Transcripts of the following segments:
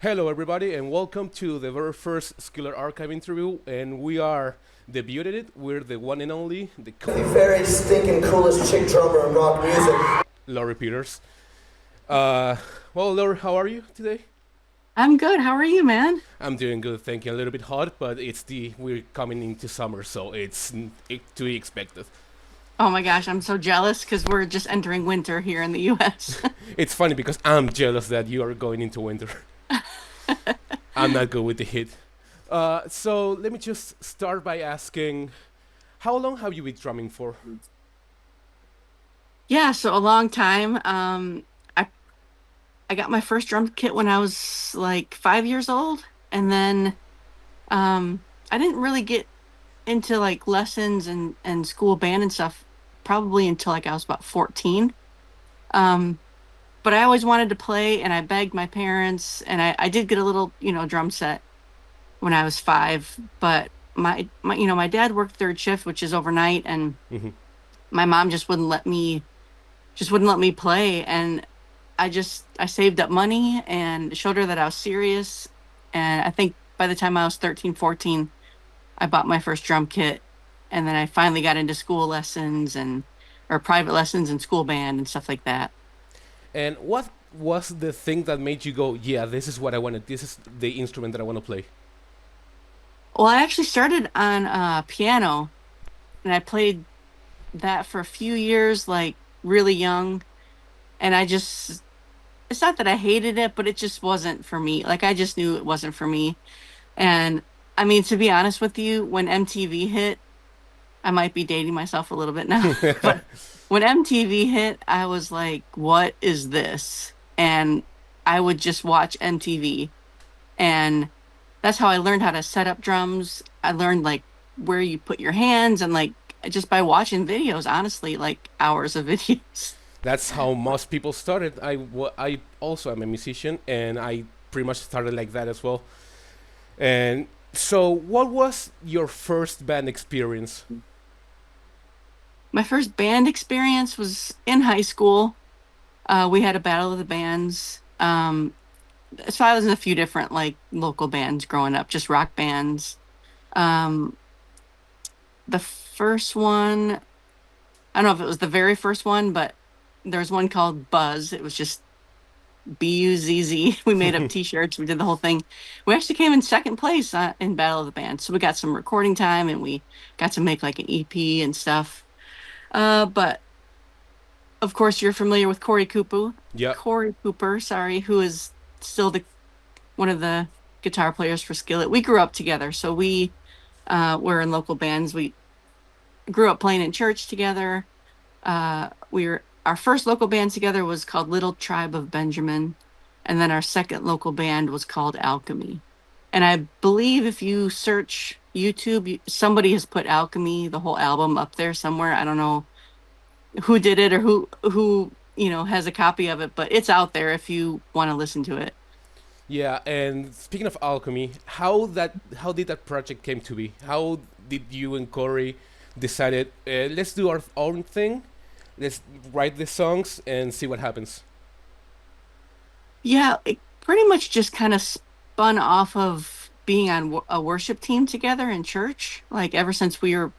Hello, everybody, and welcome to the very first Skillet archive interview. And we are debuted it. We're the one and only, The very stinking coolest chick drummer in rock music. Laurie Peters. Uh, well, Laurie, how are you today? I'm good. How are you, man? I'm doing good, thank you. A little bit hot, but we're coming into summer, so to be expected. Oh my gosh, I'm so jealous because we're just entering winter here in the US. It's funny because I'm jealous that you are going into winter. I'm not good with the heat. So let me just start by asking, how long have you been drumming for? Yeah, so a long time. I got my first drum kit when I was like 5 years old, and then I didn't really get into like lessons and school band and stuff probably until like I was about 14. Um, but I always wanted to play, and I begged my parents, and I did get a little, drum set when I was five. But my dad worked third shift, which is overnight, and Hmm. my mom just wouldn't let me play. And I saved up money and showed her that I was serious. And I think by the time I was 13, 14, I bought my first drum kit. And then I finally got into school lessons and or private lessons and school band and stuff like that. And what was the thing that made you go, yeah, this is what I wanted. This is the instrument that I want to play. Well, I actually started on piano, and I played that for a few years, like really young. And it's not that I hated it, but it just wasn't for me. Like, I just knew it wasn't for me. And I mean, to be honest with you, when MTV hit, I might be dating myself a little bit now, but when MTV hit, I was like, what is this? And I would just watch MTV. And that's how I learned how to set up drums. I learned like where you put your hands, and like just by watching videos, honestly, like hours of videos. That's how most people started. I also am a musician, and I pretty much started like that as well. And so, what was your first band experience? My first band experience was in high school. We had a battle of the bands. So I was in a few different like local bands growing up, just rock bands. Um, the first one, I don't know if it was the very first one, but there was one called Buzz. It was just Buzz. We made up T-shirts. We did the whole thing. We actually came in second place in Battle of the Bands, so we got some recording time, and we got to make like an EP and stuff. But of course, you're familiar with Yeah. Corey Cooper, sorry, who is still the one of the guitar players for Skillet. We grew up together, so we were in local bands. We grew up playing in church together. Our first local band together was called Little Tribe of Benjamin, and then our second local band was called Alchemy. And I believe if you search YouTube, somebody has put Alchemy, the whole album, up there somewhere. I don't know who did it or who has a copy of it, but it's out there if you want to listen to it. Yeah, and speaking of alchemy, how did that project came to be? How did you and Corey decided let's do our own thing, let's write the songs and see what happens? Yeah, it pretty much just kind of spun off of being on a worship team together in church, like ever since we were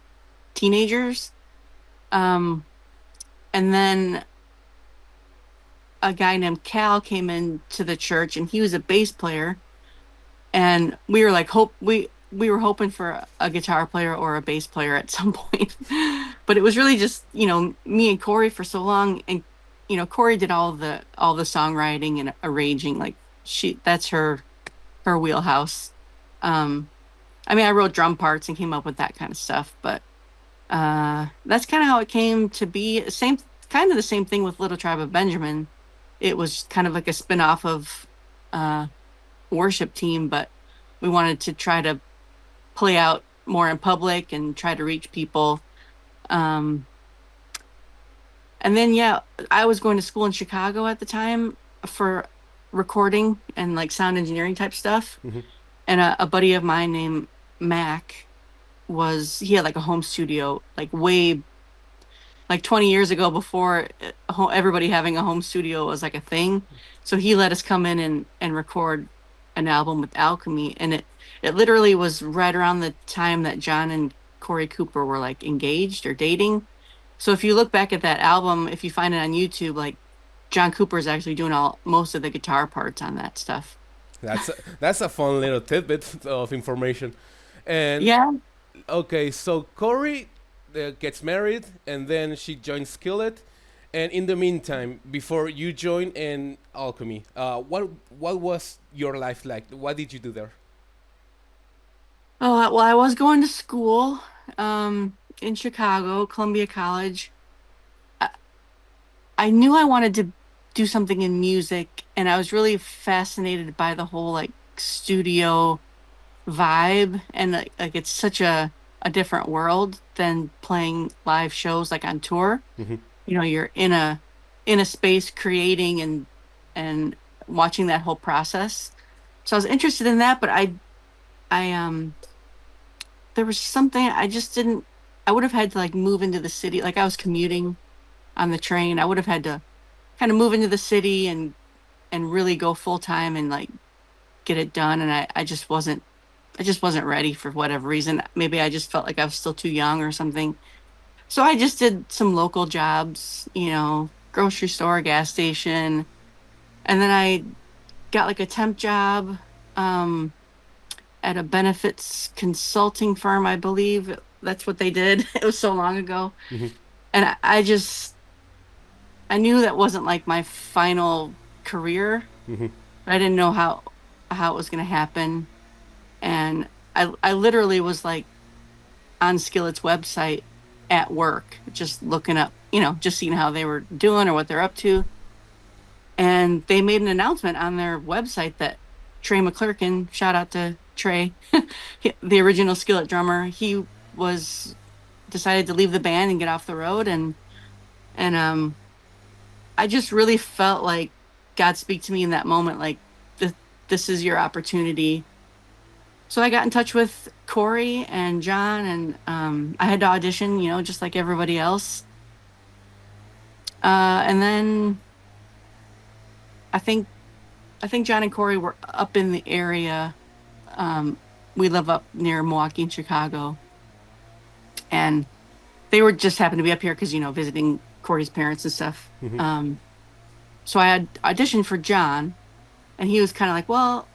teenagers. Um, and then a guy named Cal came into the church, and he was a bass player, and we were like we were hoping for a guitar player or a bass player at some point. But it was really just, me and Corey for so long. And Corey did all the songwriting and arranging. Like, that's her wheelhouse. um I mean, I wrote drum parts and came up with that kind of stuff, but that's kind of how it came to be. Kind of the same thing with Little Tribe of Benjamin. It was kind of like a spin-off of uh worship team, but we wanted to try to play out more in public and try to reach people. Um, and then, yeah, I was going to school in Chicago at the time for recording and like sound engineering type stuff. Hmm. And a buddy of mine named Mac he had like a home studio, like way, like 20 years ago, before everybody having a home studio was like a thing. So he let us come in and record an album with Alchemy, and it literally was right around the time that John and Corey Cooper were like engaged or dating. So if you look back at that album, if you find it on YouTube, like John Cooper is actually doing all most of the guitar parts on that stuff. That's a fun little tidbit of information. And Yeah. okay, so Corey gets married, and then she joins Skillet. And in the meantime, before you join in Alchemy, what was your life like? What did you do there? Oh, well, I was going to school in Chicago, Columbia College. I, I knew I wanted to do something in music, and I was really fascinated by the whole like studio vibe, and like it's such a different world than playing live shows like on tour. Hmm. You know, you're in a space creating and watching that whole process. So I was interested in that, but I there was something I just didn't. I would have had to like move into the city. Like I was commuting on the train. I would have had to kind of move into the city and really go full time and like get it done. And I just wasn't ready for whatever reason. Maybe I just felt like I was still too young or something. So I just did some local jobs, you know, grocery store, gas station, and then I got like a temp job um at a benefits consulting firm, I believe. That's what they did. It was so long ago. Hmm. And I just I knew that wasn't like my final career. Hmm. I didn't know how it was going to happen. And I literally was like on Skillet's website at work, just looking up, you know, just seeing how they were doing or what they're up to. And they made an announcement on their website that Trey McClurkin, shout out to Trey, the original Skillet drummer, he was decided to leave the band and get off the road. And I just really felt like God speak to me in that moment, like this is your opportunity. So I got in touch with Corey and John, and I had to audition, you know, just like everybody else. And then I think I think John and Corey were up in the area. Um, we live up near Milwaukee in Chicago, and they were just happened to be up here because you know visiting Corey's parents and stuff. Hmm. So I had auditioned for John, and he was kind of like, "Well,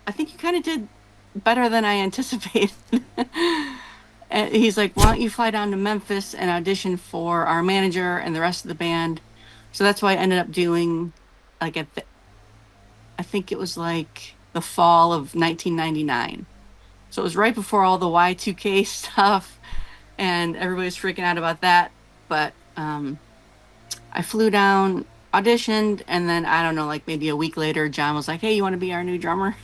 I think you kind of did better than I anticipated." And he's like, "Why don't you fly down to Memphis and audition for our manager and the rest of the band?" So that's why I ended up doing like I think it was like the fall of 1999. So it was right before all the Y2K stuff, and everybody was freaking out about that. But I flew down, auditioned, and then I don't know, like maybe a week later, John was like, "Hey, you want to be our new drummer?"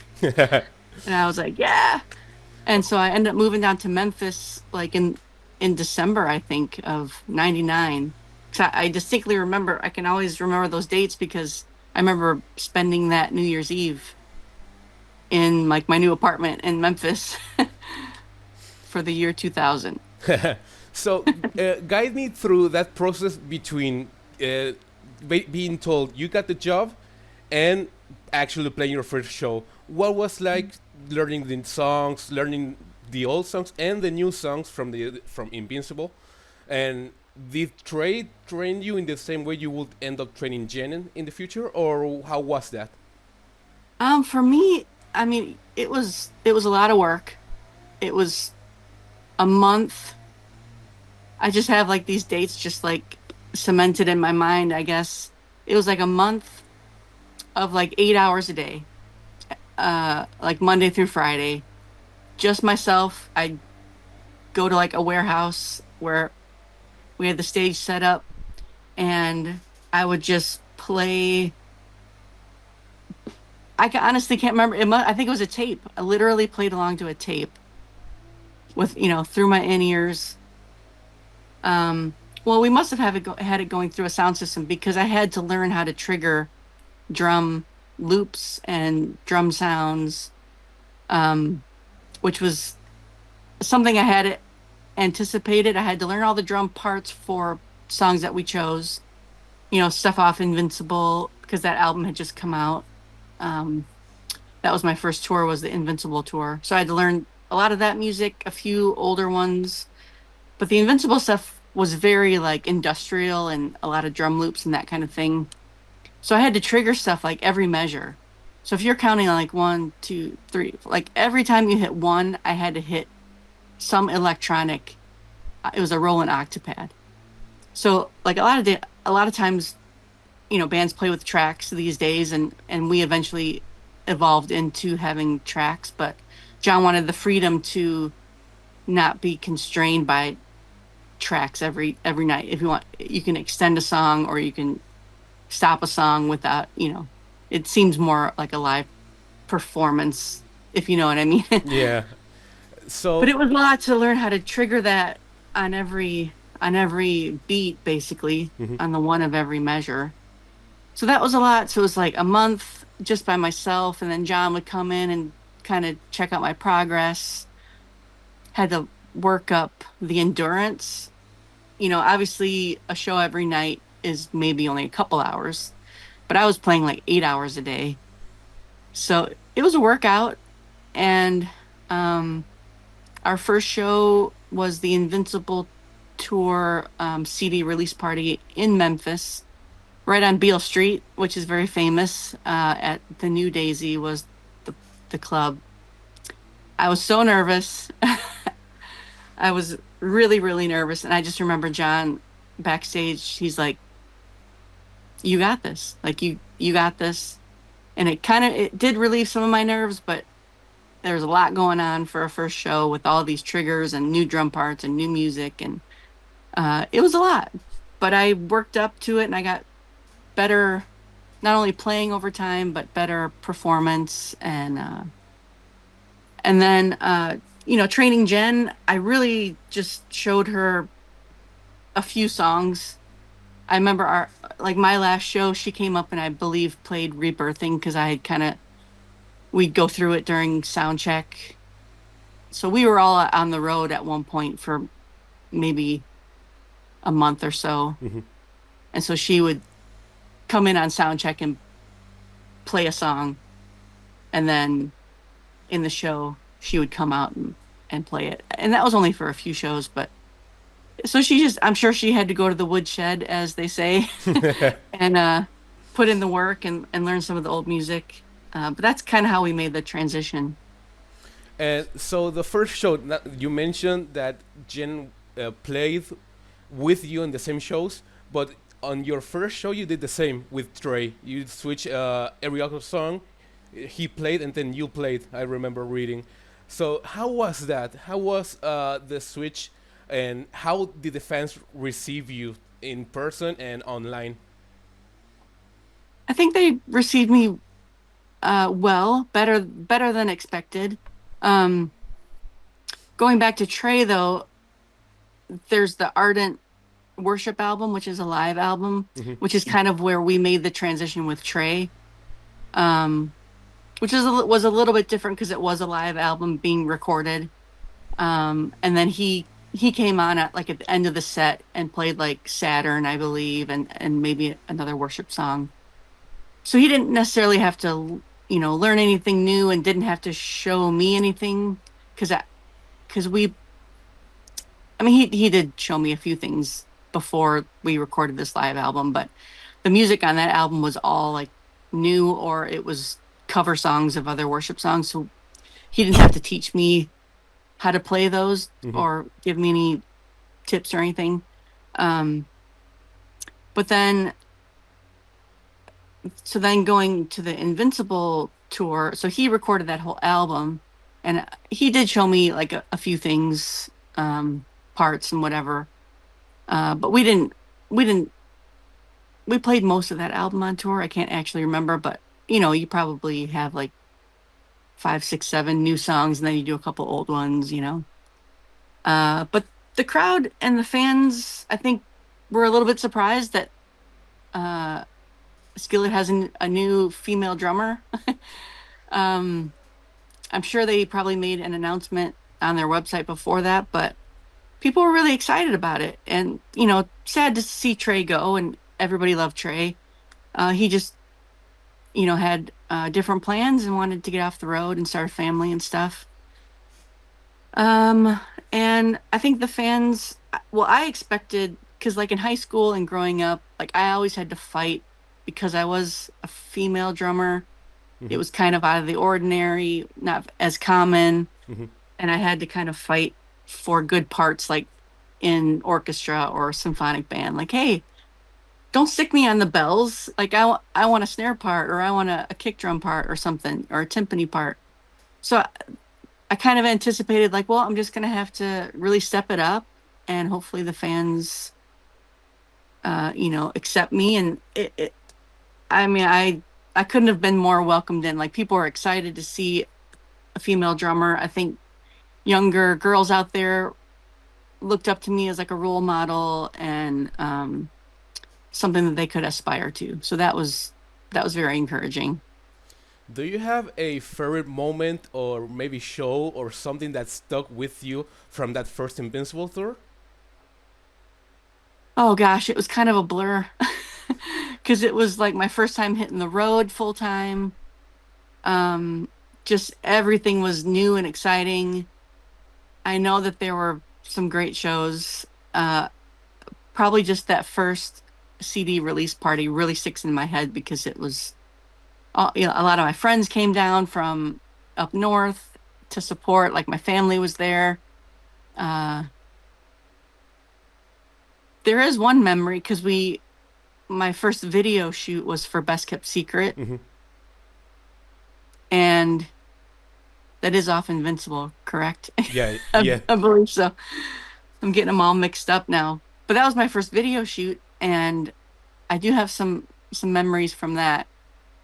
And I was like, "Yeah." And so I ended up moving down to Memphis like in December, I think, of 99. So I distinctly remember, I can always remember those dates because I remember spending that New Year's Eve in like my new apartment in Memphis for the year 2000. So, guide me through that process between being told you got the job and actually playing your first show. What was like learning the songs, learning the old songs and the new songs from Invincible? And did Trey train you in the same way you would end up training Jen in the future, or how was that? For me, I mean, it was a lot of work. It was a month. I just have like these dates just like cemented in my mind, I guess. It was like a month of like 8 hours a day, like Monday through Friday. Just myself. I'd go to like a warehouse where we had the stage set up, and I would just play. Honestly can't remember. I think it was a tape. I literally played along to a tape with, you know, through my in ears. Well, we must had it going through a sound system because I had to learn how to trigger drum loops and drum sounds, um, which was something I had anticipated. I had to learn all the drum parts for songs that we chose, you know, stuff off Invincible because that album had just come out. Um, That was my first tour, was the Invincible tour. So I had to learn a lot of that music, a few older ones, but the Invincible stuff was very like industrial and a lot of drum loops and that kind of thing. So I had to trigger stuff like every measure. So if you're counting on like one, two, three, like every time you hit one, I had to hit some electronic. It was a Roland Octapad. So like a lot of times, bands play with tracks these days, and we eventually evolved into having tracks. But John wanted the freedom to not be constrained by tracks every night. If you want, you can extend a song or you can stop a song without, it seems more like a live performance, if you know what I mean. Yeah. But So it was a lot to learn how to trigger that on every beat, basically, on the one of every measure. So that was a lot. So it was like a month just by myself, and then John would come in and kind of check out my progress. Had to work up the endurance. Obviously a show every night is maybe only a couple hours, but I was playing like 8 hours a day. So it was a workout. And um, our first show was the Invincible Tour CD release party in Memphis, right on Beale Street, which is very famous. At the New Daisy was the club. I was so nervous. I was really, really nervous. And I just remember John backstage, he's like, "You got this. Like you got this." And it did relieve some of my nerves, but there was a lot going on for a first show with all these triggers and new drum parts and new music, and it was a lot. But I worked up to it and I got better, not only playing over time, but better performance. And then training Jen, I really just showed her a few songs. I remember my last show, she came up and I believe played Rebirthing because I had we'd go through it during sound check. So we were all on the road at one point for maybe a month or so. And so she would come in on sound check and play a song. And then in the show, she would come out and play it. And that was only for a few shows, but so I'm sure she had to go to the woodshed, as they say, and put in the work and learn some of the old music. But that's kind of how we made the transition. and so the first show you mentioned that Jen played with you in the same shows, but on your first show you did the same with Trey. You switch every other song. He played and then you played. I remember reading. So how was that? How was the switch, and how did the fans receive you in person and online? I think they received me well, better than expected. Um, Going back to Trey, though, there's the Ardent Worship album, which is a live album, which is kind of where we made the transition with Trey, which was a little bit different because it was a live album being recorded. And then he came on at the end of the set and played like Saturn, I believe, and maybe another worship song. So he didn't necessarily have to, learn anything new, and didn't have to show me anything because he did show me a few things before we recorded this live album, but the music on that album was all like new, or it was cover songs of other worship songs. So he didn't have to teach me how to play those or give me any tips or anything. But then going to the Invincible tour, so he recorded that whole album, and he did show me like a few things, parts and whatever. But we played most of that album on tour. I can't actually remember, but you probably have like 5, 6, 7 new songs, and then you do a couple old ones. But the crowd and the fans, I think, were a little bit surprised that Skillet has a new female drummer. I'm sure they probably made an announcement on their website before that, but people were really excited about it. And, sad to see Trey go, and everybody loved Trey. He just had different plans and wanted to get off the road and start a family and stuff. Um, and I think the fans, well, I expected, because like in high school and growing up, like I always had to fight because I was a female drummer. It Hmm. was kind of out of the ordinary, not as common, Hmm. and I had to kind of fight for good parts, like in orchestra or symphonic band. Like, hey, don't stick me on the bells. Like, I want a snare part, or I want a kick drum part, or something, or a timpani part. So I kind of anticipated, like, well, I'm just gonna have to really step it up, and hopefully the fans, accept me. And I mean, I couldn't have been more welcomed in. Like, people are excited to see a female drummer. I think younger girls out there looked up to me as like a role model, and something that they could aspire to. So that was very encouraging. Do you have a favorite moment or maybe show or something that stuck with you from that first Invincible tour? Oh gosh, it was kind of a blur because it was like my first time hitting the road full time. Um, just everything was new and exciting. I know that there were some great shows. Probably just that first CD release party really sticks in my head because it was a lot of my friends came down from up north to support. Like my family was there. Uh, there is one memory because my first video shoot was for Best Kept Secret, Hmm. and that is off Invincible, correct? Yeah, I, yeah. I believe so. I'm getting them all mixed up now. But that was my first video shoot, and I do have some memories from that.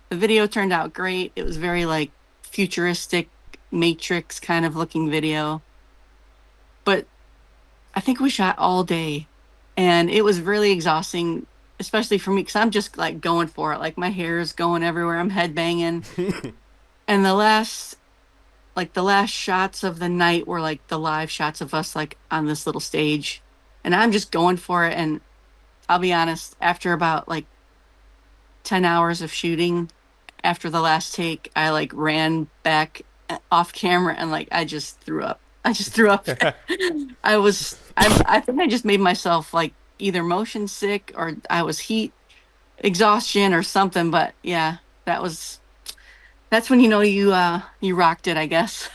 The video turned out great. It was very like futuristic Matrix kind of looking video. But I think we shot all day, and it was really exhausting, especially for me because I'm just like going for it. Like my hair is going everywhere. I'm headbanging. And the last shots of the night were like the live shots of us like on this little stage. And I'm just going for it. And I'll be honest, after about like 10 hours of shooting, after the last take, I like ran back off camera and like I just threw up. I just threw up. I think I just made myself like either motion sick or I was heat exhaustion or something. But yeah, that's when you rocked it, I guess.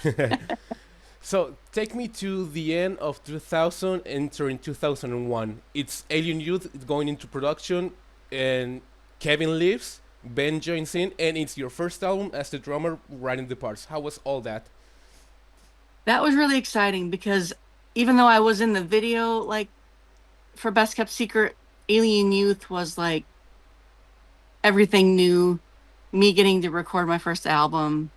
So take me to the end of 2000, entering 2001. It's Alien Youth going into production, and Kevin leaves, Ben joins in, and it's your first album as the drummer writing the parts. How was all that? That was really exciting because even though I was in the video, like for Best Kept Secret, Alien Youth was like everything new. Me getting to record my first album,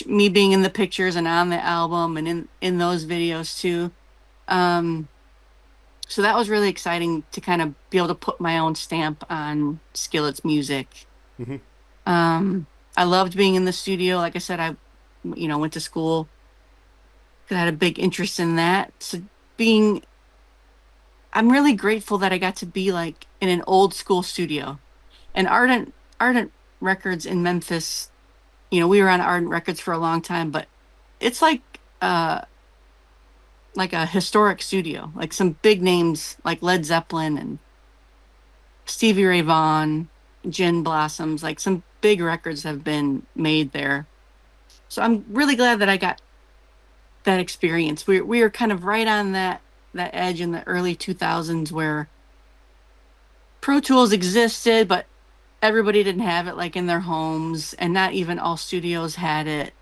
me being in the pictures and on the album and in those videos too. Um, so that was really exciting to kind of be able to put my own stamp on Skillet's music. Hmm. Um, I loved being in the studio. Like I said, I went to school because I had a big interest in that. So being, I'm really grateful that I got to be like in an old school studio. And Ardent Records in Memphis, we were on Ardent Records for a long time, but it's like a historic studio, like some big names like Led Zeppelin and Stevie Ray Vaughan, Gin Blossoms, like some big records have been made there. So I'm really glad that I got that experience. We were kind of right on that edge in the early 2000s where Pro Tools existed, but everybody didn't have it like in their homes, and not even all studios had it.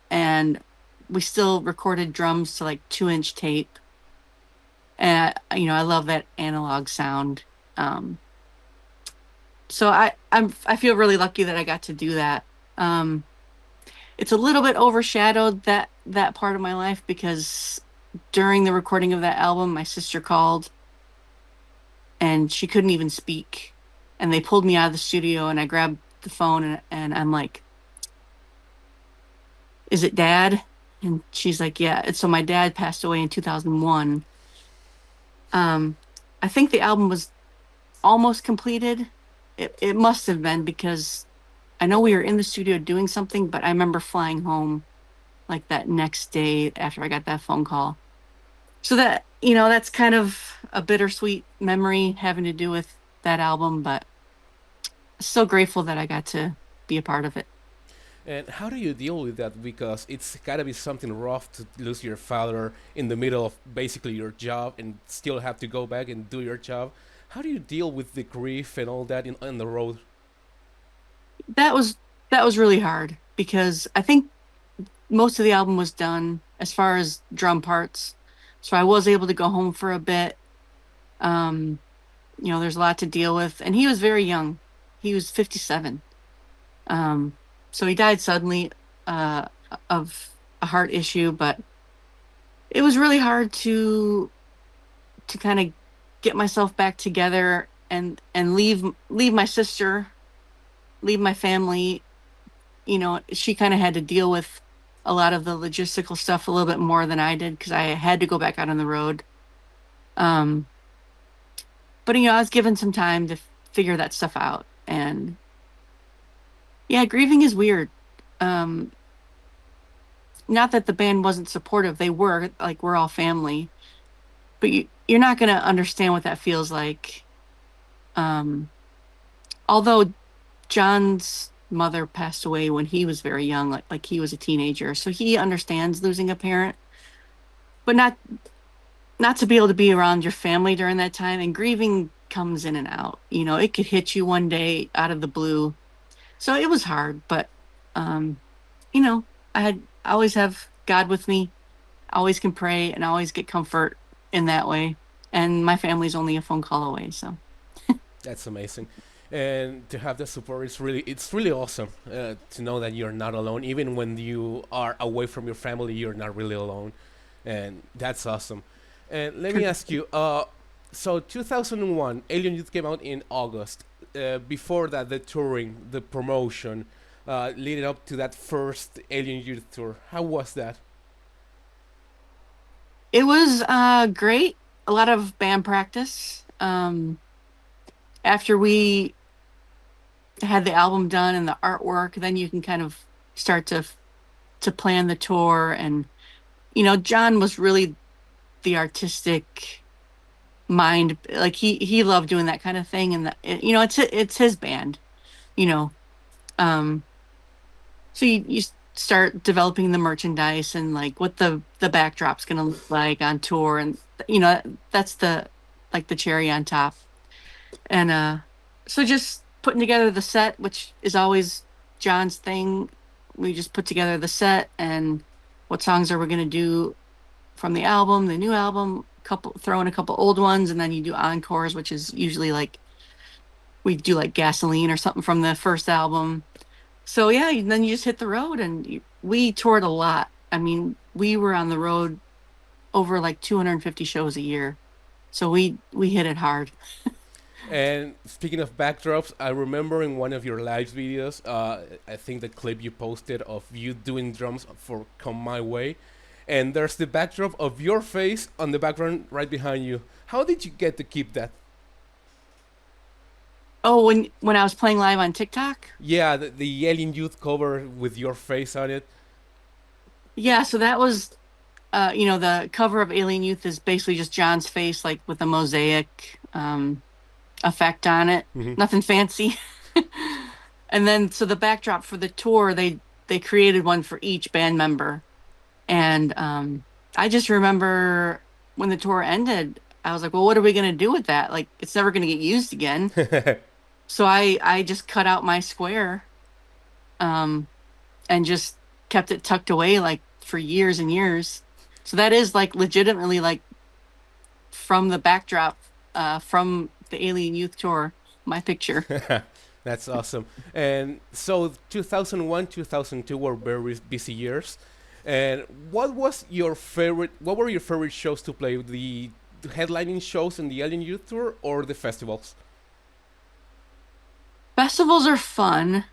And we still recorded drums to like 2-inch tape. And I love that analog sound. Um, so I feel really lucky that I got to do that. Um, it's a little bit overshadowed that part of my life because during the recording of that album, my sister called and she couldn't even speak. And they pulled me out of the studio and I grabbed the phone and I'm like, "Is it dad?" And she's like, "Yeah." And so my dad passed away in 2001. Um, I think the album was almost completed. It must have been because I know we were in the studio doing something, but I remember flying home like that next day after I got that phone call. So that, that's kind of a bittersweet memory having to do with that album, but so grateful that I got to be a part of it. And how do you deal with that? Because it's gotta be something rough to lose your father in the middle of basically your job and still have to go back and do your job. How do you deal with the grief and all that on the road? That was that was really hard because I think most of the album was done as far as drum parts. So I was able to go home for a bit. Um, there's a lot to deal with. And he was very young. He was 57. Um, so he died suddenly of a heart issue, but it was really hard to kind of get myself back together and leave my sister, leave my family. She kind of had to deal with a lot of the logistical stuff a little bit more than I did because I had to go back out on the road. Um, but I was given some time to figure that stuff out. And yeah, grieving is weird. Um, Not that the band wasn't supportive, they were, like, we're all family, but you're not going to understand what that feels like. Um, Although John's mother passed away when he was very young, like he was a teenager, so he understands losing a parent, but not to be able to be around your family during that time. And grieving comes in and out. It could hit you one day out of the blue. So it was hard, but um, you know, I always have God with me. I always can pray and I always get comfort in that way. And my family's only a phone call away, so That's amazing. And to have the support is really awesome to know that you're not alone. Even when you are away from your family, you're not really alone, and that's awesome. And let me true. ask you, so 2001, Alien Youth came out in August. Before that, the touring, the promotion, leading up to that first Alien Youth tour. How was that? It was great. A lot of band practice. After we had the album done and the artwork, then you can kind of start to plan the tour. And John was really the artistic mind. Like he loved doing that kind of thing, and it's his band. You know, um, so you start developing the merchandise and like what the backdrop's gonna look like on tour, and that's the like the cherry on top. And so just putting together the set, which is always John's thing. We just put together the set and what songs are we going to do from the album, the new album, couple throw in a couple old ones, and then you do encores, which is usually like we do like gasoline or something from the first album. So yeah, then you just hit the road, and we toured a lot. I mean, we were on the road over like 250 shows a year. So we hit it hard. And speaking of backdrops, I remember in one of your live videos, I think the clip you posted of you doing drums for "Come My Way," and there's the backdrop of your face on the background right behind you. How did you get to keep that? Oh, when I was playing live on TikTok? Yeah, the Alien Youth cover with your face on it. Yeah, so that was the cover of Alien Youth is basically just John's face, like with a mosaic effect on it. Hmm. Nothing fancy. And then so the backdrop for the tour, they created one for each band member. And I just remember when the tour ended, I was like, well, what are we gonna do with that? Like it's never gonna get used again. So I just cut out my square um and just kept it tucked away like for years and years. So that is like legitimately like from the backdrop from the Alien Youth Tour, my picture. That's awesome. And so 2001, 2002 were very busy years. And what were your favorite shows to play? The headlining shows in the Alien Youth Tour or the festivals? Festivals are fun,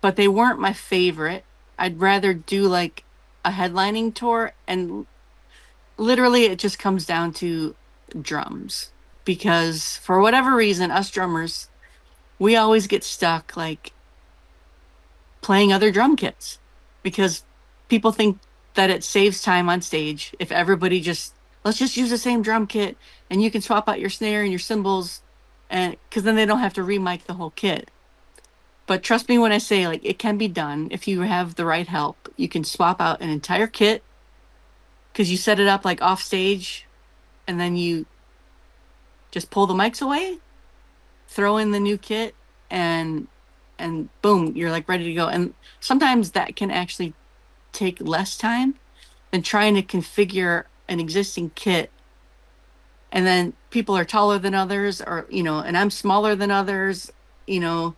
but they weren't my favorite. I'd rather do like a headlining tour, and literally it just comes down to drums because for whatever reason, us drummers, we always get stuck like playing other drum kits because people think that it saves time on stage if everybody just let's just use the same drum kit and you can swap out your snare and your cymbals and because then they don't have to remic the whole kit. But trust me when I say like it can be done if you have the right help. You can swap out an entire kit because you set it up like off stage and then you just pull the mics away, throw in the new kit and boom, you're like ready to go. And sometimes that can actually take less time than trying to configure an existing kit. And then people are taller than others, or, and I'm smaller than others, you know,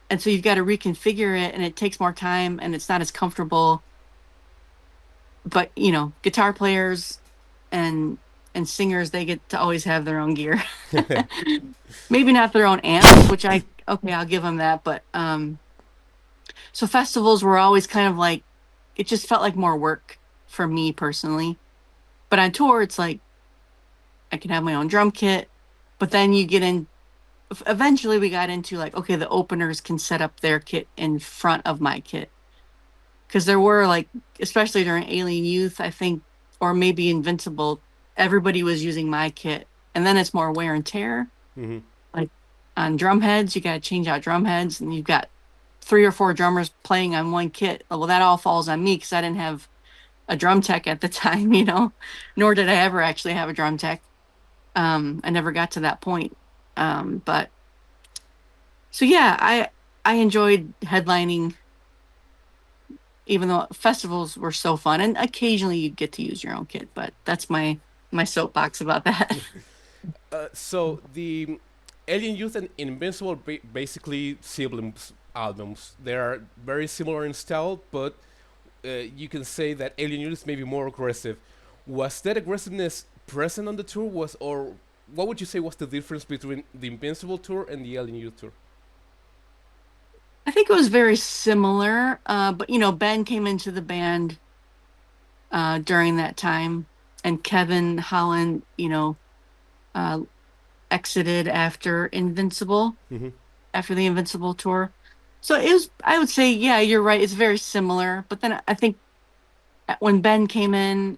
and so you've got to reconfigure it and it takes more time and it's not as comfortable. But, guitar players and singers, they get to always have their own gear. Maybe not their own amps, which okay, I'll give them that. But so festivals were always kind of like, it just felt like more work for me personally. But on tour, it's like I can have my own drum kit. But then you get in, eventually we got into like, okay, the openers can set up their kit in front of my kit. Because there were like, especially during Alien Youth, I think, or maybe Invincible, everybody was using my kit. And then it's more wear and tear. Mm-hmm. Like on drum heads, you got to change out drum heads and you've got 3 or 4 drummers playing on one kit. Well, that all falls on me because I didn't have a drum tech at the time, nor did I ever actually have a drum tech. I never got to that point. But so yeah, I enjoyed headlining, even though festivals were so fun, and occasionally you'd get to use your own kit. But that's my soapbox about that. So the Alien Youth and Invincible basically siblings albums. They are very similar in style, but you can say that Alien Youth is maybe more aggressive. Was that aggressiveness present on the tour? Or what would you say was the difference between the Invincible tour and the Alien Youth tour? I think it was very similar, but Ben came into the band during that time, and Kevin Holland, uh, exited after Invincible, Mm-hmm. after the Invincible tour. So it was, I would say, yeah, you're right. It's very similar. But then I think when Ben came in,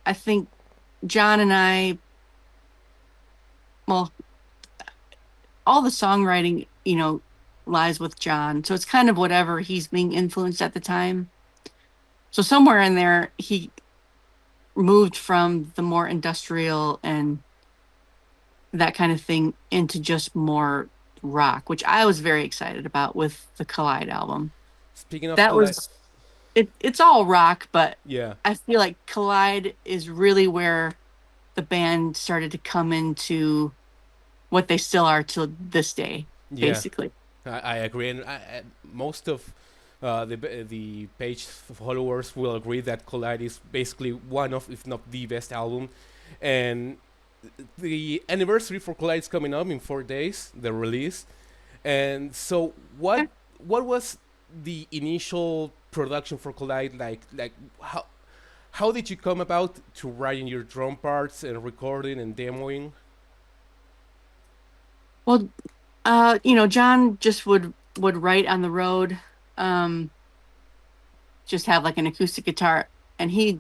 I think John and I, well, all the songwriting, lies with John. So it's kind of whatever he's being influenced at the time. So somewhere in there, he moved from the more industrial and that kind of thing into just more rock, which I was very excited about with the Collide album. Speaking of That Collide, was it's all rock, but yeah, I feel like Collide is really where the band started to come into what they still are to this day, yeah, basically. I agree, and most of the page followers will agree that Collide is basically one of, if not the best album, and the anniversary for Collide is coming up in 4 days, the release. And so, what was the initial production for Collide like? Like how did you come about to writing your drum parts and recording and demoing? Well, John just would write on the road, um, just have like an acoustic guitar, and he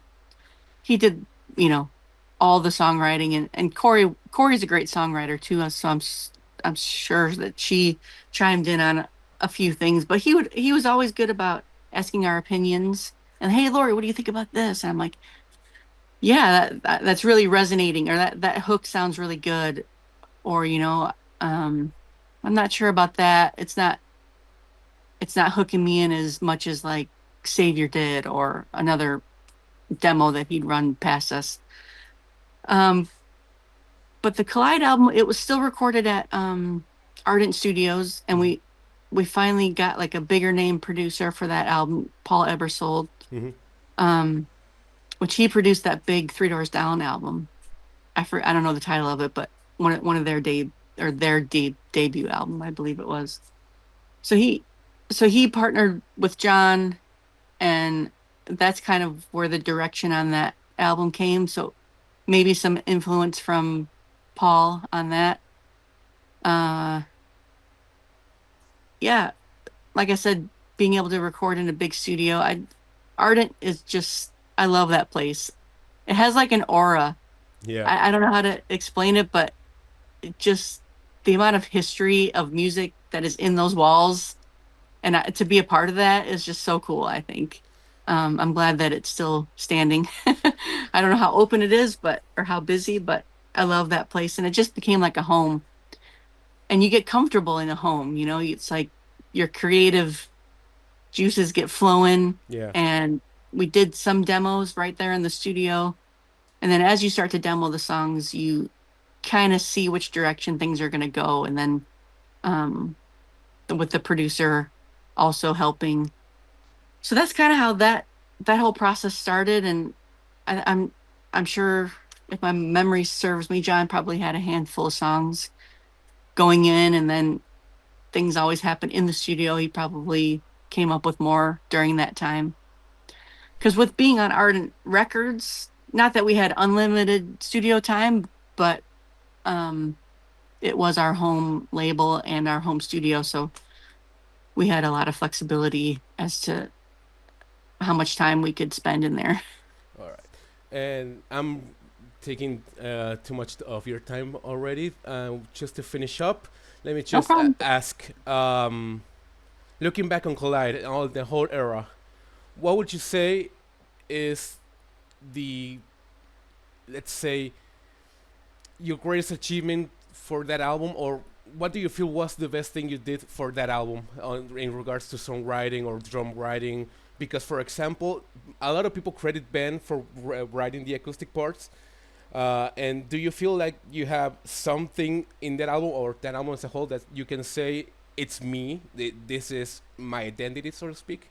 did, you know, all the songwriting, and Corey's a great songwriter too, so I'm sure that she chimed in on a few things, but he was always good about asking our opinions. And hey, Lori, what do you think about this? And I'm like, yeah, that's really resonating, or that hook sounds really good, or um, I'm not sure about that. It's not hooking me in as much as like Savior did, or another demo that he'd run past us. Um, but the Collide album, it was still recorded at Ardent Studios, and Mm-hmm. we finally got like a bigger name producer for that album, Paul Ebersold, Mm-hmm. um, which he produced that big Three Doors Down album. I don't know the title of it, but one of their debut album, I believe it was. So he partnered with John, and that's kind of where the direction on that album came. So maybe some influence from Paul on that. Uh, yeah, like I said, being able to record in a big studio, Ardent is just, I love that place. It has like an aura. Yeah. I don't know how to explain it, but it just the amount of history of music that is in those walls and to be a part of that is just so cool, I think. I'm glad that it's still standing. I don't know how open it is, but or how busy, but I love that place. And it just became like a home. And you get comfortable in a home, you know, it's like your creative juices get flowing. Yeah. And we did some demos right there in the studio. And then as you start to demo the songs, you kind of see which direction things are going to go. And then um, with the producer also helping. So that's kind of how that whole process started. And I'm sure if my memory serves me, John probably had a handful of songs going in, and then things always happen in the studio. He probably came up with more during that time. Because with being on Ardent Records, not that we had unlimited studio time, but um, it was our home label and our home studio, so we had a lot of flexibility as to how much time we could spend in there. All right. And I'm taking too much of your time already. Just to finish up, let me No just problem. ask. Looking back on Collide and all the whole era, what would you say is the, let's say, your greatest achievement for that album, or what do you feel was the best thing you did for that album in regards to songwriting or drum writing? Because, for example, a lot of people credit Ben for writing the acoustic parts. And do you feel like you have something in that album or that album as a whole that you can say it's me? This is my identity, so to speak.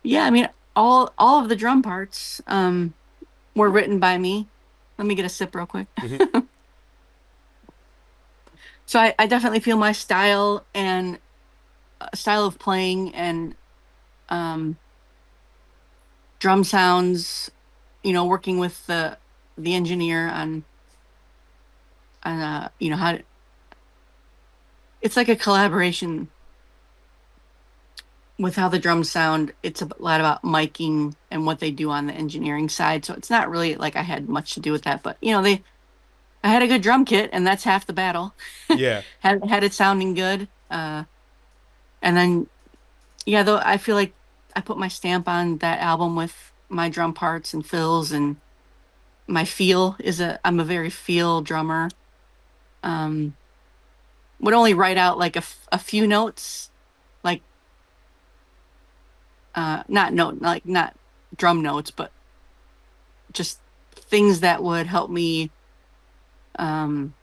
Yeah, I mean, all of the drum parts were written by me. Let me get a sip real quick. Hmm. So I definitely feel my style and style of playing and um, drum sounds. You know, working with the engineer on you know how it's like a collaboration with how the drums sound. It's a lot about miking and what they do on the engineering side. So it's not really like I had much to do with that, but you know, I had a good drum kit and that's half the battle. Yeah. Had it sounding good. And then yeah, though I feel like I put my stamp on that album with my drum parts and fills and my feel is I'm a very feel drummer. Um, would only write out like a few notes, like not note like not drum notes, but just things that would help me um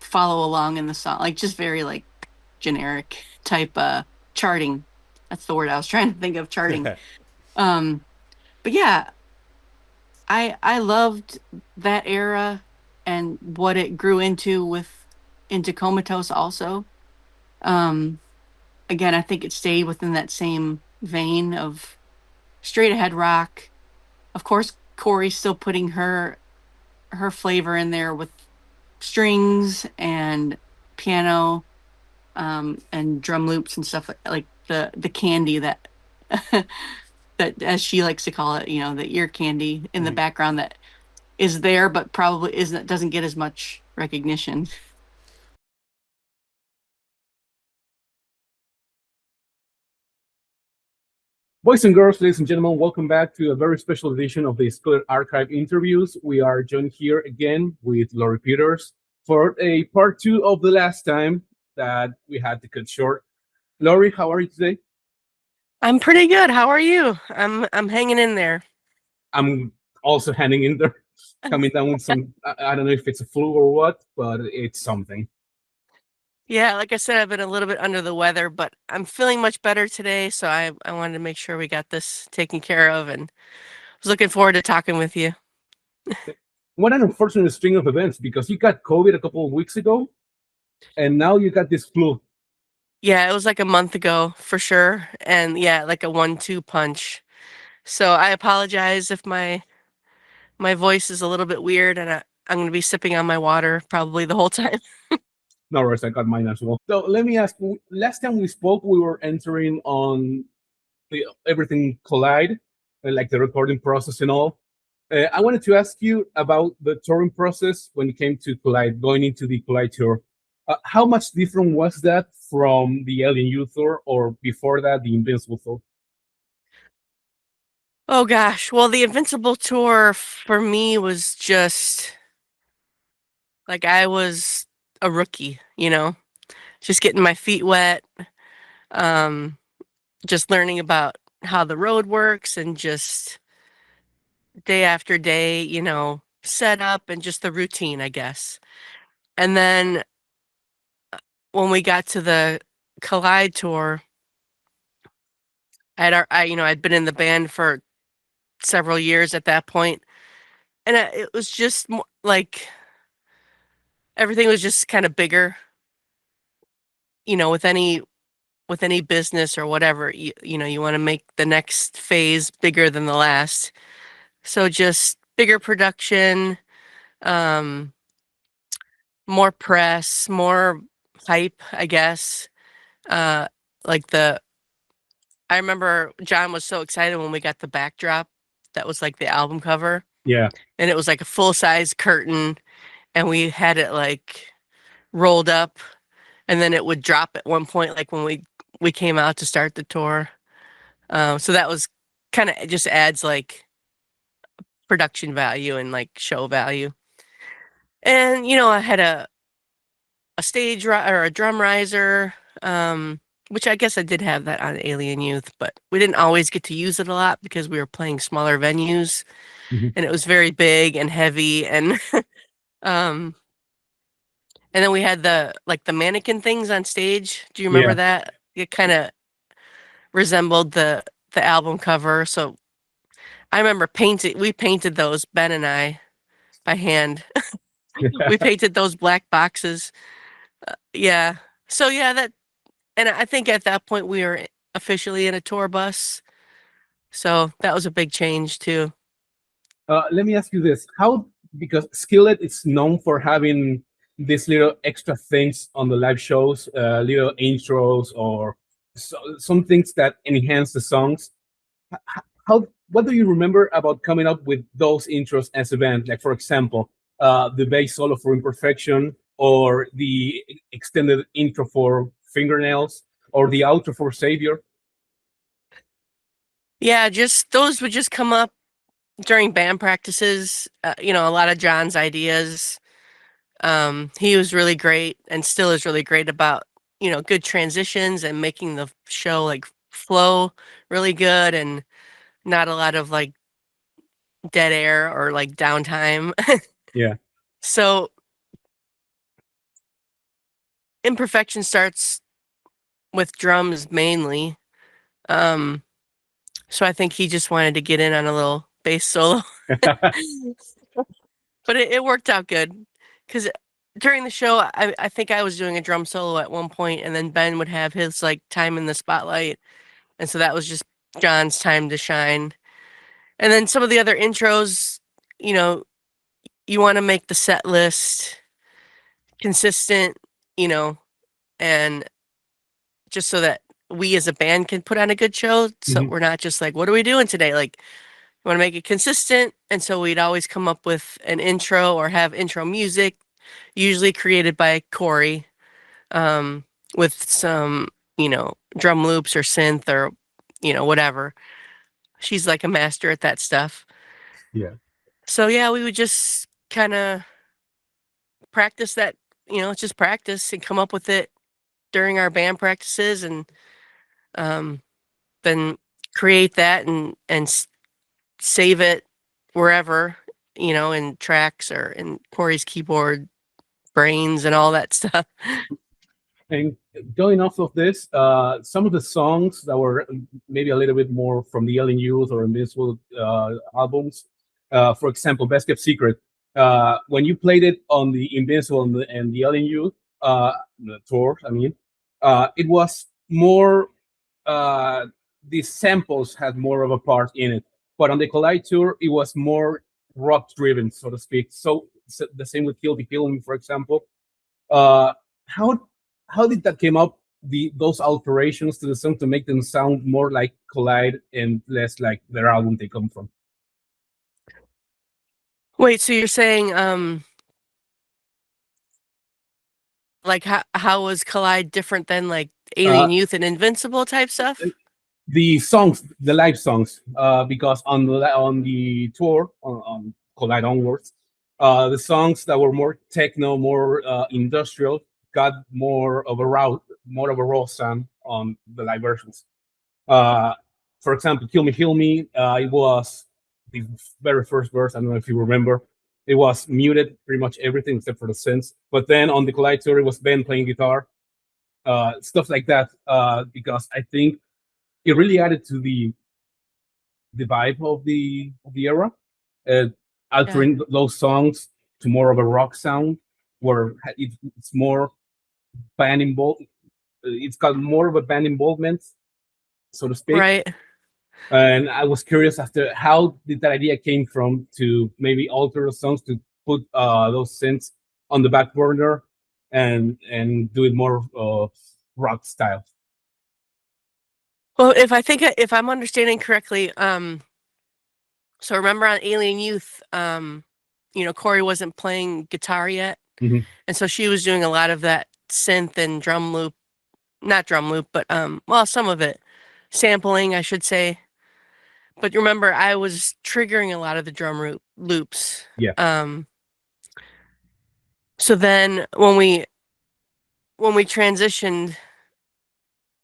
follow along in the song, like just very like generic type charting. That's the word I was trying to think of, charting. Um but yeah, I loved that era and what it grew into with into Comatose also. Um Again, I think it stayed within that same vein of straight ahead rock. Of course, Corey's still putting her flavor in there with strings and piano and drum loops and stuff like the candy that that as she likes to call it, you know, the ear candy in the Hmm. background that is there but probably isn't doesn't get as much recognition. Boys and girls, ladies and gentlemen, welcome back to a very special edition of the Skillet Archive interviews. We are joined here again with Laurie Peters for a part two of the last time that we had to cut short. Laurie, how are you today? I'm pretty good. How are you? I'm hanging in there. I'm also hanging in there, coming down with some, I don't know if it's a flu or what, but it's something. Yeah, like I said, I've been a little bit under the weather, but I'm feeling much better today, so I wanted to make sure we got this taken care of and was looking forward to talking with you. What an unfortunate string of events because you got COVID a couple of weeks ago and now you got this flu. Yeah, it was like a month ago for sure. And yeah, like a 1-2 punch. So I apologize if my voice is a little bit weird and I'm going to be sipping on my water probably the whole time. No worries, I got mine as well. So let me ask, last time we spoke, we were entering on everything Collide, like the recording process and all. I wanted to ask you about the touring process when it came to Collide, going into the Collide tour. How much different was that from the Alien Youth tour, or before that, the Invincible tour? Oh gosh. Well, the Invincible tour for me was just like I was a rookie, just getting my feet wet, um, just learning about how the road works and just day after day, set up and just the routine, I guess. And then when we got to the Collide tour, I'd been in the band for several years at that point, and it was just like everything was just kind of bigger, with any business or whatever, you want to make the next phase bigger than the last. So just bigger production, um, more press, more hype, I guess. Uh, like I remember John was so excited when we got the backdrop that was like the album cover, Yeah. and it was like a full size curtain, and we had it like rolled up, and then it would drop at one point, like when we came out to start the tour. So that was kind of just adds like production value and like show value. And I had a or a drum riser, which I guess I did have that on Alien Youth, but we didn't always get to use it a lot because we were playing smaller venues, Mhm. and it was very big and heavy, and um and then we had the mannequin things on stage. Do you remember Yeah. that? It kind of resembled the album cover. So I remember we painted those, Ben and I, by hand. We painted those black boxes. Yeah. So yeah, and I think at that point we were officially in a tour bus. So that was a big change too. Let me ask you this: how, because Skillet is known for having these little extra things on the live shows, little intros or some things that enhance the songs. How, what do you remember about coming up with those intros as a band? Like, for example, the bass solo for Imperfection, or the extended intro for Fingernails, or the outro for Savior. Yeah, just those would just come up during band practices. A lot of John's ideas. He was really great and still is really great about, good transitions and making the show like flow really good and not a lot of like dead air or like downtime. Yeah. So Imperfection starts with drums mainly. Um, so I think he just wanted to get in on a little bass solo, but it worked out good because during the show, I think I was doing a drum solo at one point, and then Ben would have his like time in the spotlight, and so that was just John's time to shine. And then some of the other intros, you know, you want to make the set list consistent, and just so that we as a band can put on a good show. So Mhm. we're not just like, what are we doing today? Like, we want to make it consistent. And so we'd always come up with an intro or have intro music, usually created by Corey, um, with some, drum loops or synth or, whatever. She's like a master at that stuff. Yeah. So yeah, we would just kind of practice that, just practice and come up with it during our band practices, and um, then create that and save it wherever, in tracks or in Corey's keyboard brains and all that stuff. And going off of this, some of the songs that were maybe a little bit more from the Alien Youth or Invincible albums, for example, Best Kept Secret, when you played it on the Invincible and the Alien Youth the tour, I mean, it was more, uh, the samples had more of a part in it. But on the Collide tour, it was more rock driven, so to speak. So the same with Kill Be Kill Me, for example. Uh, how did that came up? Those alterations to the song to make them sound more like Collide and less like their album they come from. Wait, so you're saying like how was Collide different than like Uh, Alien Youth and Invincible type stuff? the songs, the live songs, because on the tour on Collide onwards, the songs that were more techno, more industrial, got more of a raw sound on the live versions. Uh, for example, "Kill Me, Heal Me," it was the very first verse. I don't know if you remember. It was muted, pretty much everything except for the synths. But then on the Collide tour, it was Ben playing guitar, stuff like that. Because I think it really added to the vibe of the era, uh, Yeah. altering those songs to more of a rock sound, where it's more band involved. It's got more of a band involvement, so to speak. Right. And I was curious after how did that idea came from to maybe alter the songs to put those synths on the back burner and do it more rock style. Well, if I'm understanding correctly, so remember on Alien Youth, Corey wasn't playing guitar yet, Mhm. and so she was doing a lot of that synth and drum loop, not drum loop, but well, some of it, sampling, I should say. But remember, I was triggering a lot of the loops. Yeah. So then when we transitioned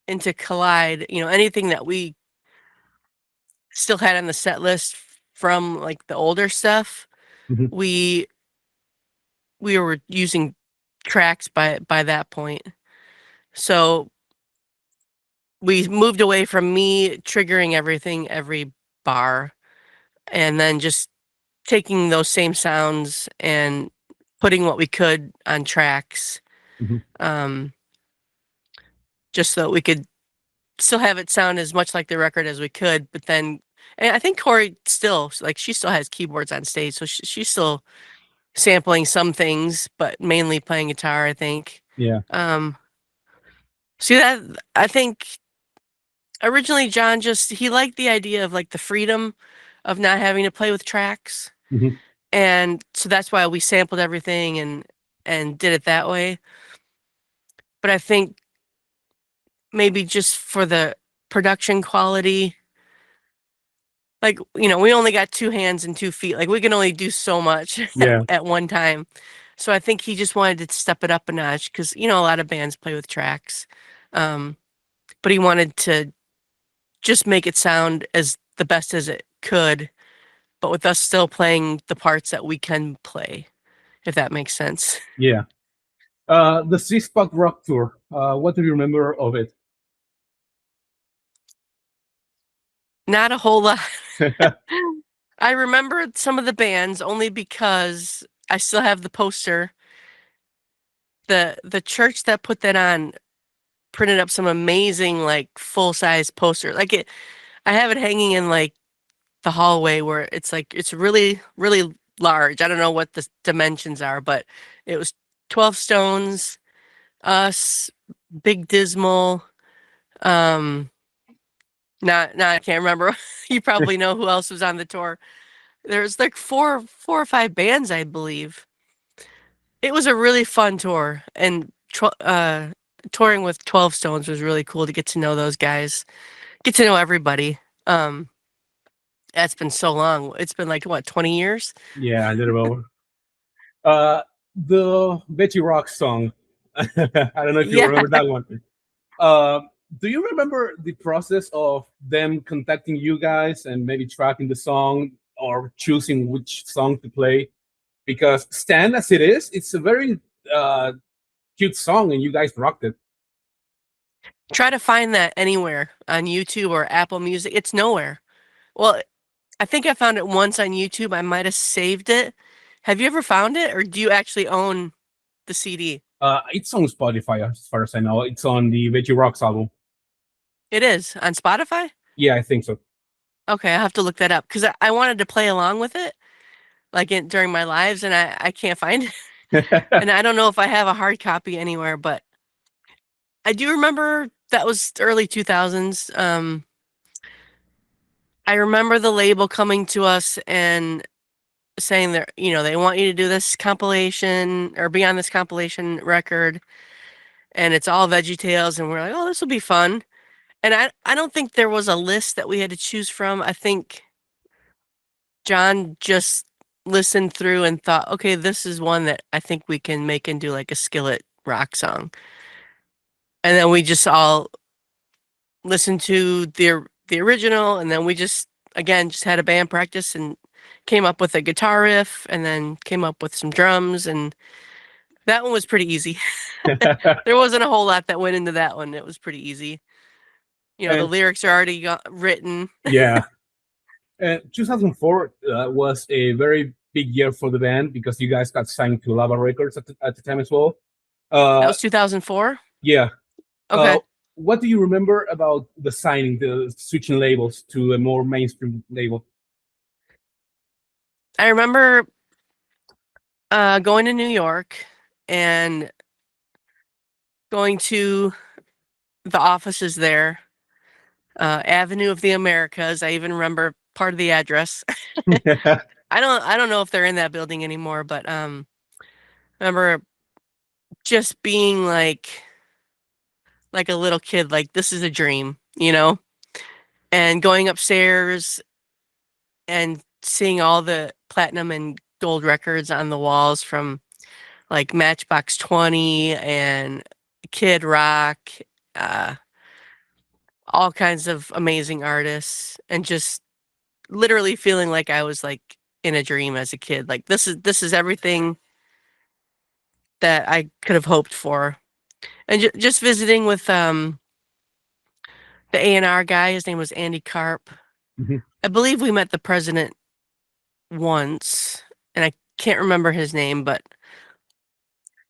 into Collide, anything that we still had on the set list from like the older stuff, Mhm. we were using tracks by that point. So we moved away from me triggering everything every bar, and then just taking those same sounds and putting what we could on tracks, Mhm. um, just so that we could still have it sound as much like the record as we could. But then, and I think Corey still, like, she still has keyboards on stage, so she's still sampling some things, but mainly playing guitar, I think. Yeah. See that, I think originally John he liked the idea of like the freedom of not having to play with tracks. Mhm. And so that's why we sampled everything and did it that way. But I think maybe just for the production quality, like, we only got 2 hands and 2 feet. Like, we can only do so much Yeah. at one time. So I think he just wanted to step it up a notch because, a lot of bands play with tracks. But he wanted to just make it sound as the best as it could, but with us still playing the parts that we can play, if that makes sense. Yeah. The Six Pack Rock Tour. What do you remember of it? Not a whole lot. I remember some of the bands only because I still have the poster. The church that put that on printed up some amazing, like, full-size poster. Like, I have it hanging in, like, the hallway where it's like it's really, really large. I don't know what the dimensions are, but it was 12 Stones, us, Big Dismal, not I can't remember. You probably know who else was on the tour. There's like four or five bands, I believe. It was a really fun tour, and touring with 12 Stones was really cool to get to know those guys, get to know everybody. That's been so long. It's been like what, 20 years? Yeah, a little over. The Betty Rock song. I don't know if you Yeah. remember that one. Uh, do you remember the process of them contacting you guys and maybe tracking the song or choosing which song to play? Because Stand as It Is, it's a very cute song and you guys rocked it. Try to find that anywhere on YouTube or Apple Music. It's nowhere. Well, I think I found it once on YouTube. I might have saved it. Have you ever found it, or do you actually own the CD? It's on Spotify as far as I know. It's on the Betty Rocks album. It is on Spotify? Yeah, I think so. Okay, I'll have to look that up because I wanted to play along with it, like during my lives, and I can't find it. And I don't know if I have a hard copy anywhere, but I do remember that was early 2000s. I remember the label coming to us and saying that, they want you to do this compilation or be on this compilation record, and it's all VeggieTales, and we're like, oh, this will be fun. And I don't think there was a list that we had to choose from. I think John just listened through and thought, okay, this is one that I think we can make into like a Skillet rock song. And then we just all listened to the original, and then we just had a band practice and came up with a guitar riff, and then came up with some drums, and that one was pretty easy. There wasn't a whole lot that went into that one. It was pretty easy. The And- lyrics are already written. Yeah. 2004 was a very big year for the band because you guys got signed to Lava Records at the time as well. That was 2004? Yeah. Okay. What do you remember about the signing, the switching labels to a more mainstream label? I remember going to New York and going to the offices there, Avenue of the Americas. I even remember part of the address. I don't know if they're in that building anymore, but I remember just being like a little kid, like this is a dream, and going upstairs and seeing all the platinum and gold records on the walls from like Matchbox 20 and Kid Rock, all kinds of amazing artists, and just literally feeling like I was like in a dream as a kid. Like this is everything that I could have hoped for. And just visiting with the A&R guy, his name was Andy Karp. Mhm. I believe we met the president once, and I can't remember his name, but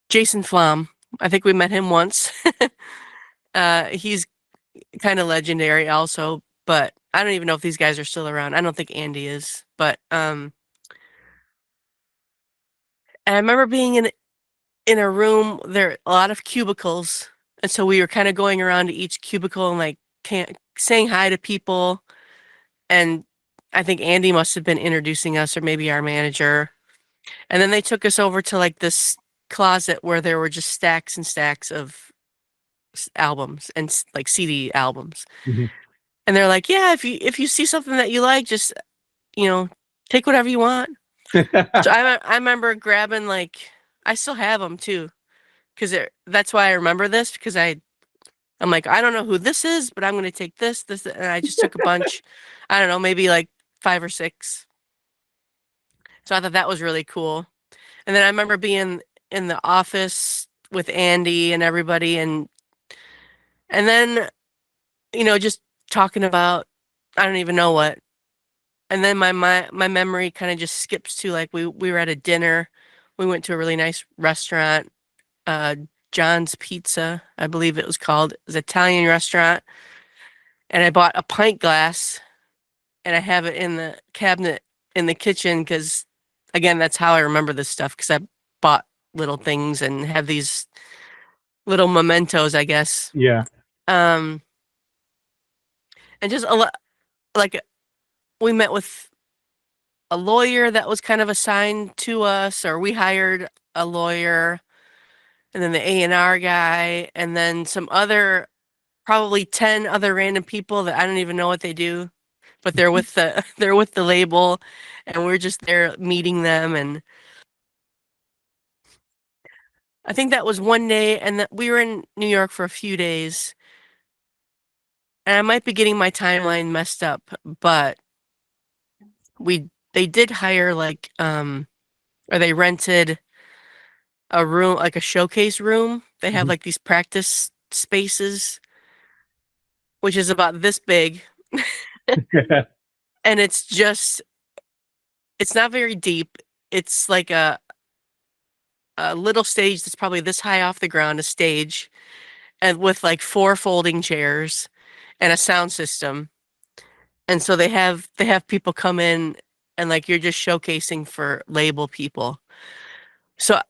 Jason Flom. I think we met him once. He's kind of legendary also, but I don't even know if these guys are still around. I don't think Andy is, but and I remember being in a room, there are a lot of cubicles, and so we were kind of going around to each cubicle and like saying hi to people. And I think Andy must have been introducing us, or maybe our manager. And then they took us over to like this closet where there were just stacks and stacks of albums and like CD albums. Mhm. And they're like, yeah, if you see something that you like, just take whatever you want. So I remember grabbing, like, I still have them too, because that's why I remember this, because I'm like, I don't know who this is, but I'm going to take this, and I just took a bunch. I don't know, maybe like 5 or 6. So I thought that was really cool. And then I remember being in the office with Andy and everybody, and then just talking about, I don't even know what. And then my memory kind of just skips to like we were at a dinner. We went to a really nice restaurant, uh, John's Pizza, I believe it was called. It was an Italian restaurant. And I bought a pint glass, and I have it in the cabinet in the kitchen because, again, that's how I remember this stuff, because I bought little things and have these little mementos, I guess. Yeah. And just a lot, like, we met with a lawyer that was kind of assigned to us, or we hired a lawyer, and then the A&R guy, and then some other, probably 10 other random people that I don't even know what they do, but they're with the label, and we're just there meeting them. And I think that was one day, and that we were in New York for a few days. And I might be getting my timeline messed up, but they did hire like or they rented a room, like a showcase room. They have Mhm. like these practice spaces, which is about this big. And it's not very deep. It's like a little stage that's probably this high off the ground, a stage, and with like 4 folding chairs and a sound system. And so they have people come in, and like you're just showcasing for label people. So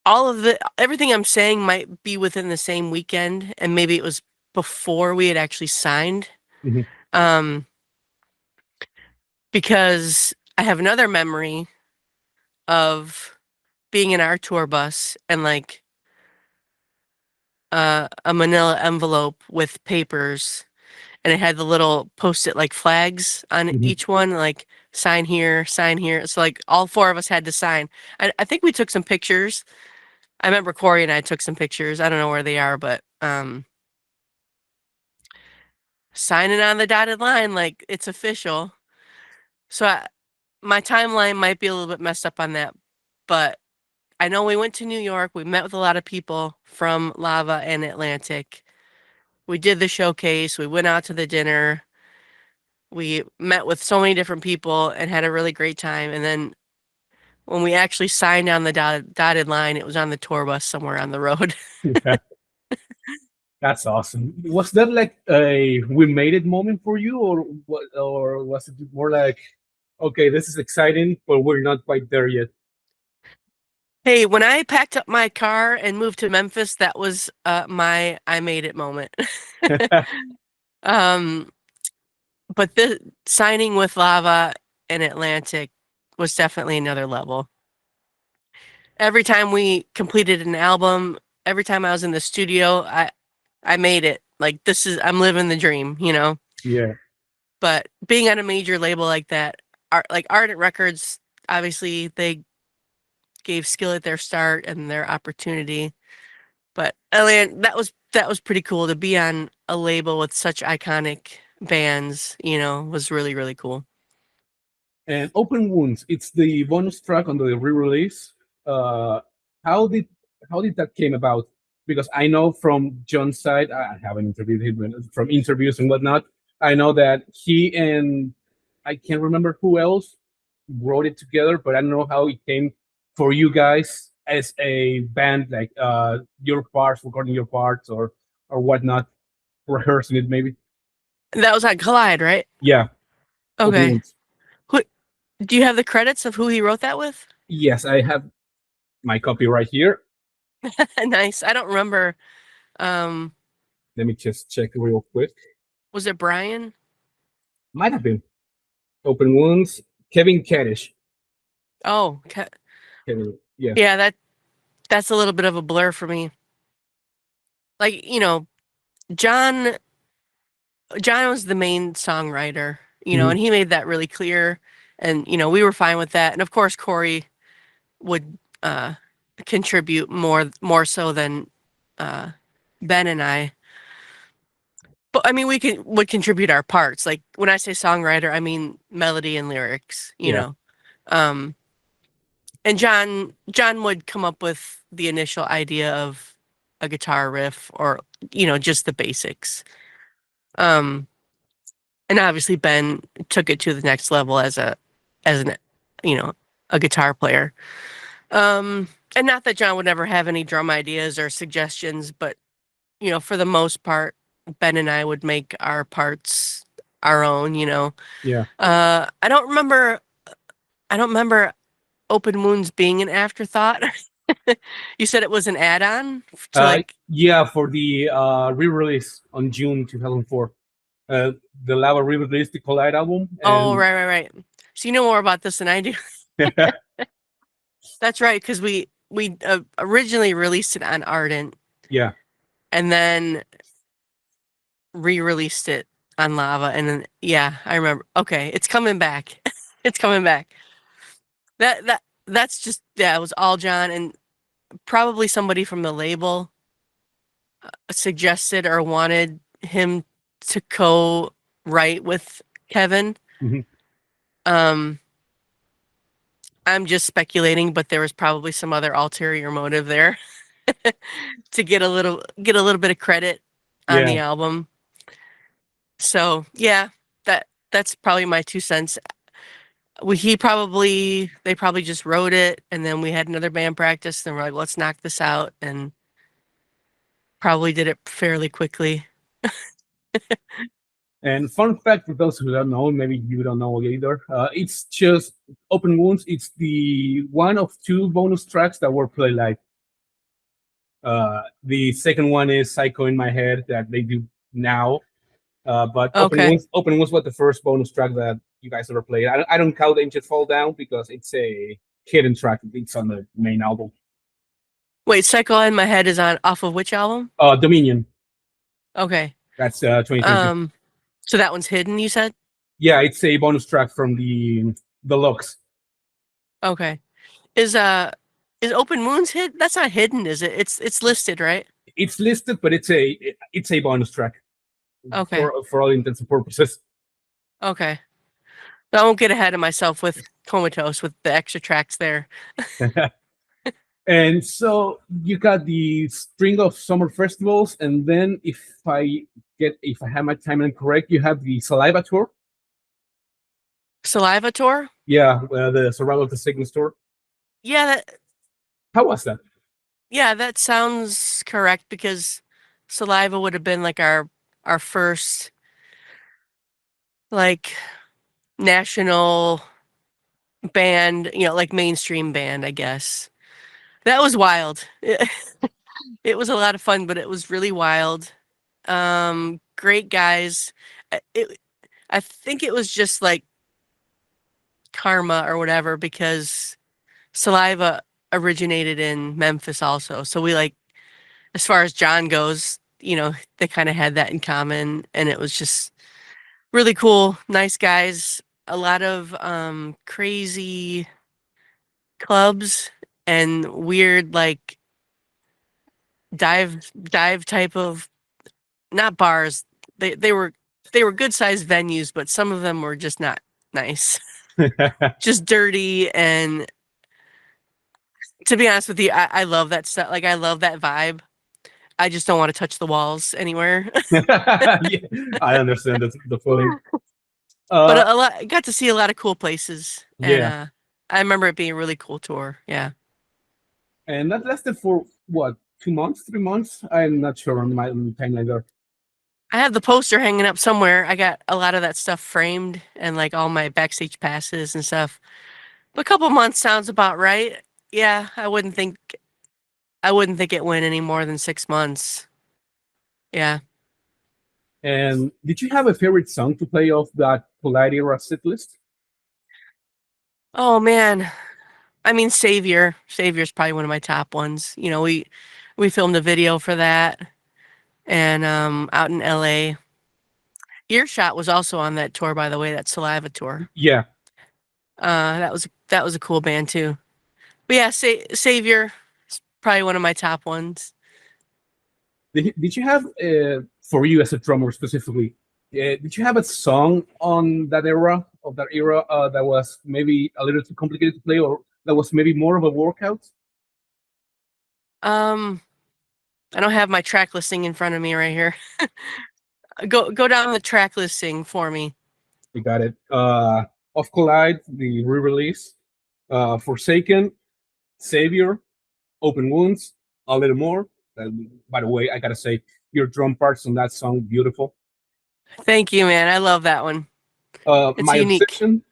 everything I'm saying might be within the same weekend, and maybe it was before we had actually signed. Mhm. Um, because I have another memory of being in our tour bus and like a manila envelope with papers, and it had the little post-it like flags on Mhm. each one, like sign here, sign here. So like all four of us had to sign. I think we took some pictures. I remember Corey and I took some pictures. I don't know where they are, but signing on the dotted line, like it's official. So my timeline might be a little bit messed up on that, but I know we went to New York. We met with a lot of people from Lava and Atlantic. We did the showcase. We went out to the dinner. We met with so many different people and had a really great time. And then when we actually signed on the dotted line, it was on the tour bus somewhere on the road. Yeah, that's awesome. Was that like a we made it moment for you, or what, or was it more like, okay, this is exciting, but we're not quite there yet? Hey, when I packed up my car and moved to Memphis, that was my I made it moment. um, but the signing with Lava and Atlantic was definitely another level. Every time we completed an album, every time I was in the studio, I made it. Like I'm living the dream, you know. Yeah. But being on a major label like that, like Ardent Records, obviously they gave Skillet their start and their opportunity. But that was pretty cool to be on a label with such iconic bands, you know, was really, really cool. And Open Wounds, it's the bonus track on the re-release. Uh, how did how did that came about? Because I know from John's side, I haven't interviewed him from interviews and whatnot. I know that he and I can't remember who else wrote it together, but I don't know how it came for you guys as a band, like your parts, recording your parts or whatnot, rehearsing it maybe. That was on Collide, right? Yeah, Open Okay. Wounds. Who do you have the credits of who he wrote that with? Yes, I have my copy right here. Nice. I don't remember. Um, Let me just check real quick. was it Brian? Might have been Open Wounds. Kevin Kaddish. Oh, Kevin, yeah. yeah, that's a little bit of a blur for me. Like, you know, John John was the main songwriter, you know, Mhm. and he made that really clear. And, you know, we were fine with that. And of course, Corey would contribute more so than uh, Ben and I. But I mean, would contribute our parts. Like when I say songwriter, I mean melody and lyrics, you Yeah. know. Um, and John would come up with the initial idea of a guitar riff or, you know, just the basics. Um, and obviously Ben took it to the next level as an you know, a guitar player. And not that John would never have any drum ideas or suggestions, but you know, for the most part, Ben and I would make our parts our own, you know. Yeah. I don't remember Open Wounds being an afterthought. You said it was an add-on to like, Yeah, for the re-release on June 2004. The Lava re-released the Collide album, oh, and right. So you know more about this than I do. That's right, because we originally released it on Ardent yeah, and then re-released it on Lava, and then yeah, I remember. Okay, it's coming back. It's coming back. That's just yeah, it was all John, and probably somebody from the label suggested or wanted him to co-write with Kevin. mhm, Um, I'm just speculating, but there was probably some other ulterior motive there to get a little bit of credit on yeah. the album. So yeah, that's probably my 2 cents. They probably just wrote it, and then we had another band practice, and we're like, let's knock this out, and probably did it fairly quickly. And fun fact for those who don't know, maybe you don't know either. It's just Open Wounds. It's the one of two bonus tracks that were played live. The second one is Psycho in My Head that they do now. But Okay. Open Wounds was the first bonus track that you guys ever played. I don't count Angels Fall Down because it's a hidden track. It's on the main album. Wait, Psycho in My Head is on off of which album? Dominion. Okay. That's 2022. So that one's hidden, you said? Yeah, it's a bonus track from the deluxe. Okay. Is Open Wounds hid? That's not hidden, is it? It's listed, right? It's listed, but it's a bonus track. Okay. For all intents and purposes. Okay. I won't get ahead of myself with Comatose with the extra tracks there. And so you got the string of summer festivals, and then if I have my timeline correct, you have the Saliva tour. Saliva tour? Yeah, the Survival of the Sickness tour. Yeah, How was that? yeah, that sounds correct because Saliva would have been like our first like national band, like mainstream band, I guess. That was wild. It was a lot of fun, but it was really wild. Great guys. I think it was just like karma or whatever because Saliva originated in Memphis also. So we as far as John goes, they kind of had that in common, and it was just really cool. Nice guys, a lot of crazy clubs and weird like dive type of, not bars. They were good sized venues, but some of them were just not nice. Just dirty, and to be honest with you, I love that stuff. Like I love that vibe. I just don't want to touch the walls anywhere. Yeah, I understand the feeling. But Uh, I got to see a lot of cool places, and yeah, I remember it being a really cool tour. Yeah. and that lasted for what, 2 months, 3 months? I'm not sure on my timeline there. I have the poster hanging up somewhere. I got a lot of that stuff framed and like all my backstage passes and stuff. But a couple months sounds about right. Yeah, I wouldn't think it went any more than 6 months. Yeah. And did you have a favorite song to play off that Polite era set list? Oh man. I mean, Savior. Savior's probably one of my top ones. We filmed a video for that, and out in LA. Earshot was also on that tour, by the way, that Saliva tour. Yeah. That was a cool band too. But yeah, Savior is probably one of my top ones. Did you have, for you as a drummer specifically, did you have a song on that era that was maybe a little too complicated to play, or that was maybe more of a workout? I don't have my track listing in front of me right here. Go down the track listing for me. You got it. Off Collide, the re-release, Forsaken, Savior, Open Wounds, a little more. By the way, I gotta say, your drum parts on that song, beautiful. Thank you, man. I love that one. It's My unique. Obsession,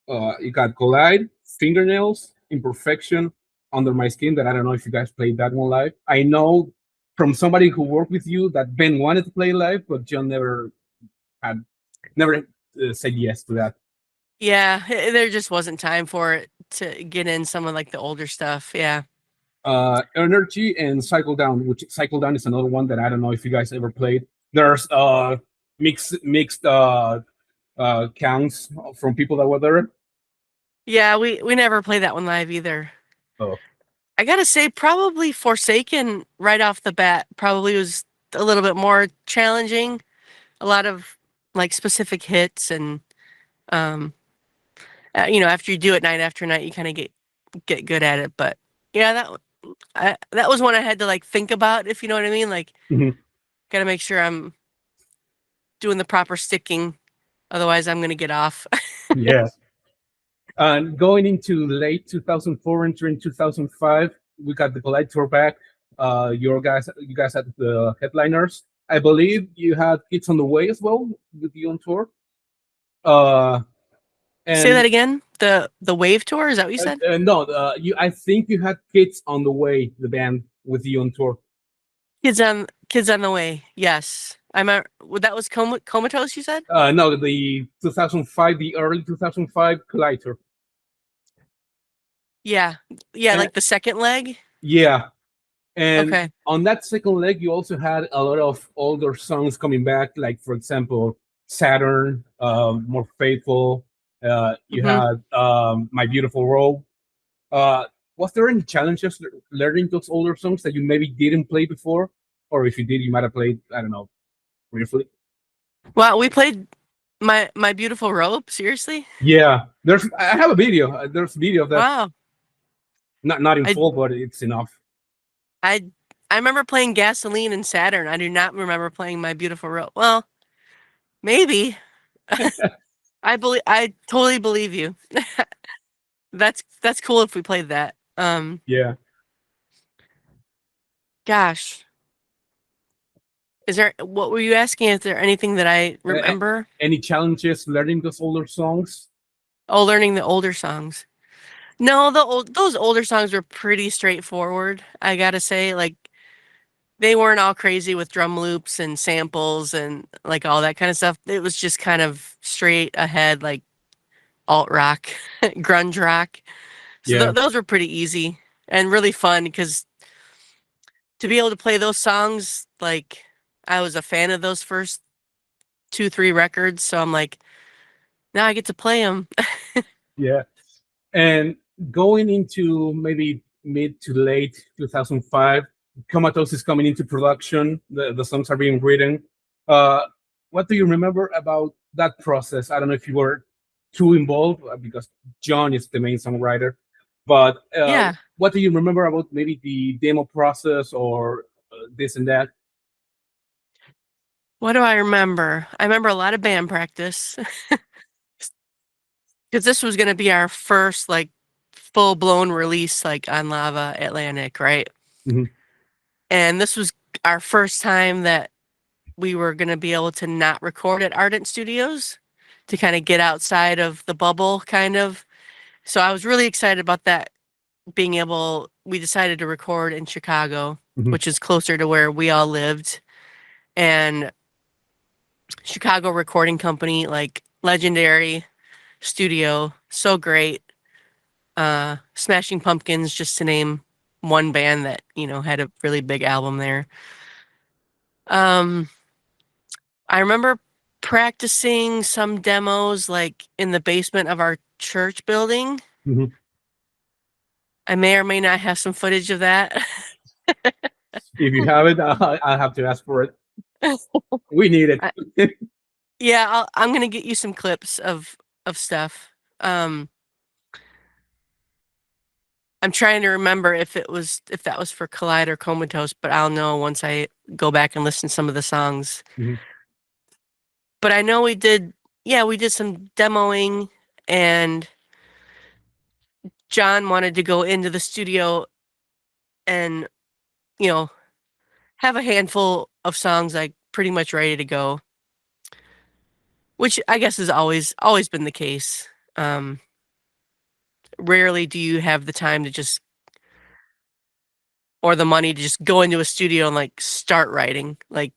you got Collide, Fingernails, Imperfection, Under My Skin, that I don't know if you guys played that one live. I know from somebody who worked with you that Ben wanted to play live, but John never said yes to that. Yeah, there just wasn't time for it to get in some of like the older stuff. Yeah. Energy and Cycle Down, which Cycle Down is another one that I don't know if you guys ever played. There's mixed counts from people that were there. Yeah, we never played that one live either. Oh. I gotta say, probably Forsaken right off the bat probably was a little bit more challenging. A lot of like specific hits, and after you do it night after night, you kind of get good at it. But yeah, that was one I had to like think about, if you know what I mean. Like, gotta make sure I'm doing the proper sticking, otherwise I'm gonna get off. Yeah. And going into late 2004, entering 2005, we got the Collide tour back. You guys had the headliners. I believe you had Kids on the Way as well with you on tour. And say that again. The Wave tour, is that what you said? No, I think you had Kids on the Way, the band. with you on tour? Kids on the Way. Yes. That was Comatose, you said? No, the 2005, the early 2005 Collider. Yeah. Yeah, And, like the second leg. yeah, and Okay. on that second leg, you also had a lot of older songs coming back, like for example, Saturn, More Faithful. You Hmm. had My Beautiful Role. Uh, was there any challenges learning those older songs that you maybe didn't play before, or if you did, you might have played, I don't know, briefly? Well, we played My Beautiful Robe. Seriously? Yeah, I have a video. There's a video of that, Wow. not in I full, but it's enough. I I remember playing Gasoline and Saturn. I do not remember playing My Beautiful Robe. Well, maybe. I totally believe you. That's cool if we played that. Yeah. Gosh. What were you asking? Is there anything that I Uh, remember? any challenges learning those older songs? Oh, learning the older songs. No, those older songs were pretty straightforward. I gotta say, like they weren't all crazy with drum loops and samples and like all that kind of stuff. It was just kind of straight ahead, like alt rock, grunge rock. So Yeah, those were pretty easy and really fun because to be able to play those songs, like I was a fan of those first 2, 3 records. So I'm like, now I get to play them. yeah. And going into maybe mid to late 2005, Comatose is coming into production. The songs are being written. Uh, what do you remember about that process? I don't know if you were too involved because John is the main songwriter, but Yeah. what do you remember about maybe the demo process or this and that? What do I remember? I remember a lot of band practice because this was going to be our first like full blown release like on Lava Atlantic, right? Mhm. And this was our first time that we were going to be able to not record at Ardent Studios to kind of get outside of the bubble, kind of. So I was really excited about that being able, we decided to record in Chicago, Mhm. which is closer to where we all lived. And Chicago recording company, like legendary studio, so great. Smashing Pumpkins, just to name one band that, had a really big album there. Um, I remember practicing some demos like in the basement of our church building. Mhm. I may or may not have some footage of that. If you have it, I'll have to ask for it. We need I- it. yeah, I'm gonna get you some clips of stuff. Um, I'm trying to remember if that was for Collide or Comatose, but I'll know once I go back and listen to some of the songs. Mhm. But I know we did some demoing, and John wanted to go into the studio and, you know, have a handful of songs like pretty much ready to go, which I guess has always been the case. Um, Rarely do you have the time to just or the money to just go into a studio and like start writing. Like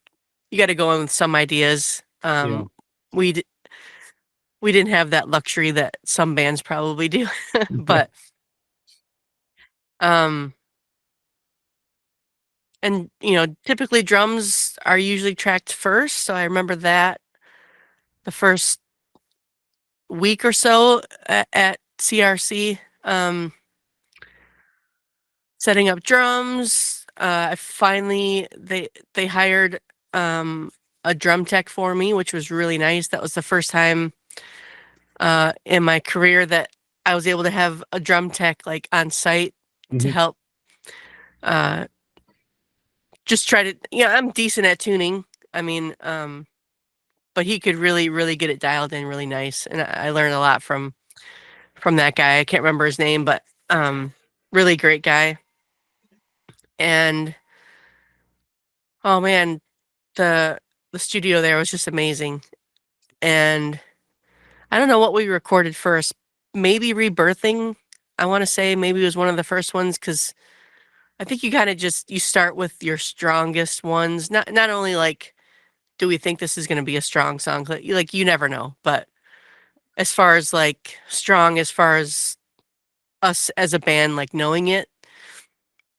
you got to go in with some ideas. Yeah. We d- we didn't have that luxury that some bands probably do, but um, and typically drums are usually tracked first. So I remember that the first week or so at CRC, setting up drums. I finally they hired a drum tech for me, which was really nice. That was the first time in my career that I was able to have a drum tech like on site to Mhm. help uh, just try to. I'm decent at tuning. I mean, but he could really really get it dialed in really nice, and I learned a lot from that guy. I can't remember his name, but really great guy. And oh man, the the studio there was just amazing. And I don't know what we recorded first. Maybe Rebirthing. I want to say maybe it was one of the first ones because I think you kind of just you start with your strongest ones. Not only like, do we think this is going to be a strong song? Like you never know, but as far as like strong, as far as us as a band, like knowing it,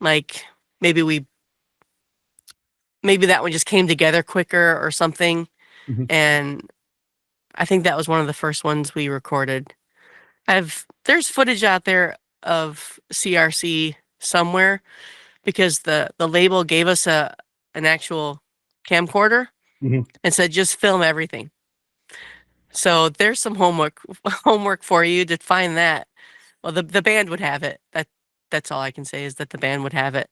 like maybe we maybe that one just came together quicker or something. Mhm. And I think that was one of the first ones we recorded. There's footage out there of CRC somewhere because the label gave us an actual camcorder Mhm. and said just film everything. So there's some homework for you to find that. Well, the band would have it. That's all I can say is that the band would have it.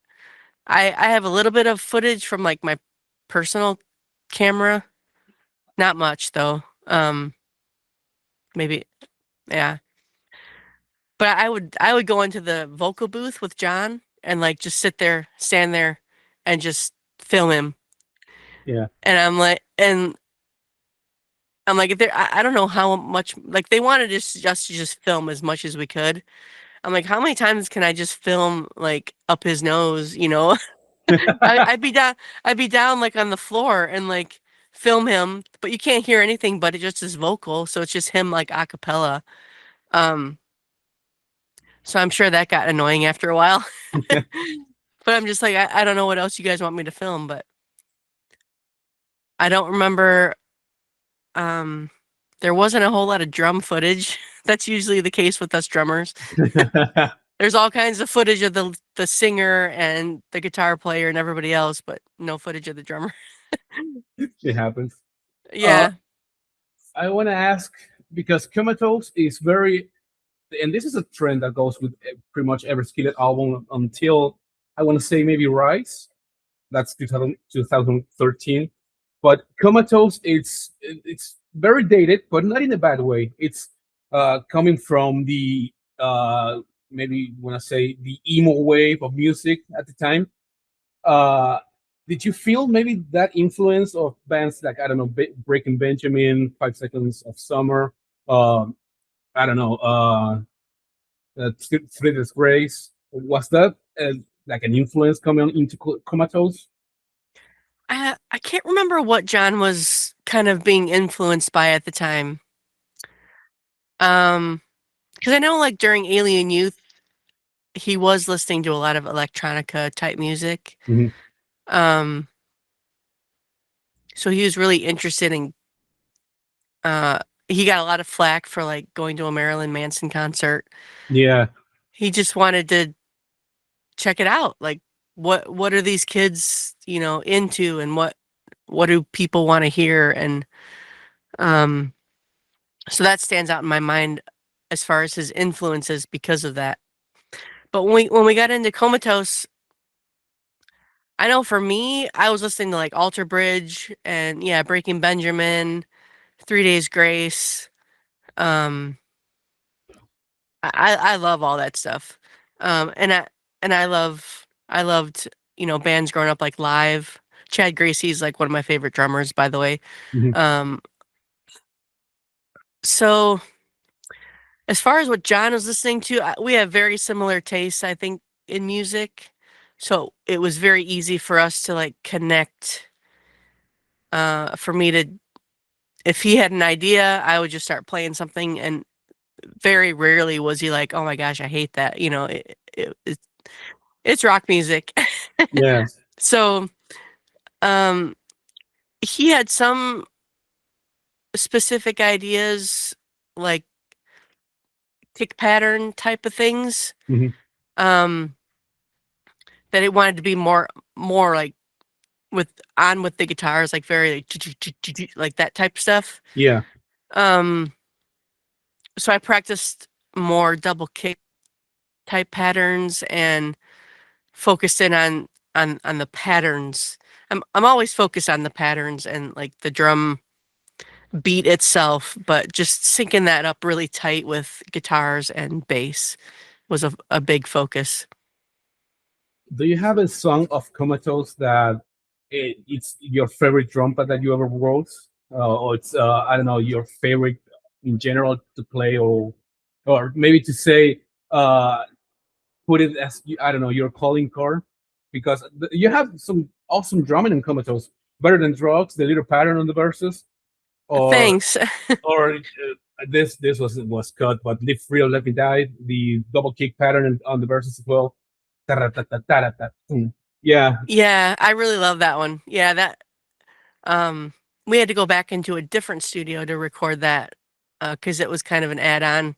I have a little bit of footage from like my personal camera. Not much though. Maybe yeah. But I would go into the vocal booth with John and like just stand there and just film him. Yeah. And I'm like if I don't know how much like they wanted us to just film as much as we could. I'm like, how many times can I just film like up his nose, you know? I'd be down like on the floor and like film him, but you can't hear anything but it just his vocal, so it's just him like a cappella. Um, so I'm sure that got annoying after a while. But I'm just like, I don't know what else you guys want me to film, but I don't remember there wasn't a whole lot of drum footage. That's usually the case with us drummers. There's all kinds of footage of the singer and the guitar player and everybody else, but no footage of the drummer. It happens. Yeah. I want to ask because Comatose is very, and this is a trend that goes with pretty much every Skillet album until I want to say maybe Rise. That's 2013. But Comatose, it's very dated, but not in a bad way. It's coming from the maybe when I say the emo wave of music at the time. Uh, did you feel maybe that influence of bands like I don't know, Breaking Benjamin, 5 Seconds of Summer, um, I don't know, Three Grace? Was that like an influence coming into Comatose? I can't remember what John was kind of being influenced by at the time. Because I know like during Alien Youth, he was listening to a lot of electronica type music. Mhm. Um, so he was really interested in uh he got a lot of flack for like going to a Marilyn Manson concert. Yeah, He just wanted to check it out. Like what are these kids, into and what do people want to hear? And um so that stands out in my mind as far as his influences because of that. But when we got into Comatose, I know for me, I was listening to like Alter Bridge and yeah, Breaking Benjamin, 3 Days Grace. Um, I love all that stuff. And I loved bands growing up like Live. Chad Gracie's like one of my favorite drummers, by the way. mhm. Um, so as far as what John was listening to, we have very similar tastes, I think, in music. So it was very easy for us to like connect. For me to, if he had an idea, I would just start playing something, and very rarely was he like, "Oh my gosh, I hate that." It's rock music. Yeah. So, um, he had some specific ideas, like kick pattern type of things. Mhm. Um, that it wanted to be more like with the guitars, like very like that type of stuff. Yeah. Um, so I practiced more double kick type patterns and focused in on the patterns. I'm always focused on the patterns and like the drum beat itself, but just syncing that up really tight with guitars and bass was a big focus. Do you have a song of Comatose that it's your favorite drum pad that you ever wrote, or it's I don't know your favorite in general to play, or maybe to say uh, put it as I don't know your calling card? because you have some awesome drumming in Comatose, better than Drugs, the little pattern on the verses, or Thanks. this was cut, but Live Free or Let Me Die, the double kick pattern on the verses as well. Yeah, Yeah, I really love that one. Yeah, that we had to go back into a different studio to record that because it was kind of an add-on.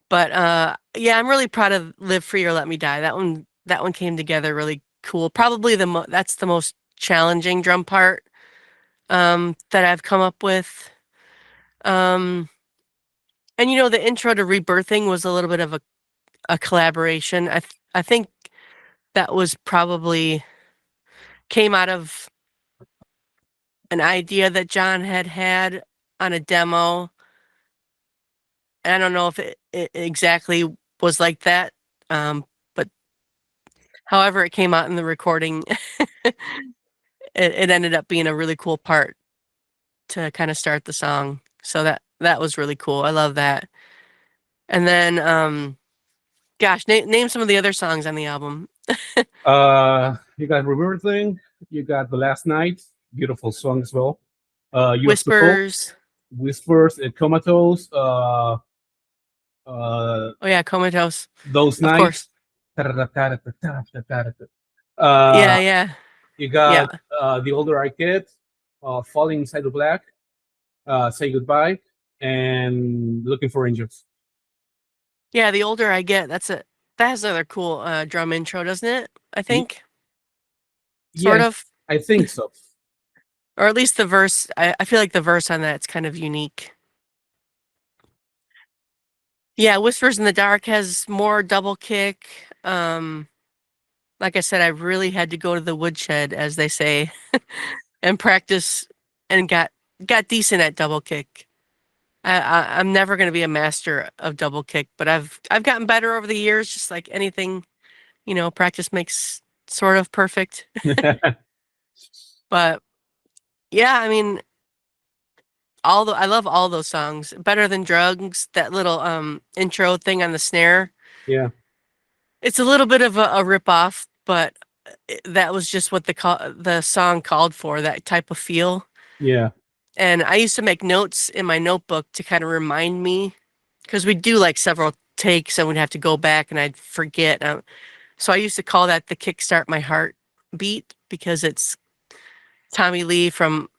But yeah, I'm really proud of Live Free or Let Me Die. That one came together really cool. Probably that's the most challenging drum part that I've come up with. Um, and the intro to Rebirthing was a little bit of a collaboration. I think that was probably came out of an idea that John had on a demo. And I don't know if it exactly was like that, but however it came out in the recording, it ended up being a really cool part to kind of start the song. So that was really cool. I love that. And then, gosh, name some of the other songs on the album. you got Remember Thing, you got The Last Night, beautiful song as well. Yours to Hope, Whispers. Whispers, Comatose, Oh yeah, Comatose. Those Of course. Nights. Uh, Yeah, yeah, you yeah. got The Older I Get, Falling Inside the Black, Say Goodbye, and Looking for Angels. Yeah, the older I get, that has another cool drum intro, doesn't it? I think. Sort Yeah, of. I think so. Or at least the verse. I feel like the verse on that's kind of unique. Yeah, Whispers in the Dark has more double kick. Like I said, I really had to go to the woodshed, as they say, and practice and got decent at double kick. I'm never going to be a master of double kick, but I've gotten better over the years. Just like anything, practice makes sort of perfect. But yeah, I mean, I love all those songs. Better Than Drugs, that little intro thing on the snare. Yeah, It's a little bit of a rip off, but that was just what the song called for, that type of feel. yeah, And I used to make notes in my notebook to kind of remind me, because we'd do like several takes and we'd have to go back and I'd forget. So I used to call that the Kickstart My Heart beat, because it's Tommy Lee from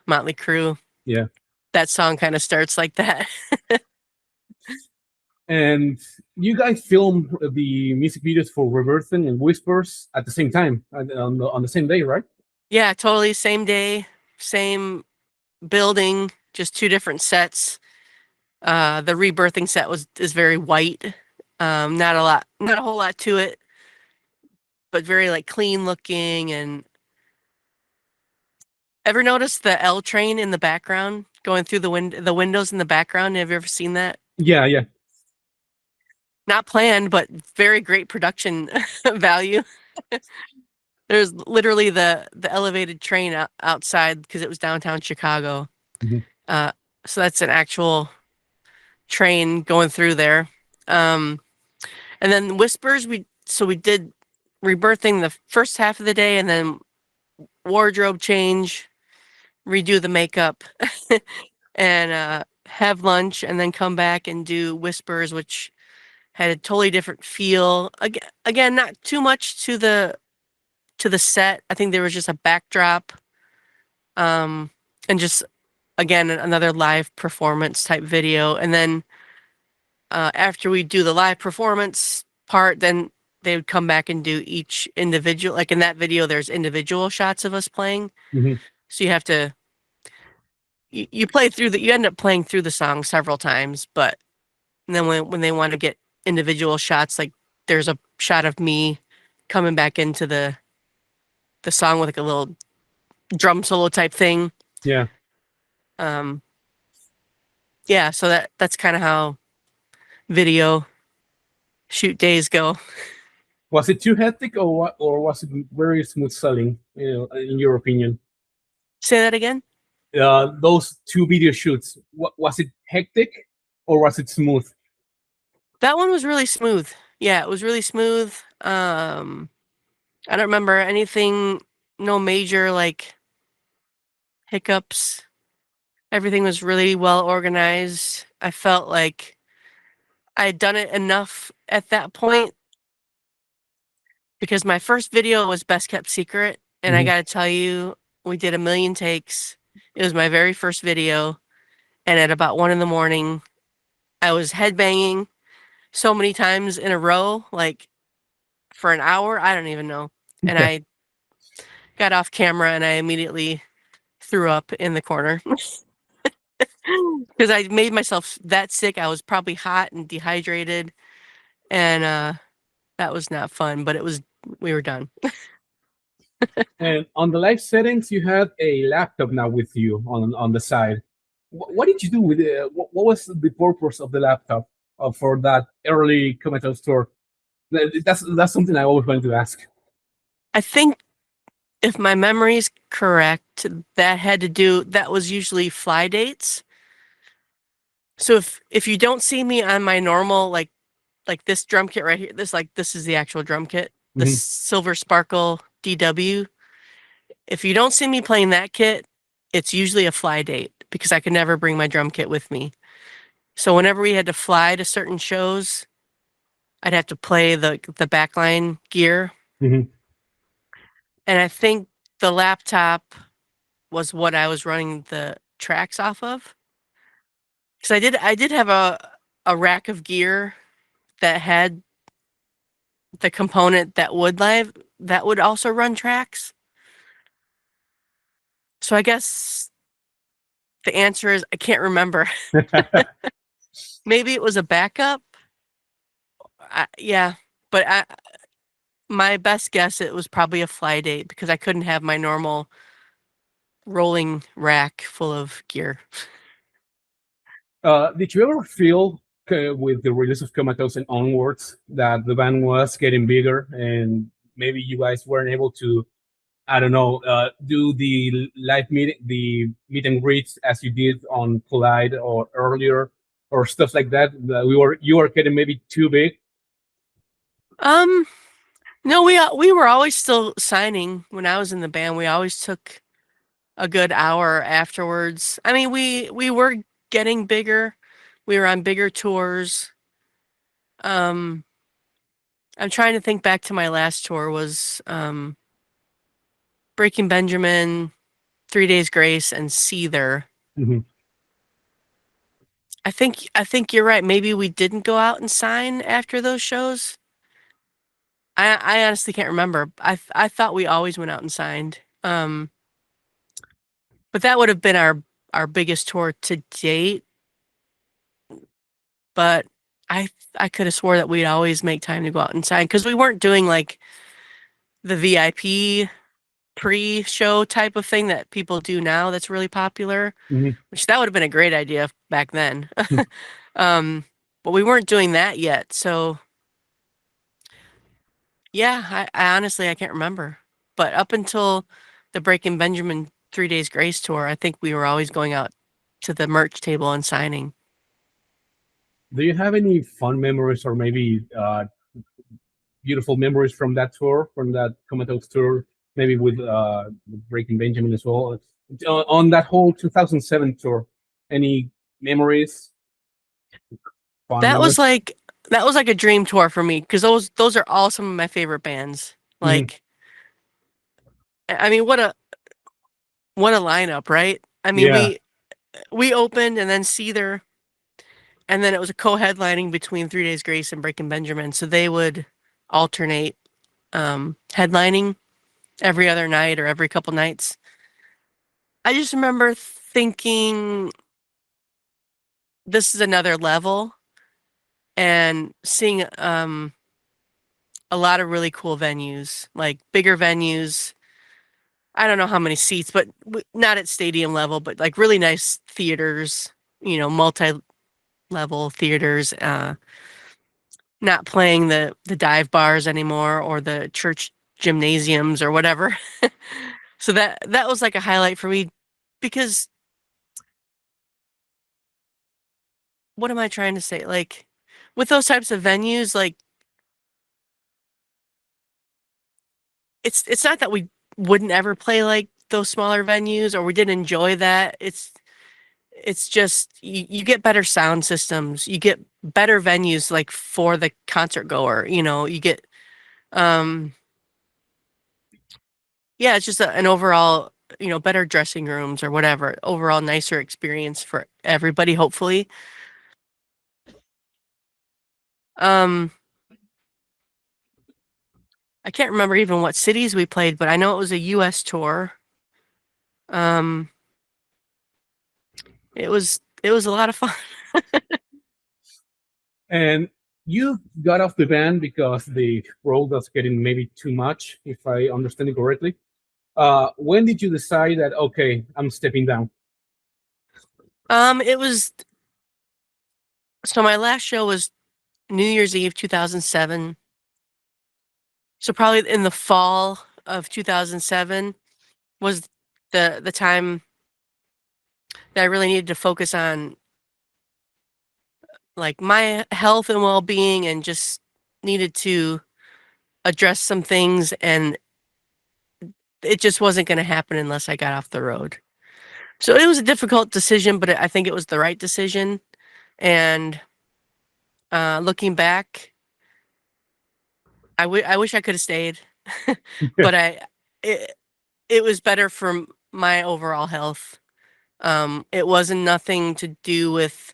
Motley Crue. yeah. That song kind of starts like that. And you guys filmed the music videos for Reversing and Whispers at the same time, on the same day, right? Yeah, totally. Same day, same building, just two different sets. The Rebirthing set is very white. Not a whole lot to it, but very like clean looking. And ever notice the L train in the background going through the windows in the background? Have you ever seen that? Yeah, yeah, Not planned, but very great production value. There's literally the elevated train outside because it was downtown Chicago. Mhm. So that's an actual train going through there. And then Whispers, we did Rebirthing the first half of the day, and then wardrobe change, redo the makeup, and have lunch, and then come back and do Whispers, which had a totally different feel. Again, not too much to the set. I think there was just a backdrop, and just again another live performance type video. And then after we do the live performance part, then they would come back and do each individual. Like in that video, there's individual shots of us playing. Mhm. So you have to you play through you end up playing through the song several times, but then when they want to get individual shots, like there's a shot of me coming back into the song with like a little drum solo type thing. Yeah. Um, yeah, so that's kind of how video shoot days go. Was it too hectic, or what, or was it very smooth sailing? In your opinion, Say that again. those two video shoots, what was it hectic, or was it smooth? That one was really smooth. Yeah, it was really smooth. I don't remember anything, no major like hiccups. Everything was really well organized. I felt like I had done it enough at that point because my first video was best kept secret. And I Mhm. got to tell you, we did a million takes. It was my very first video. And at about 1 in the morning, I was headbanging so many times in a row, like for an hour. I don't even know. And I got off camera and I immediately threw up in the corner because I made myself that sick. I was probably hot and dehydrated. And that was not fun, but we were done. And on the live settings, you had a laptop now with you on the side. What did you do with it? What was the purpose of the laptop for that early Comatose tour? That's something I always wanted to ask. I think if my memory is correct, that was usually fly dates. So if you don't see me on my normal like this drum kit right here, this is the actual drum kit, the Mhm. Silver Sparkle DW. If you don't see me playing that kit, it's usually a fly date because I could never bring my drum kit with me. So whenever we had to fly to certain shows, I'd have to play the backline gear. Mhm. And I think the laptop was what I was running the tracks off of. Because I did have a rack of gear that had the component that would also run tracks. So I guess the answer is I can't remember. Maybe it was a backup. Yeah, but my best guess it was probably a fly date because I couldn't have my normal rolling rack full of gear. Did you ever feel with the release of Comatose and onwards that the band was getting bigger and maybe you guys weren't able to, I don't know, do the the meet and greets as you did on Collide or earlier or stuff like that? You were getting maybe too big. Um, no, we were always still signing when I was in the band. We always took a good hour afterwards. I mean, we were getting bigger. We were on bigger tours. Um, I'm trying to think back to my last tour was Breaking Benjamin, 3 Days Grace, and Seether. Mhm. I think you're right. Maybe we didn't go out and sign after those shows. I honestly can't remember. I thought we always went out and signed. But that would have been our biggest tour to date. But I could have swore that we'd always make time to go out and sign because we weren't doing like the VIP pre-show type of thing that people do now that's really popular, Mhm. which that would have been a great idea back then. But we weren't doing that yet. So yeah, I honestly I can't remember. But up until the Breaking Benjamin 3 Days Grace tour, I think we were always going out to the merch table and signing. Do you have any fun memories or maybe beautiful memories from that tour, from that Comatose tour, maybe with Breaking Benjamin as well? On that whole 2007 tour, any memories, fun That was memories? like that was like a dream tour for me because those are all some of my favorite bands. Mhm. Like I mean what a lineup, right? I mean Yeah. we opened and then Seether and then it was a co-headlining between 3 Days Grace and Breaking Benjamin. So they would alternate headlining every other night or every couple nights. I just remember thinking this is another level and seeing a lot of really cool venues, like bigger venues. I don't know how many seats, but not at stadium level, but like really nice theaters, multi-level theaters, not playing the dive bars anymore or the church gymnasiums or whatever. So that was like a highlight for me because what am I trying to say? Like with those types of venues, like it's not that we wouldn't ever play like those smaller venues or we didn't enjoy that. It's just you get better sound systems, you get better venues like for the concert goer, you get um yeah, it's just an overall, better dressing rooms or whatever, overall nicer experience for everybody, hopefully. Um I can't remember even what cities we played, but I know it was a US tour. Um it was a lot of fun. And you got off the band because the role was getting maybe too much, if I understand it correctly. When did you decide that, okay, I'm stepping down? It was so my last show was New Year's Eve 2007. So probably in the fall of 2007 was the time that I really needed to focus on like my health and well-being and just needed to address some things, and it just wasn't going to happen unless I got off the road. So it was a difficult decision, but I think it was the right decision. And looking back, I wish I could have stayed, but it, it was better for my overall health. It wasn't nothing to do with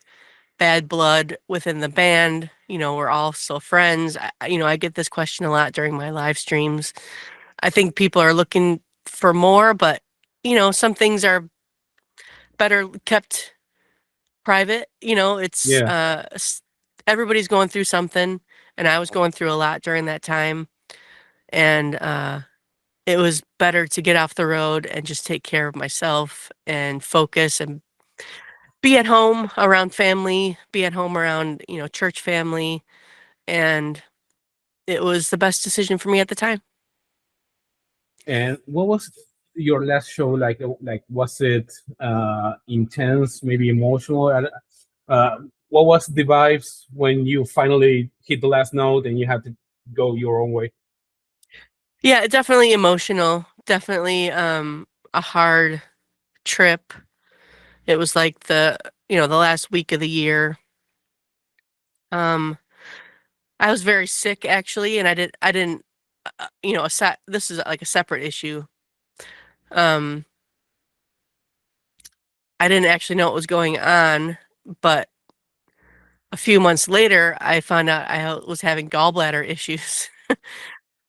bad blood within the band. We're all still friends. I get this question a lot during my live streams. I think people are looking for more, but some things are better kept private. It's Yeah. everybody's going through something, and I was going through a lot during that time, and it was better to get off the road and just take care of myself and focus and be at home around family, be at home around, church family. And it was the best decision for me at the time. And what was your last show like? Like, was it intense, maybe emotional? What was the vibes when you finally hit the last note and you had to go your own way? Yeah, definitely emotional. Definitely a hard trip. It was like the last week of the year. Um I was very sick actually, and I didn't this is like a separate issue. Um I didn't actually know what was going on, but a few months later I found out I was having gallbladder issues.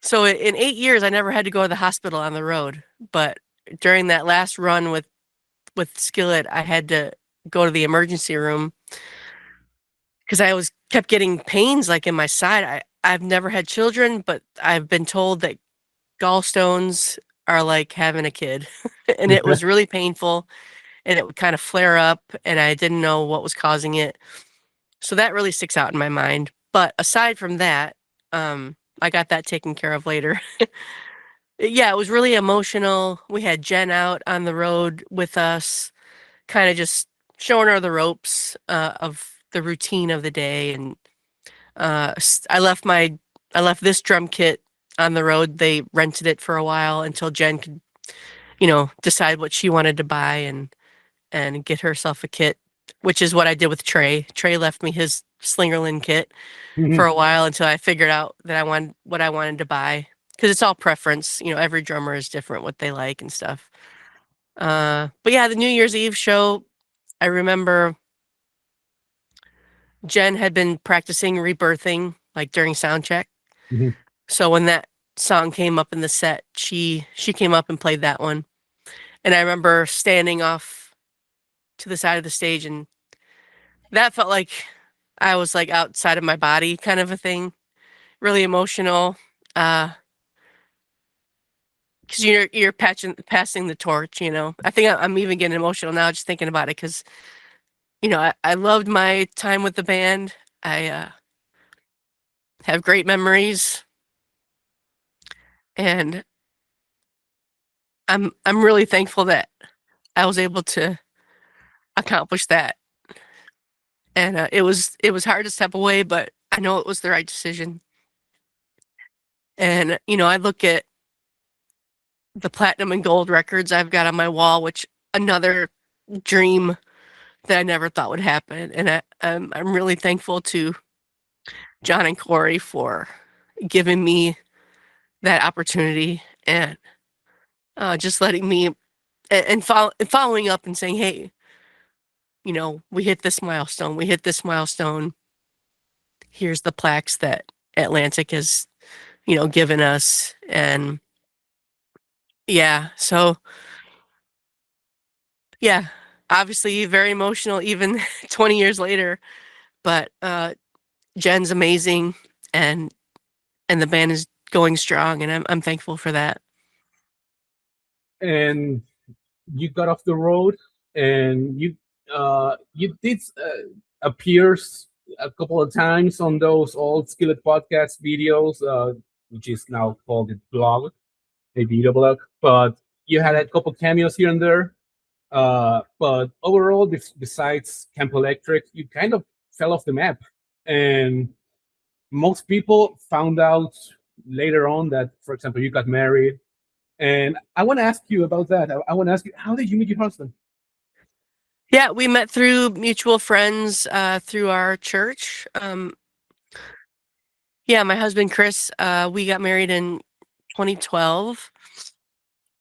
So in 8 years I never had to go to the hospital on the road, but during that last run with Skillet, I had to go to the emergency room because I was kept getting pains like in my side. I've never had children, but I've been told that gallstones are like having a kid. And it was really painful, and it would kind of flare up, and I didn't know what was causing it. So that really sticks out in my mind. But aside from that, I got that taken care of later. Yeah, it was really emotional. We had Jen out on the road with us, kind of just showing her the ropes of the routine of the day. And I left this drum kit on the road. They rented it for a while until Jen could, decide what she wanted to buy and get herself a kit, which is what I did with Trey. Trey left me his Slingerland kit for a while until I figured out that I wanted what I wanted to buy, because it's all preference. Every drummer is different what they like and stuff. But yeah, the New Year's Eve show, I remember Jen had been practicing Rebirthing like during sound check. Mhm. So when that song came up in the set, she came up and played that one. And I remember standing off to the side of the stage, and that felt like I was like outside of my body kind of a thing. Really emotional. Because you're passing the torch. I think I'm even getting emotional now just thinking about it, because I loved my time with the band. I have great memories, and I'm really thankful that I was able to accomplish that. And it was hard to step away, but I know it was the right decision. And I look at the platinum and gold records I've got on my wall, which another dream that I never thought would happen. And I'm really thankful to John and Corey for giving me that opportunity and just letting me and following up and saying, hey, you know, we hit this milestone. We hit this milestone. Here's the plaques that Atlantic has, you know, given us. And yeah, so yeah, obviously very emotional even 20 years later. But Jen's amazing, and the band is going strong, and I'm thankful for that. And you got off the road, and you did appear a couple of times on those old Skillet podcast videos, which is now called the blog, a video blog. But you had a couple cameos here and there. But overall, besides Camp Electric, you kind of fell off the map, and most people found out later on that, for example, you got married. And I want to ask you about that. I want to ask you, how did you meet your husband? Yeah, we met through mutual friends through our church. Yeah, my husband Chris, we got married in 2012,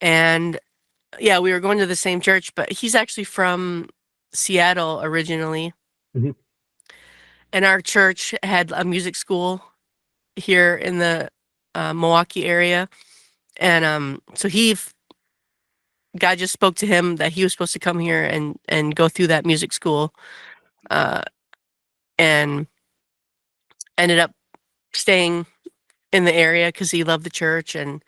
and yeah, we were going to the same church, but he's actually from Seattle originally. Mhm. And our church had a music school here in the Milwaukee area, and so God just spoke to him that he was supposed to come here and go through that music school, and ended up staying in the area because he loved the church. And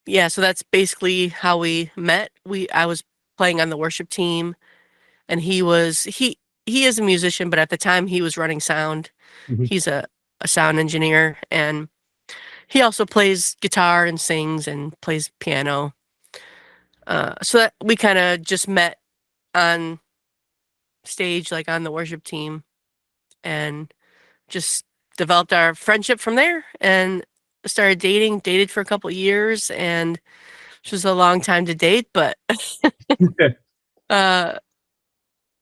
yeah, so that's basically how we met. I was playing on the worship team, and he is a musician, but at the time he was running sound. Mhm. He's a sound engineer, and he also plays guitar and sings and plays piano. So that we kind of just met on stage, like on the worship team, and just developed our friendship from there, and started dated for a couple of years, and which was a long time to date, but uh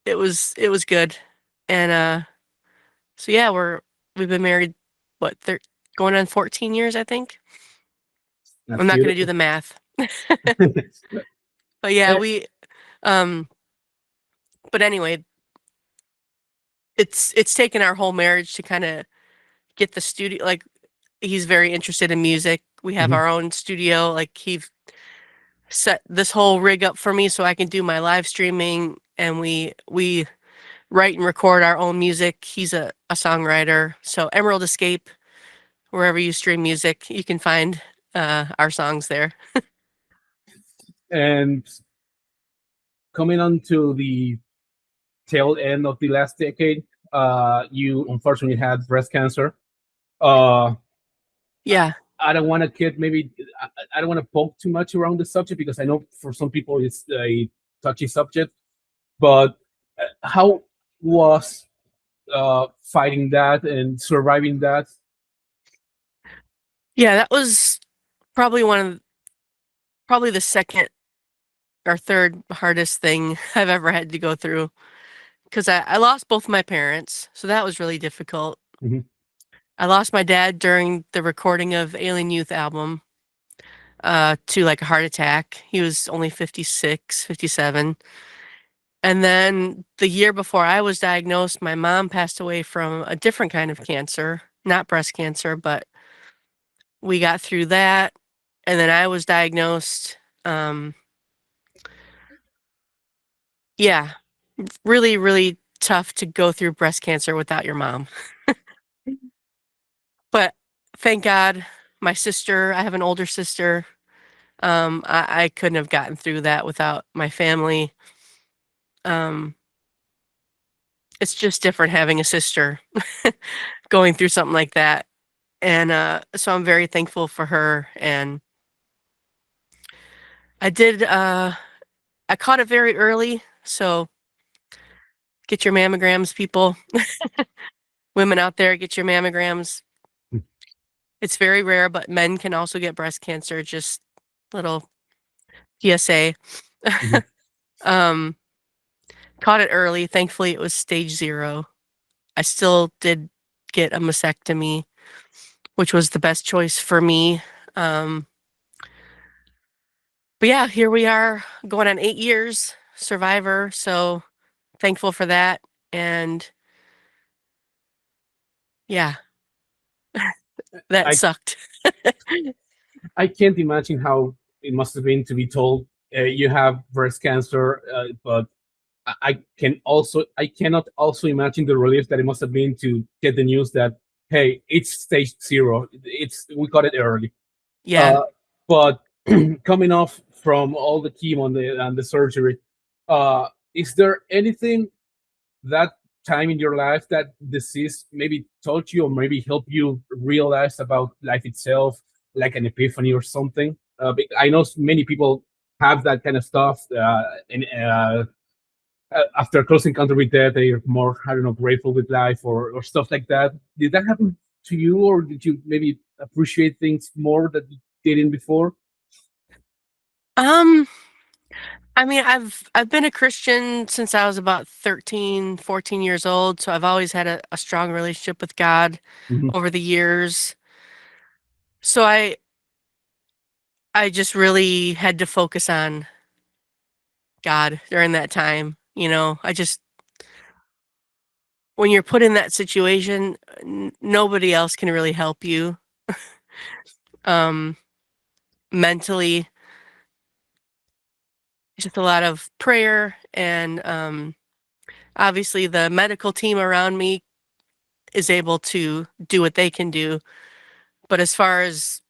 it was good. And so yeah, we've been married going on 14 years, I think. That's I'm not going to do beautiful. the math. But yeah, we um but anyway, it's taken our whole marriage to kind of get the studio, like he's very interested in music. We have Mhm. our own studio, like he set this whole rig up for me so I can do my live streaming, and we write and record our own music. He's a songwriter. So Emerald Escape, wherever you stream music, you can find our songs there. And coming on to the tail end of the last decade, you unfortunately had breast cancer. Uh, Yeah. I don't want to kid. Maybe I don't want to poke too much around the subject because I know for some people it's a touchy subject. But how was fighting that and surviving that? Yeah, that was probably probably the second or third hardest thing I've ever had to go through, because I lost both my parents. So that was really difficult. Mhm. I lost my dad during the recording of Alien Youth album to like a heart attack. He was only 56, 57. And then the year before I was diagnosed, my mom passed away from a different kind of cancer, not breast cancer, but we got through that. And then I was diagnosed. Yeah, really, really tough to go through breast cancer without your mom. But thank God, my sister, I have an older sister. I couldn't have gotten through that without my family. Um, it's just different having a sister going through something like that. And so I'm very thankful for her. And I caught it very early. So get your mammograms, people. Women out there, get your mammograms. It's very rare, but men can also get breast cancer. Just little PSA. Mhm. Caught it early. Thankfully, it was stage 0. I still did get a mastectomy, which was the best choice for me. But yeah, here we are going on 8 years, survivor. So thankful for that. And yeah, that I sucked. I can't imagine how it must have been to be told you have breast cancer, but I cannot also imagine the relief that it must have been to get the news that hey, it's stage 0. We got it early. Yeah. Uh, but coming off from all the chemo and the surgery, is there anything that time in your life that disease maybe taught you or maybe helped you realize about life itself, like an epiphany or something? I know many people have that kind of stuff, and after a close encounter with death, they're more, I don't know, grateful with life or stuff like that. Did that happen to you, or did you maybe appreciate things more that you didn't before? Um, I mean, I've been a Christian since I was about 13, 14 years old, so I've always had a strong relationship with God Mhm. over the years. So I just really had to focus on God during that time. I just when you're put in that situation, nobody else can really help you. Um, mentally, just a lot of prayer and obviously the medical team around me is able to do what they can do. But as far as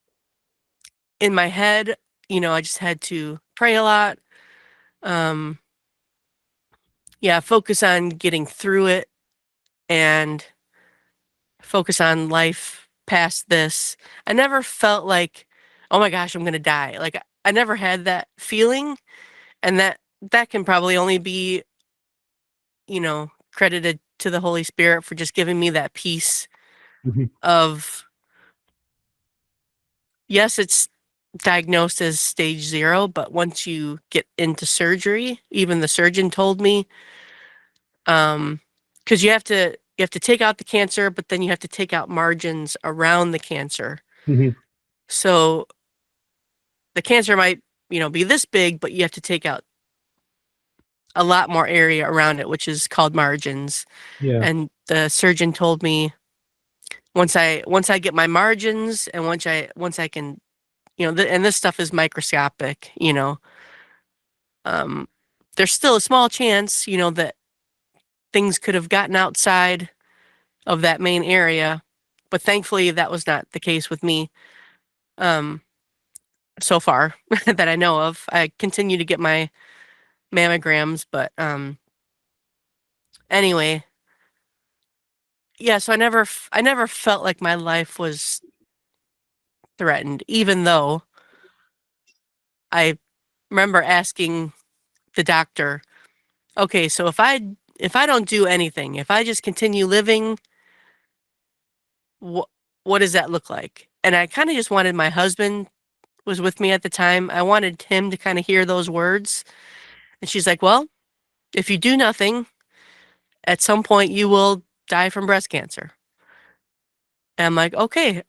in my head, I just had to pray a lot. Um, yeah, focus on getting through it and focus on life past this. I never felt like, oh my gosh, I'm going to die. Like I never had that feeling, and that can probably only be, credited to the Holy Spirit for just giving me that peace Mhm. of, yes, it's diagnosed as stage 0, but once you get into surgery, even the surgeon told me, because you have to take out the cancer, but then you have to take out margins around the cancer. Mhm. So the cancer might, be this big, but you have to take out a lot more area around it, which is called margins. Yeah. And the surgeon told me once I get my margins and once I can, and this stuff is microscopic, um, there's still a small chance, that things could have gotten outside of that main area, but thankfully that was not the case with me. Um, so far that I know of. I continue to get my mammograms, but anyway, yeah, so I never felt like my life was threatened, even though I remember asking the doctor, okay, so if I don't do anything, if I just continue living, what does that look like? And I kind of just wanted my husband was with me at the time. I wanted him to kind of hear those words. And she's like, well, if you do nothing, at some point you will die from breast cancer. And I'm like, okay,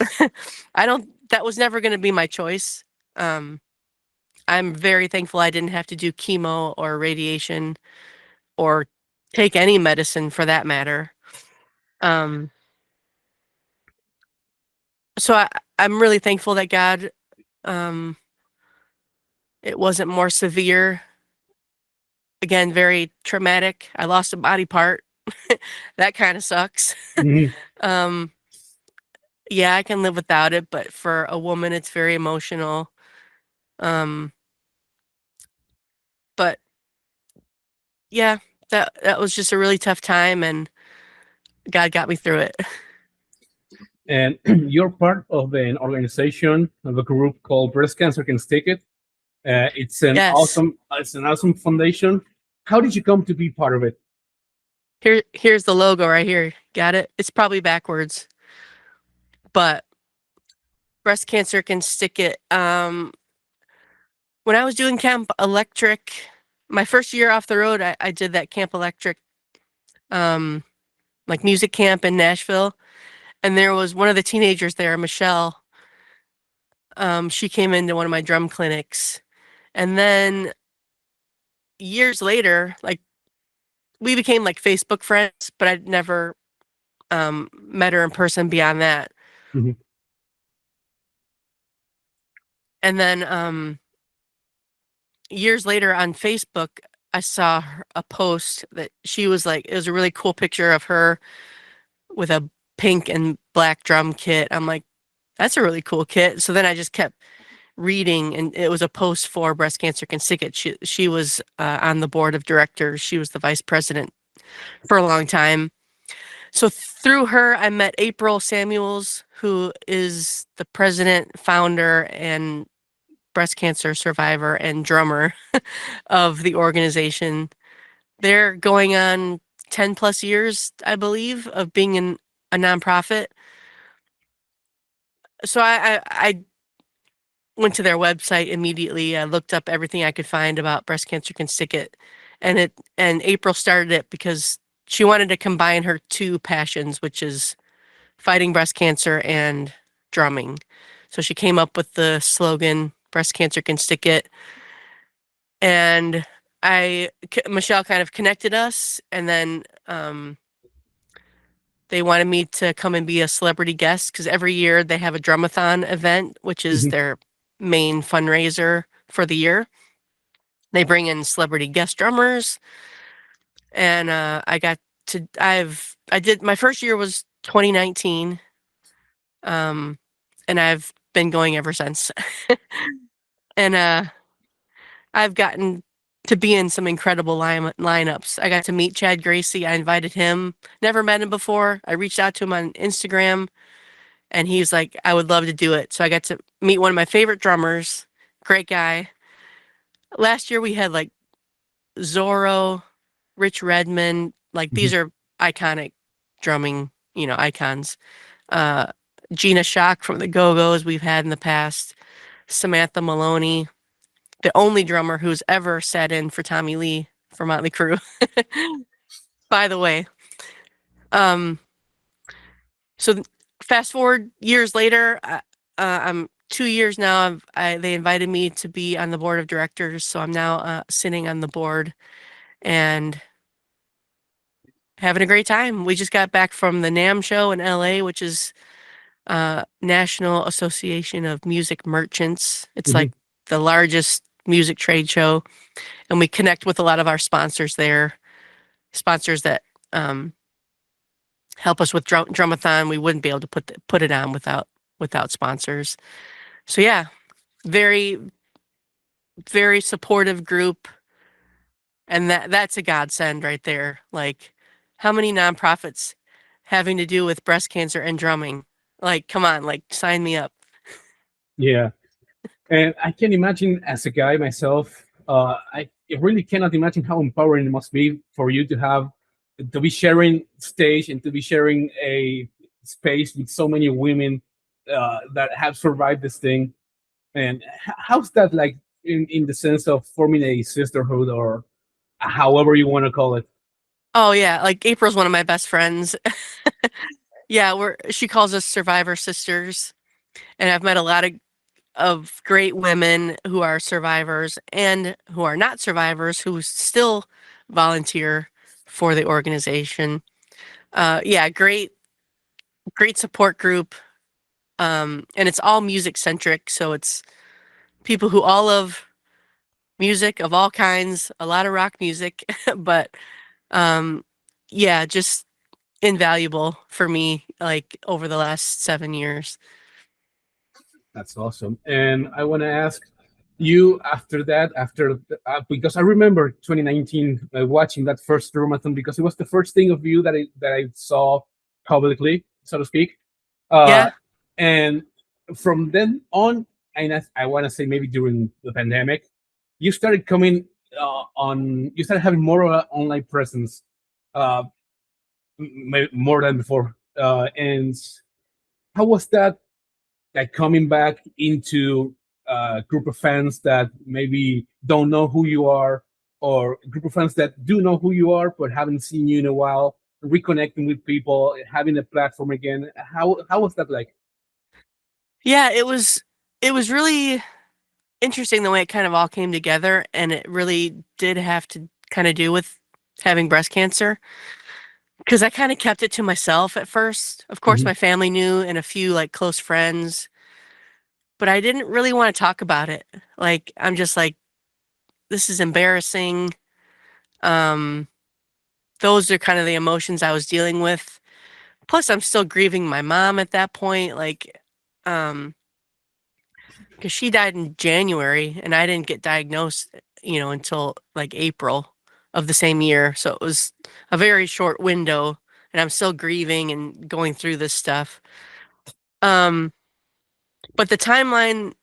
that was never going to be my choice. Um, I'm very thankful I didn't have to do chemo or radiation or take any medicine for that matter. Um, so I'm really thankful that God, um, it wasn't more severe. Again, very traumatic. I lost a body part. That kind of sucks. Mhm. um, yeah, I can live without it, but for a woman, it's very emotional. Um, but yeah, that was just a really tough time, and God got me through it. And you're part of an organization, of a group called Breast Cancer Can Take It. Yes. It's an awesome foundation. How did you come to be part of it? Here's the logo right here. Got it? It's probably backwards, but breast cancer can stick it. when I was doing Camp Electric, my first year off the road, I did that Camp Electric, like music camp in Nashville. And there was one of the teenagers there, Michelle. She came into one of my drum clinics. And then years later, like we became like Facebook friends, but I'd never met her in person beyond that. Mhm. And then years later on Facebook, I saw a post that she was like, it was a really cool picture of her with a pink and black drum kit. I'm like, that's a really cool kit. So then I just kept reading, and it was a post for Breast Cancer Can Stick It. She was on the board of directors. She was the vice president for a long time. So through her, I met April Samuels, who is the president, founder, and breast cancer survivor and drummer of the organization. They're going on 10 plus years, I believe, of being a nonprofit. So I went to their website immediately. I looked up everything I could find about Breast Cancer Can Stick It, and April started it because she wanted to combine her two passions, which is fighting breast cancer and drumming. So she came up with the slogan "Breast Cancer Can Stick It," and Michelle kind of connected us, and then they wanted me to come and be a celebrity guest because every year they have a drumathon event, which is Mhm. their main fundraiser for the year. They bring in celebrity guest drummers, and I did my first year was 2019, and I've been going ever since. And I've gotten to be in some incredible lineups. I got to meet Chad Gracie. I invited him. Never met him before. I reached out to him on Instagram, and he's like, I would love to do it. So I got to meet one of my favorite drummers. Great guy. Last year we had like Zorro, Rich Redmond. Like Mhm. these are iconic drumming, icons. Uh, Gina Shock from the Go-Go's we've had in the past. Samantha Maloney, the only drummer who's ever sat in for Tommy Lee for Motley Crue. By the way, um, so fast forward years later, I'm 2 years now. They invited me to be on the board of directors, so I'm now sitting on the board and having a great time. We just got back from the NAMM show in LA, which is National Association of Music Merchants. It's like Mhm. the largest music trade show, and we connect with a lot of our sponsors there. Sponsors that help us with Drumathon. We wouldn't be able to put it on without sponsors. So yeah, very very supportive group, and that's a godsend right there. Like, how many nonprofits having to do with breast cancer and drumming? Like, come on, like sign me up. Yeah. And I can imagine as a guy myself, I really cannot imagine how empowering it must be for you to be sharing stage and to be sharing a space with so many women that have survived this thing. And how's that like in the sense of forming a sisterhood or however you want to call it? Oh yeah, like April's one of my best friends. Yeah, she calls us survivor sisters, and I've met a lot of great women who are survivors and who are not survivors who still volunteer for the organization. Yeah, great support group. And it's all music centric, so it's people who all love music of all kinds, a lot of rock music, but um, yeah, just invaluable for me, like over the last 7 years. That's awesome. And I want to ask you after that, because I remember 2019 watching that first Ramathon because it was the first thing of you that I saw publicly, so to speak. Uh, Yeah, and from then on, and I want to say maybe during the pandemic, you started coming you started having more of an online presence, uh, more than before. And how was that like coming back into group of fans that maybe don't know who you are, or a group of fans that do know who you are but haven't seen you in a while, reconnecting with people, having a platform again? How was that like? Yeah, it was really interesting the way it kind of all came together, and it really did have to kind of do with having breast cancer, because I kind of kept it to myself at first. Of course, Mhm. my family knew and a few like close friends, but I didn't really want to talk about it. Like, I'm just like, this is embarrassing. Um, those are kind of the emotions I was dealing with. Plus, I'm still grieving my mom at that point, like, um, because she died in January and I didn't get diagnosed, until like April of the same year. So it was a very short window, and I'm still grieving and going through this stuff. Um, but the timeline,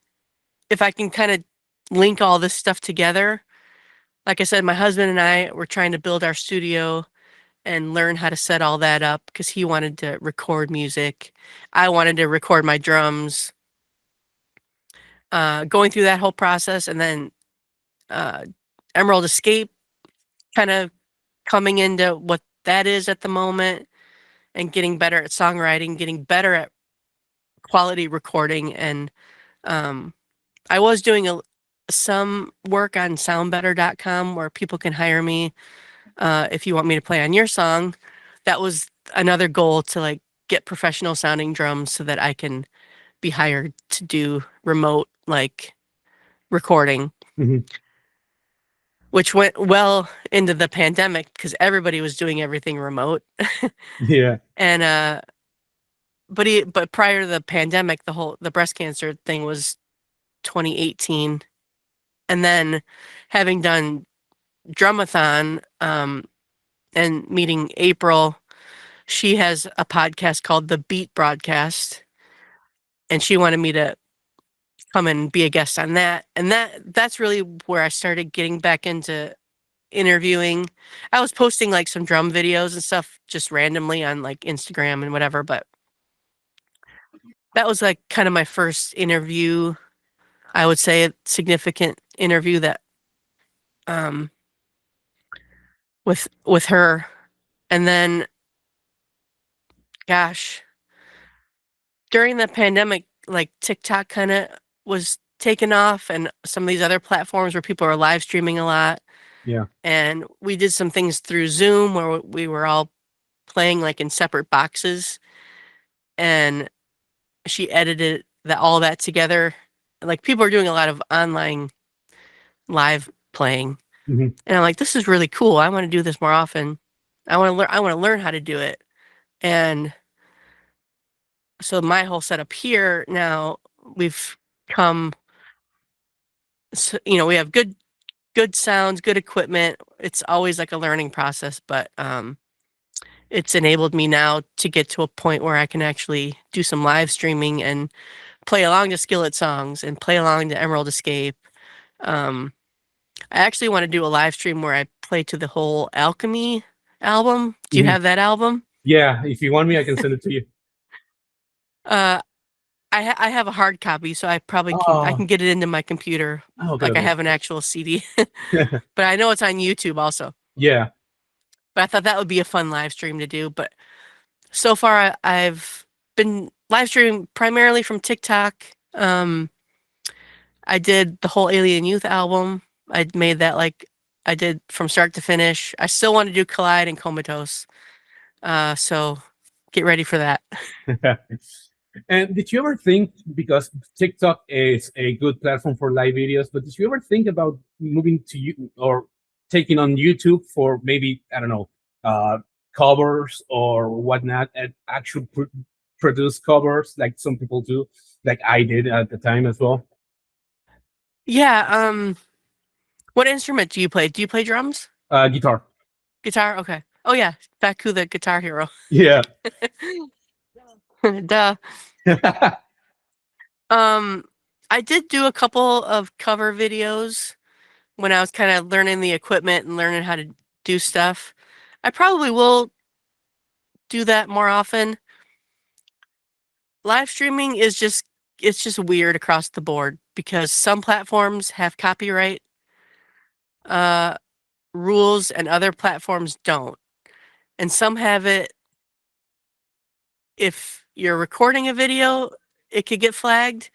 if I can kind of link all this stuff together, like I said, my husband and I were trying to build our studio and learn how to set all that up because he wanted to record music. I wanted to record my drums. Going through that whole process, and then uh, Emerald Escape kind of coming into what that is at the moment, and getting better at songwriting, getting better at quality recording. And um, I was doing some work on soundbetter.com where people can hire me if you want me to play on your song. That was another goal, to like get professional sounding drums so that I can be hired to do remote like recording, Mhm. which went well into the pandemic because everybody was doing everything remote. Yeah. And but prior to the pandemic, the breast cancer thing was 2018. And then, having done Drumathon, and meeting April, she has a podcast called The Beat Broadcast, and she wanted me to come and be a guest on that. And that's really where I started getting back into interviewing. I was posting like some drum videos and stuff just randomly on like Instagram and whatever, but that was like kind of my first interview. I would say a significant interview that um with her. And then, gosh, during the pandemic, like TikTok kind of was taken off, and some of these other platforms where people are live streaming a lot. Yeah. And we did some things through Zoom where we were all playing like in separate boxes, and she edited all that together. Like, people are doing a lot of online live playing, Mhm. and I'm like, this is really cool. I want to do this more often. I want to learn how to do it. And so my whole setup here now, we've come, we have good sounds, good equipment. It's always like a learning process, but it's enabled me now to get to a point where I can actually do some live streaming and play along to Skillet songs and play along to Emerald Escape. Um, I actually want to do a live stream where I play to the whole Alchemy album. Do you Mhm. have that album? Yeah, if you want me, I can send it to you. Uh, I have a hard copy, so I probably can Oh, get it into my computer, okay, like I okay. have an actual CD. But I know it's on YouTube also. Yeah. But I thought that would be a fun live stream to do. But so far, I've been live streaming primarily from TikTok. I did the whole Alien Youth album. I made that, like, I did from start to finish. I still want to do Collide and Comatose. So get ready for that. And did you ever think, because TikTok is a good platform for live videos, but did you ever think about moving to you, or taking on YouTube for maybe, I don't know, uh, covers or whatnot, and actually produce covers like some people do, like I did at the time as well? Yeah. What instrument do you play? Do you play drums? Guitar. Guitar? Okay. Oh yeah, Baku the Guitar Hero. Yeah. Duh. Um, I did do a couple of cover videos when I was kind of learning the equipment and learning how to do stuff. I probably will do that more often. Live streaming is just it's just weird across the board because some platforms have copyright rules and other platforms don't. And some have it, if you're recording a video, it could get flagged.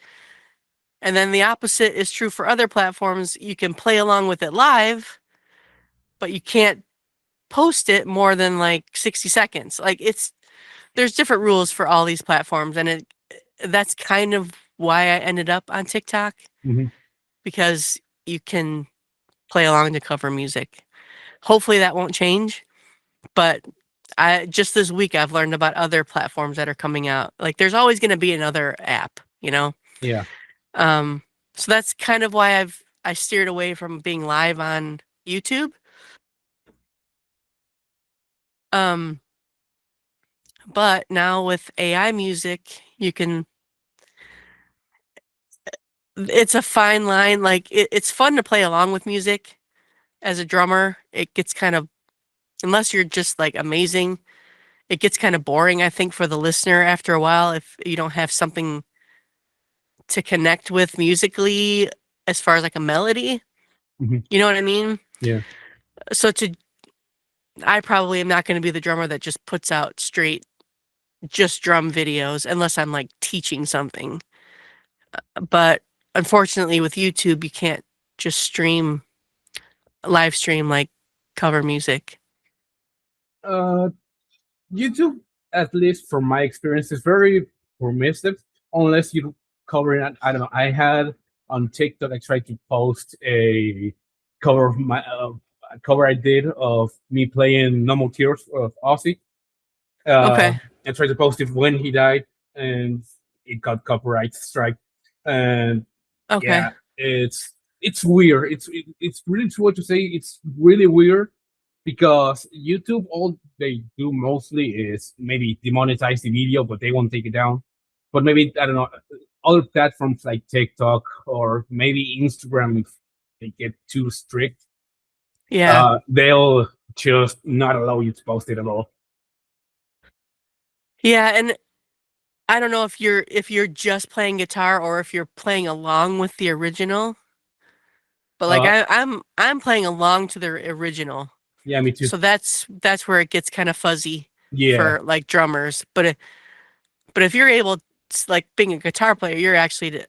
And then the opposite is true for other platforms. You can play along with it live, but you can't post it more than like 60 seconds. Like there's different rules for all these platforms, and that's kind of why I ended up on TikTok, Hmm. because you can play along to cover music. Hopefully that won't change, but I just this week I've learned about other platforms that are coming out. Like there's always going to be another app, you know. Yeah. So that's kind of why I steered away from being live on YouTube. But now with AI music, it's a fine line. Like it's fun to play along with music as a drummer. It gets kind of, unless you're just like amazing, it gets kind of boring, I think, for the listener after a while if you don't have something to connect with musically as far as like a melody. Hmm. You know what I mean? Yeah. So I probably am not going to be the drummer that just puts out straight just drum videos unless I'm like teaching something. But unfortunately with YouTube, you can't just live stream like cover music. Uh, YouTube, at least from my experience, is very permissive unless you cover it. I don't know. I had on TikTok, I tried to post a cover of my a cover I did of me playing No More Tears of Ozzy. Okay. I tried to post it when he died, and it got copyright strike. And Okay. yeah, it's weird. It's really true what you say. It's really weird because YouTube, all they do mostly is maybe demonetize the video, but they won't take it down. But maybe I don't know, other platforms like TikTok or maybe Instagram, if they get too strict, Yeah. they'll just not allow you to post it at all. Yeah, and I don't know if you're just playing guitar or if you're playing along with the original. But like Uh, I'm playing along to the original. yeah, me too. So that's where it gets kind of fuzzy Yeah, for like drummers. But if you're able to, like being a guitar player, you're actually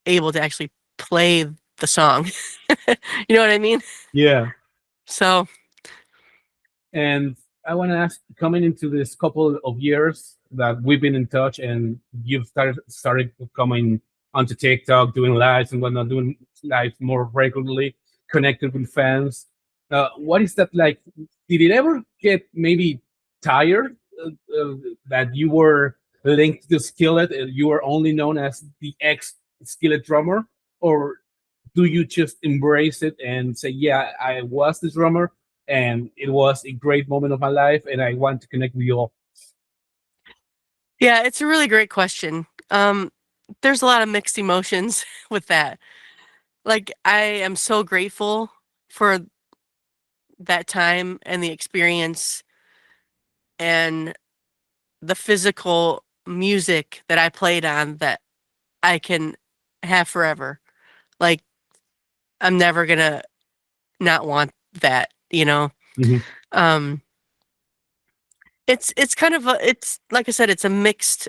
able to actually play the song. You know what I mean? yeah. So, And I want to ask, coming into this couple of years that we've been in touch, and you've started coming onto TikTok, doing lives and whatnot, doing lives more regularly, connected with fans. What is that like? Did it ever get maybe tired that you were linked to Skillet? You were only known as the ex Skillet drummer, or do you just embrace it and say, "Yeah, I was the drummer, and it was a great moment of my life, and I want to connect with you all"? yeah, it's a really great question. There's a lot of mixed emotions with that. Like I am so grateful for that time and the experience and the physical music that I played on that I can have forever. Like I'm never gonna not want that, you know. Hmm. Um it's kind of it's like I said, it's a mixed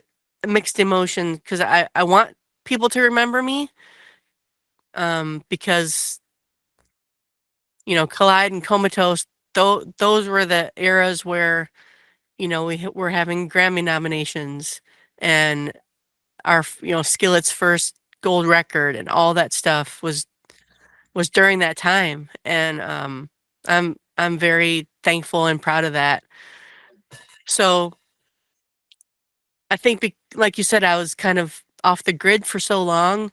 emotion because I want people to remember me because Collide and Comatose, those were the eras where were having Grammy nominations and our Skillet's first gold record and all that stuff was during that time, and I'm very thankful and proud of that. So I think, like you said, I was kind of off the grid for so long,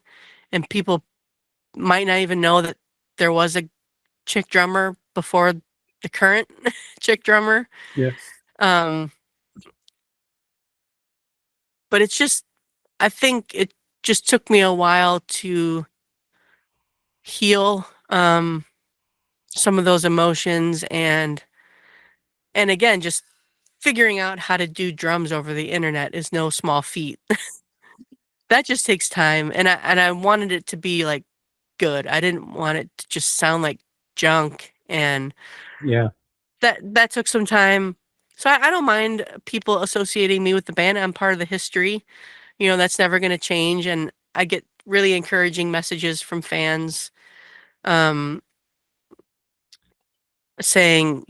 and people might not even know that there was a chick drummer before the current chick drummer. Yeah. Um, but I think it just took me a while to heal some of those emotions, and again, just figuring out how to do drums over the internet is no small feat. that just takes time, and I wanted it to be like good. I didn't want it to just sound like junk, and Yeah. that took some time. So I don't mind people associating me with the band. I'm part of the history. That's never going to change, and I get really encouraging messages from fans um saying,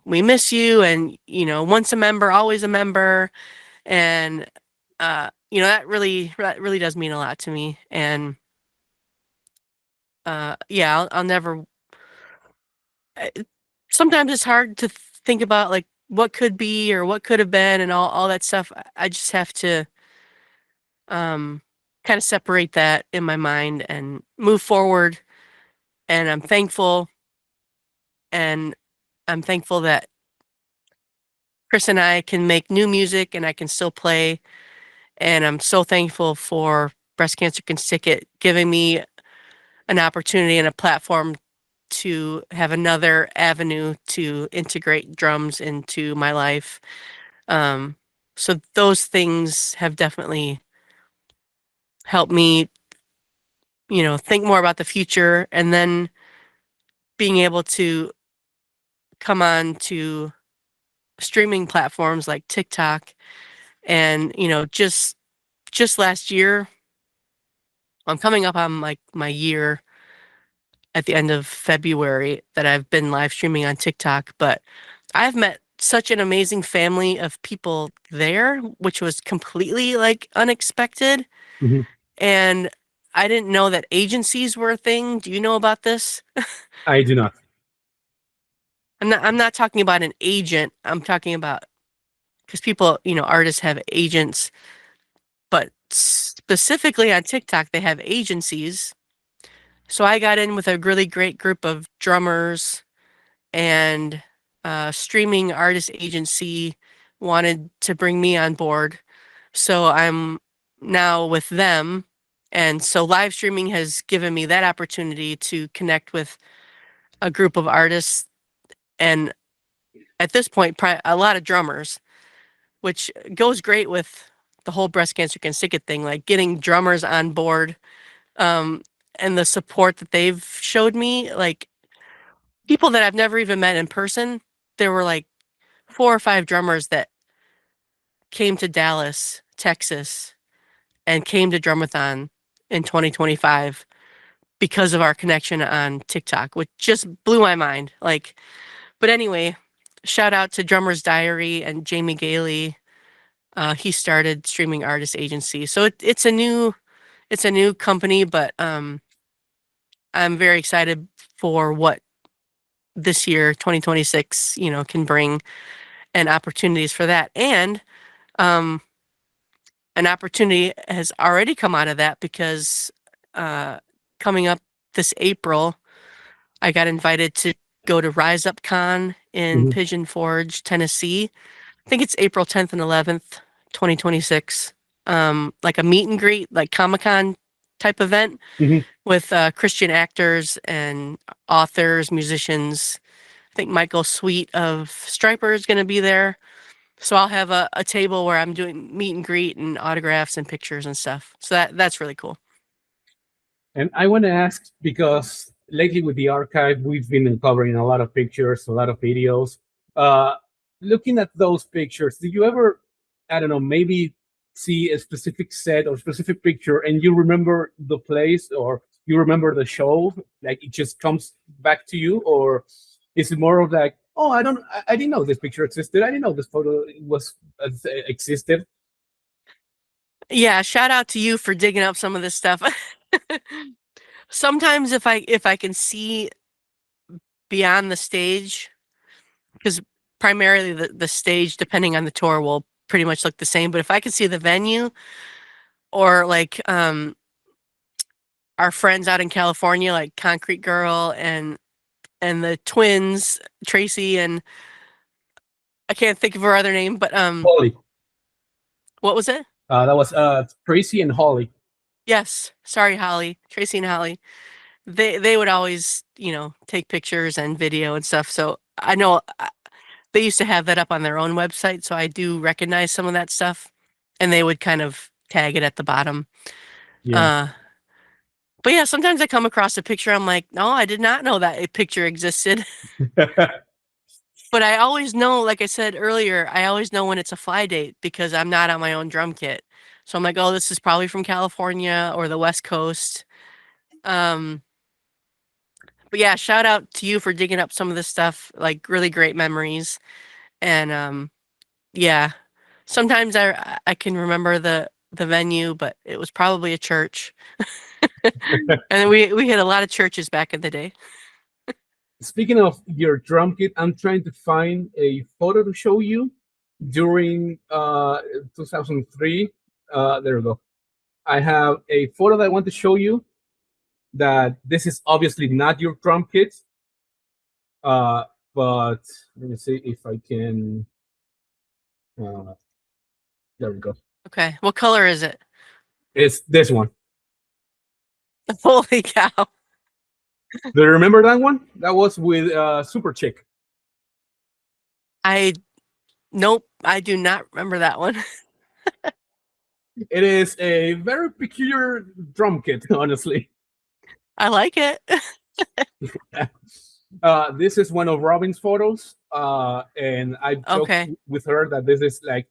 we miss you, and once a member, always a member. And that really does mean a lot to me. And yeah, I'll never uh, sometimes it's hard to think about like what could be or what could have been and all that stuff. I just have to um kind of separate that in my mind and move forward. And and I'm thankful that Chris and I can make new music and I can still play. And I'm so thankful for Breast Cancer Can Stick giving me an opportunity and a platform to have another avenue to integrate drums into my life. Um, so those things have definitely helped me, think more about the future, and then being able to come on to streaming platforms like TikTok. And, just last year, I'm coming up on like my year at the end of February that I've been live streaming on TikTok, but I've met such an amazing family of people there, which was completely like unexpected. Mhm. And I didn't know that agencies were a thing. Do you know about this? I do not. I'm not talking about an agent. I'm talking about because people, artists have agents, but specifically on TikTok, they have agencies. So I got in with a really great group of drummers, and streaming artist agency wanted to bring me on board. So I'm now with them. And so live streaming has given me that opportunity to connect with a group of artists, and at this point, a lot of drummers, which goes great with the whole Breast Cancer Can Stick It thing, like getting drummers on board, um, and the support that they've showed me, like people that I've never even met in person. There were like 4 or 5 drummers that came to Dallas, Texas, and came to Drumathon in 2025 because of our connection on TikTok, which just blew my mind. Like, but anyway, shout out to Drummer's Diary and Jamie Gailey. He started Streaming Artist Agency, so it's a new company, but I'm very excited for what this year, 2026, can bring, and opportunities for that. And um, an opportunity has already come out of that because coming up this April, I got invited to go to Rise Up Con in Mhm. Pigeon Forge, Tennessee. I think it's April 10th and 11th, 2026. Like a meet and greet, like Comic-Con type event Mhm. with Christian actors and authors, musicians. I think Michael Sweet of Striper is going to be there. So I'll have a table where I'm doing meet and greet and autographs and pictures and stuff. So that's really cool. And I want to ask because lately with the archive, we've been uncovering a lot of pictures, a lot of videos. Uh, Looking at those pictures, did you ever, I don't know, maybe see a specific set or specific picture and you remember the place or you remember the show? Like it just comes back to you? Or is it more of like, oh, I didn't know this picture existed. I didn't know this photo was existed. Yeah, shout out to you for digging up some of this stuff. Sometimes if I can see beyond the stage, because primarily the stage, depending on the tour, will pretty much look the same. But if I can see the venue, or like our friends out in California, like Concrete Girl and the twins, Tracy and I can't think of her other name, but Holly. what was it? That was Tracy and Holly. Yes, sorry, Holly, Tracy and Holly. They would always, take pictures and video and stuff. So I know they used to have that up on their own website, so I do recognize some of that stuff. And they would kind of tag it at the bottom. Yeah. But yeah, sometimes I come across a picture, I'm like, no, I did not know that a picture existed. But I always know, like I said earlier, I always know when it's a fly date because I'm not on my own drum kit. So I'm like, oh, this is probably from California or the West Coast. But yeah, shout out to you for digging up some of this stuff, like really great memories. And yeah, sometimes I can remember the venue, but it was probably a church. And we had a lot of churches back in the day. Speaking of your drum kit, I'm trying to find a photo to show you during 2003. There we go. I have a photo that I want to show you that this is obviously not your drum kit. But let me see if I can. Uh, there we go. Okay, what color is it? It's this one. Holy cow. Do you remember that one? That was with Super Chick. Nope, I do not remember that one. It is a very peculiar drum kit, honestly. I like it. This is one of Robin's photos, and I joked Okay. with her that this is like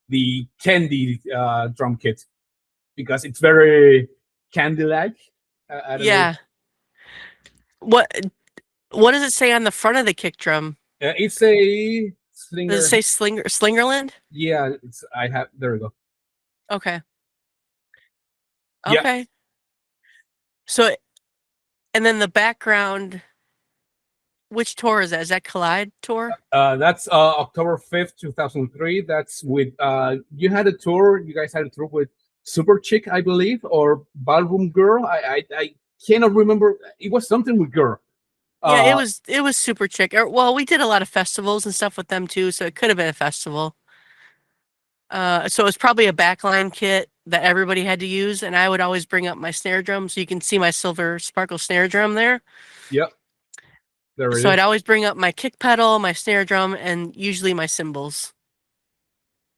the candy drum kit because it's very candy-like. I don't know. Yeah. What does it say on the front of the kick drum? It's a slinger. Does it say Slingerland? Yeah, I have. There we go. Okay. Yeah. Okay. So, and then the background, which tour is that? Is that Collide tour? That's October 5th, 2003. That's with you had a tour. You guys had a tour with Super Chick, I believe, or Ballroom Girl. I cannot remember. It was something with girl. Yeah, it was Super Chick. Well, we did a lot of festivals and stuff with them too, so it could have been a festival. So it was probably a backline kit that everybody had to use, and I would always bring up my snare drum, so you can see my silver sparkle snare drum there. Yep. There it So is. I'd always bring up my kick pedal, my snare drum, and usually my cymbals.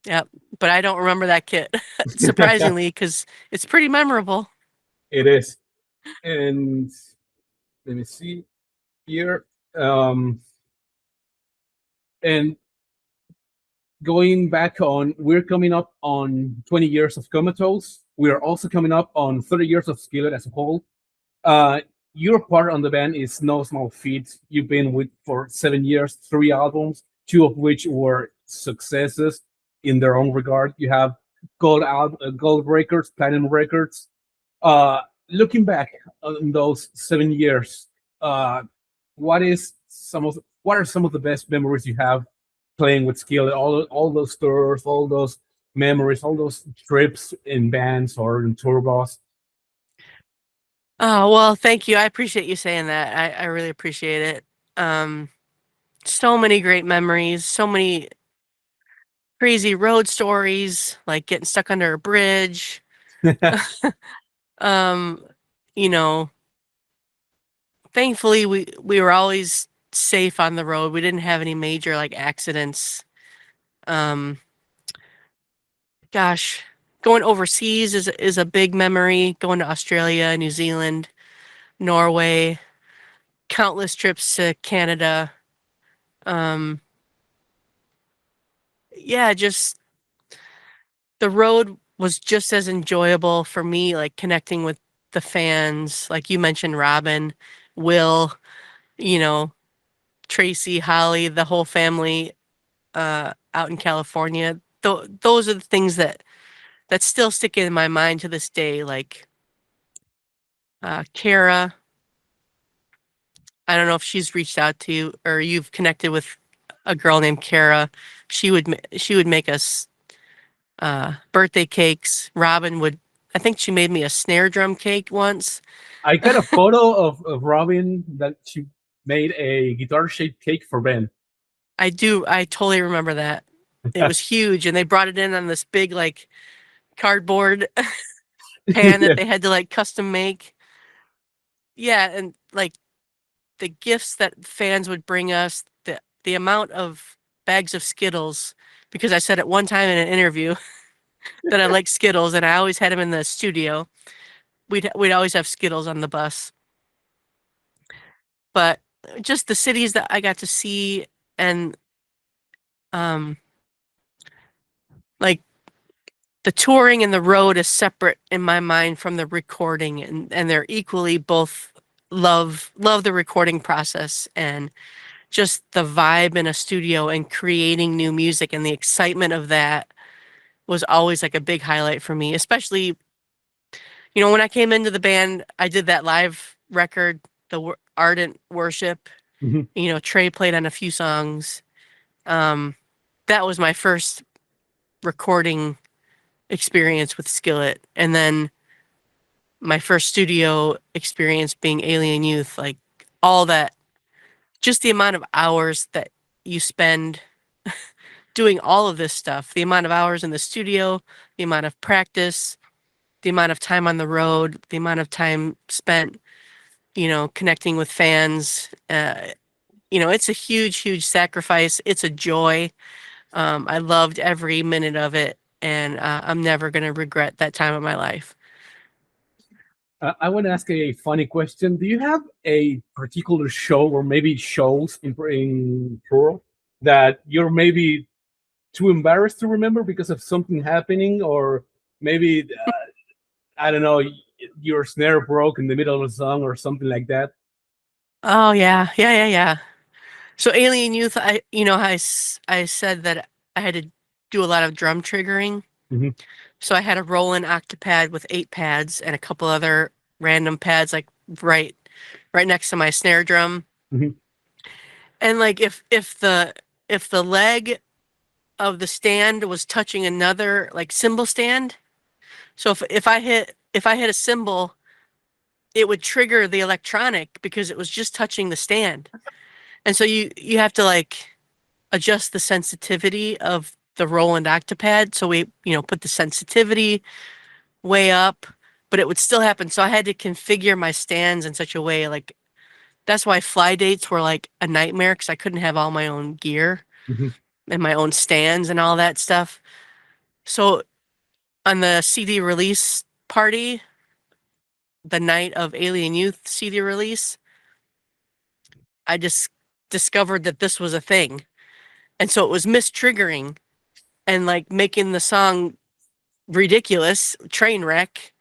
Yep, but I don't remember that kit, surprisingly, because it's pretty memorable. It is. And let me see here. And going back on, we're coming up on 20 years of Comatose. We are also coming up on 30 years of Skillet as a whole. Your part on the band is no small feat. You've been with for 7 years, 3 albums, 2 of which were successes in their own regard. You have gold records, platinum records. Looking back on those 7 years, what are some of the best memories you have playing with Skillet? All those tours, all those memories, all those trips in bands or in tour bus. Oh, well, thank you. I appreciate you saying that. I really appreciate it. So many great memories, so many crazy road stories, like getting stuck under a bridge. Um, you know, thankfully we were always safe on the road. We didn't have any major like accidents. Um, gosh, going overseas is a big memory. Going to Australia, New Zealand, Norway, countless trips to Canada. Um, yeah, just the road was just as enjoyable for me, like connecting with the fans, like you mentioned, Robin, Will, you know, Tracy, Holly, the whole family out in California. Those are the things that still stick in my mind to this day. Like Kara, I don't know if she's reached out to you or you've connected with a girl named Kara. She would make us birthday cakes. Robin would, I think she made me a snare drum cake once. I got a photo of Robin that she made a guitar-shaped cake for Ben. I totally remember that. It was huge, and they brought it in on this big, like, cardboard pan that they had to, like, custom make. Yeah, and, like, the gifts that fans would bring us, the amount of bags of Skittles, because I said at one time in an interview, that I like Skittles, and I always had them in the studio. We'd always have Skittles on the bus. But just the cities that I got to see, and um like the touring and the road is separate in my mind from the recording, and they're equally both love the recording process, and just the vibe in a studio and creating new music and the excitement of that was always like a big highlight for me, especially when I came into the band. I did that live record, the Ardent Worship. Mhm. Trey played on a few songs. That was my first recording experience with Skillet, and then my first studio experience being Alien Youth. Like all that, just the amount of hours that you spend doing all of this stuff, the amount of hours in the studio, the amount of practice, the amount of time on the road, the amount of time spent, connecting with fans. It's a huge, huge sacrifice. It's a joy. I loved every minute of it, and I'm never going to regret that time of my life. I want to ask a funny question. Do you have a particular show, or maybe shows in plural, that you're maybe too embarrassed to remember because of something happening, or maybe I don't know, your snare broke in the middle of a song or something like that? Oh yeah, yeah, yeah, yeah. So Alien Youth, I said that I had to do a lot of drum triggering. Mhm. So I had a Roland Octopad with 8 pads and a couple other random pads, like right next to my snare drum. Mhm. And like if the leg of the stand was touching another like cymbal stand, so if I hit a cymbal, it would trigger the electronic because it was just touching the stand. And so you have to like adjust the sensitivity of the Roland Octopad. So we, put the sensitivity way up, but it would still happen. So I had to configure my stands in such a way, like that's why fly dates were like a nightmare, because I couldn't have all my own gear Mhm. and my own stands and all that stuff. So on the CD release party, the night of Alien Youth CD release, I just discovered that this was a thing. And so it was mistriggering and like making the song ridiculous, train wreck.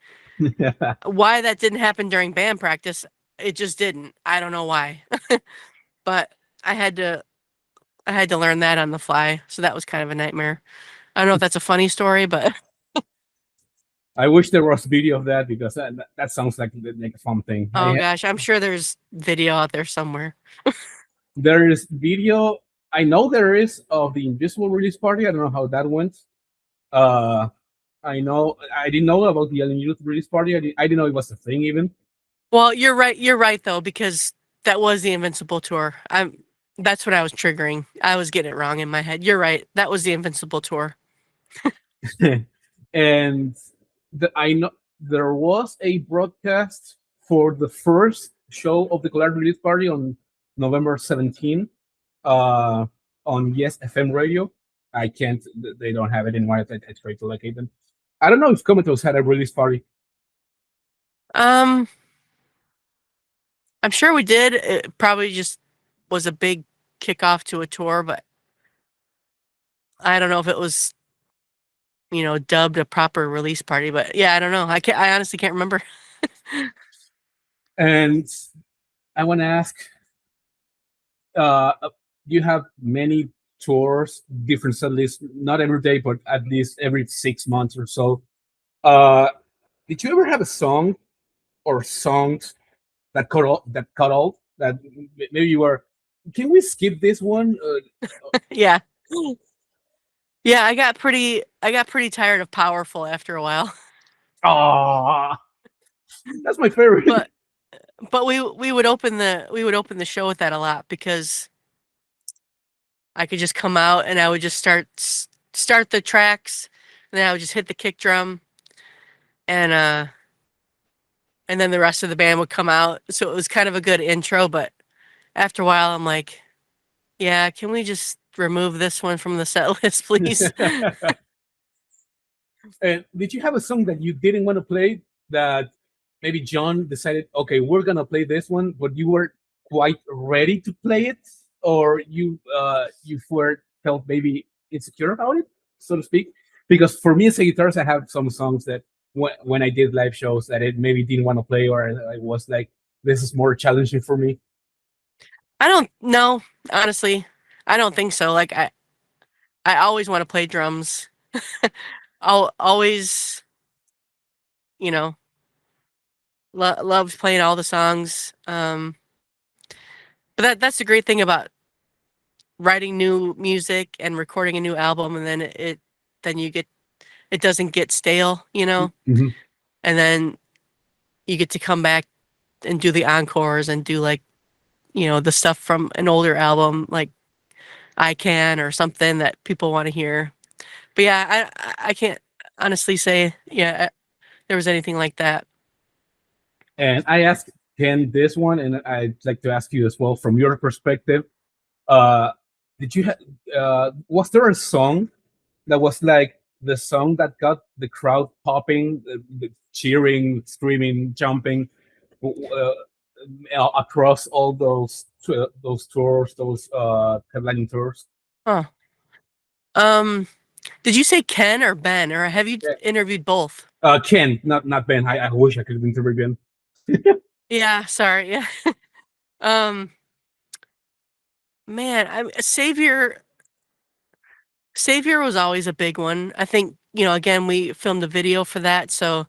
Why that didn't happen during band practice, it just didn't. I don't know why. But I had to I had to learn that on the fly. So that was kind of a nightmare. I don't know if that's a funny story, but I wish there was video of that, because that sounds like a fun thing. oh gosh, I'm sure there's video out there somewhere. There is video. I know there is, of the Invisible release party. I don't know how that went. Uh, I didn't know about the Alien Youth release party. I didn't know it was a thing even. Well, you're right. You're right though, because that was the Invincible tour. That's what I was triggering. I was getting it wrong in my head. You're right. That was the Invincible tour. And I know there was a broadcast for the first show of the Collab release party on November 17, uh, on Yes FM radio. I can't. They don't have it in my. I tried to locate them. I don't know if Comatose had a release party. Um, I'm sure we did. It probably just was a big kickoff to a tour, but I don't know if it was, dubbed a proper release party. But yeah, I don't know. I honestly can't remember. And I want to ask, uh, you have many tours, different set lists, not every day, but at least every 6 months or so. Uh, did you ever have a song or songs that maybe you were, can we skip this one? Yeah. Yeah, I got pretty tired of Powerful after a while. Ah, that's my favorite. But but we would open the show with that a lot, because I could just come out and I would just start the tracks, and then I would just hit the kick drum, and then the rest of the band would come out. So it was kind of a good intro, but after a while I'm like, yeah, can we just remove this one from the set list, please? And did you have a song that you didn't want to play that maybe John decided, okay, we're gonna play this one, but you were quite ready to play it, or you were felt maybe insecure about it, so to speak? Because for me as a guitarist, I have some songs that when I did live shows that it maybe didn't want to play, or I was like, this is more challenging for me. I don't know, honestly. I don't think so. Like I always want to play drums. I'll always, you know, loved playing all the songs. But that's the great thing about writing new music and recording a new album, and then then it doesn't get stale, Mm-hmm. and then you get to come back and do the encores and do like, the stuff from an older album, like I Can or something that people want to hear. But yeah, I can't honestly say, yeah, there was anything like that. And I asked Ken this one, and I'd like to ask you as well, from your perspective. Uh, did you was there a song that was like the song that got the crowd popping, the cheering, screaming, jumping across all those tours, those headlining tours? Huh. Um, did you say Ken or Ben, or have you Yeah. interviewed both? Ken, not Ben. I wish I could interview Ben. Yeah, sorry. Yeah. Um, man, Savior was always a big one. I think, again, we filmed a video for that, so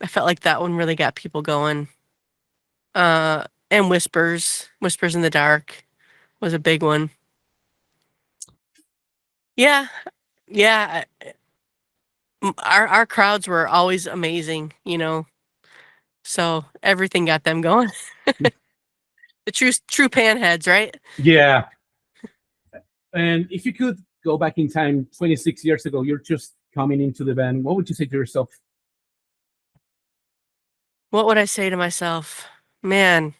I felt like that one really got people going. And Whispers in the Dark was a big one. Yeah, yeah. Our crowds were always amazing, so everything got them going. The true panheads, right? Yeah. And if you could go back in time 26 years ago, you're just coming into the band, what would you say to yourself? What would I say to myself? Man,